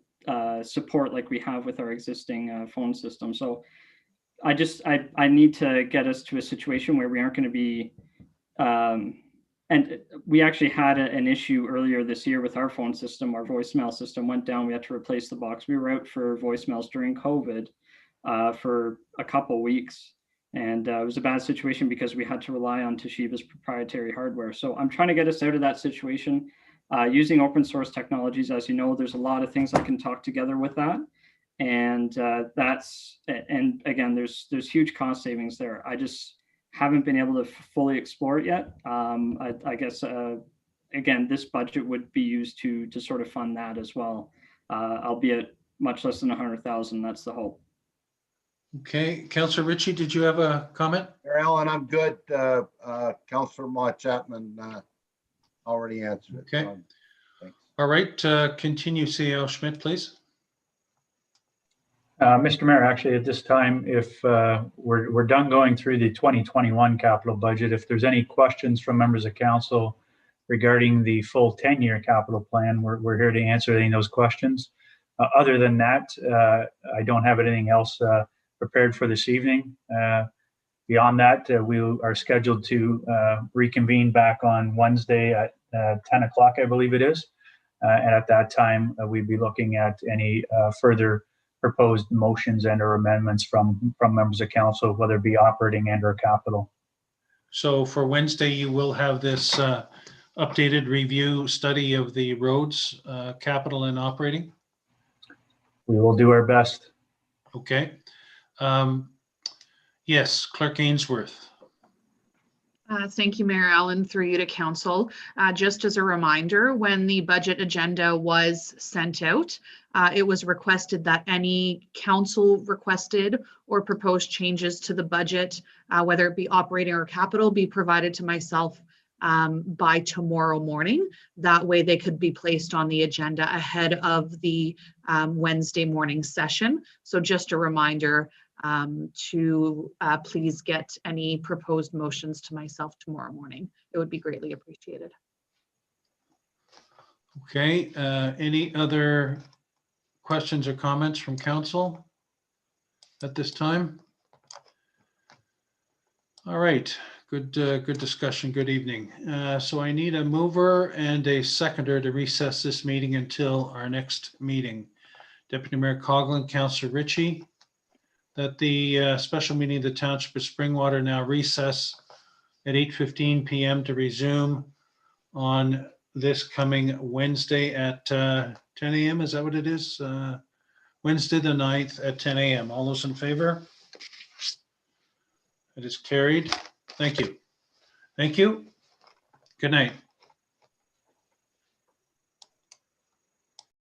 support like we have with our existing phone system. So I need to get us to a situation where we aren't going to be, and we actually had an issue earlier this year with our phone system. Our voicemail system went down. We had to replace the box. We were out for voicemails during COVID for a couple weeks. And it was a bad situation because we had to rely on Toshiba's proprietary hardware. So I'm trying to get us out of that situation using open source technologies. As you know, there's a lot of things that can talk together with that. And and again, there's huge cost savings there. I just haven't been able to fully explore it yet. I guess, again, this budget would be used to sort of fund that as well, albeit much less than 100,000. That's the hope. Okay, Councillor Ritchie, did you have a comment? Mayor Allen, I'm good. Councillor Mott Chapman already answered it. Okay. Thanks. All right, continue, CEO Schmidt, please. Mr. Mayor, actually, at this time, if we're done going through the 2021 capital budget, if there's any questions from members of council regarding the full 10-year capital plan, we're here to answer any of those questions. Other than that, I don't have anything else prepared for this evening. Beyond that, we are scheduled to reconvene back on Wednesday at 10 o'clock, I believe it is. And at that time, we'd be looking at any further proposed motions and or amendments from members of council, whether it be operating and or capital. So for Wednesday, you will have this updated review study of the roads, capital and operating? We will do our best. Okay. Yes, Clerk Ainsworth. Thank you, Mayor Allen, through you to council. Just as a reminder, when the budget agenda was sent out, it was requested that any council requested or proposed changes to the budget, whether it be operating or capital, be provided to myself by tomorrow morning. That way they could be placed on the agenda ahead of the Wednesday morning session. So just a reminder to please get any proposed motions to myself tomorrow morning. It would be greatly appreciated. Okay, any other questions or comments from council at this time? All right, good discussion, good evening. So I need a mover and a seconder to recess this meeting until our next meeting. Deputy Mayor Coughlin, Councillor Ritchie, that the special meeting of the Township of Springwater now recess at 8:15 p.m. to resume on this coming Wednesday at 10 a.m. Is that what it is? Wednesday the 9th at 10 a.m. All those in favor? It is carried. Thank you. Thank you. Good night.